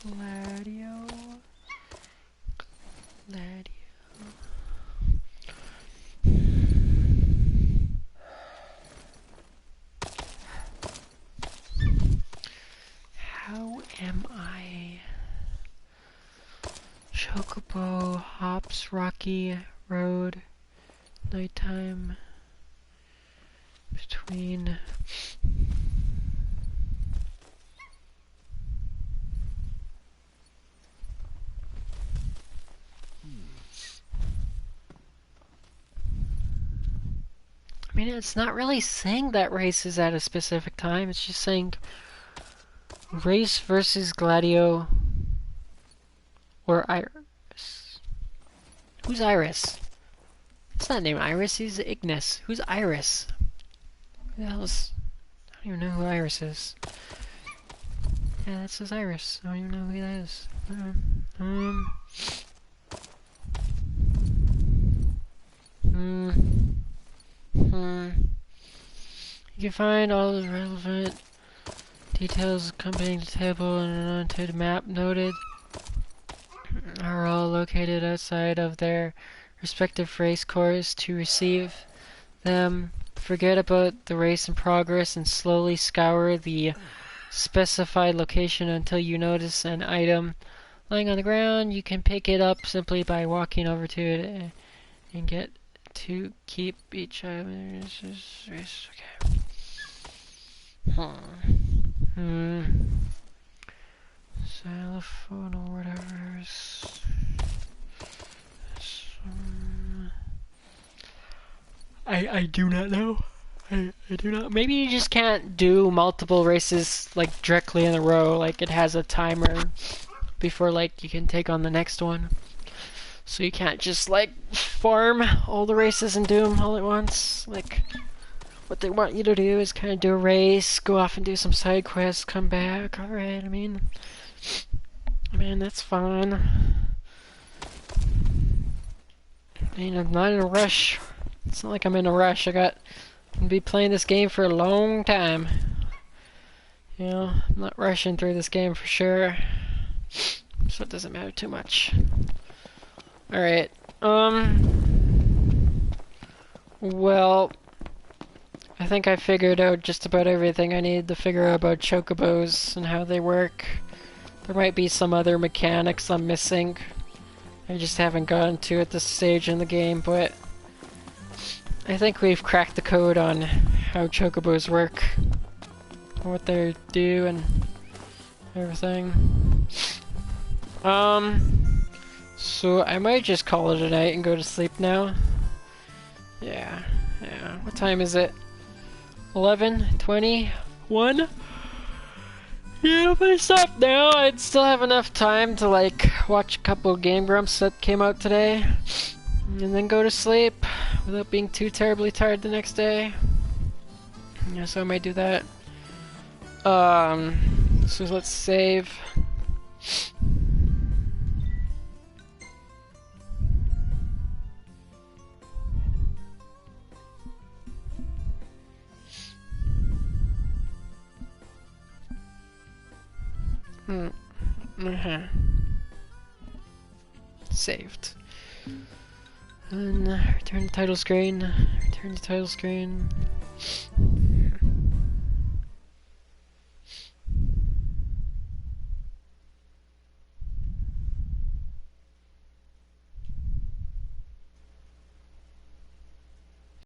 Gladio. How am I? Chocobo, hops, rocky road, nighttime, between. I mean, it's not really saying that race is at a specific time. It's just saying race versus Gladio or Iris. Who's Iris? It's not named Iris. He's Ignis. Who's Iris? Who the hell is? I don't even know who Iris is. Yeah, that says Iris. I don't even know who that is. You can find all the relevant details accompanying the table and an annotated map noted are all located outside of their respective race course. To receive them, forget about the race in progress and slowly scour the specified location until you notice an item lying on the ground. You can pick it up simply by walking over to it and get to keep each item. Okay. Xylophone or whatever. I do not know. I do not. Maybe you just can't do multiple races like directly in a row. Like it has a timer before like you can take on the next one. So you can't just like farm all the races and do them all at once. Like what they want you to do is kind of do a race, go off and do some side quests, come back. All right. I mean that's fine. I mean, I'm not in a rush. It's not like I'm in a rush. I'm gonna be playing this game for a long time. You know, I'm not rushing through this game for sure. So it doesn't matter too much. Alright, well, I think I figured out just about everything I needed to figure out about Chocobos and how they work. There might be some other mechanics I'm missing. I just haven't gotten to at this stage in the game, but I think we've cracked the code on how Chocobos work, what they do, and everything. So I might just call it a night and go to sleep now. Yeah. What time is it? 11:21? Yeah, if I stop now, I'd still have enough time to like watch a couple of Game Grumps that came out today, and then go to sleep without being too terribly tired the next day. Yeah, so I might do that. So let's save. Saved. And return to title screen. Return to title screen.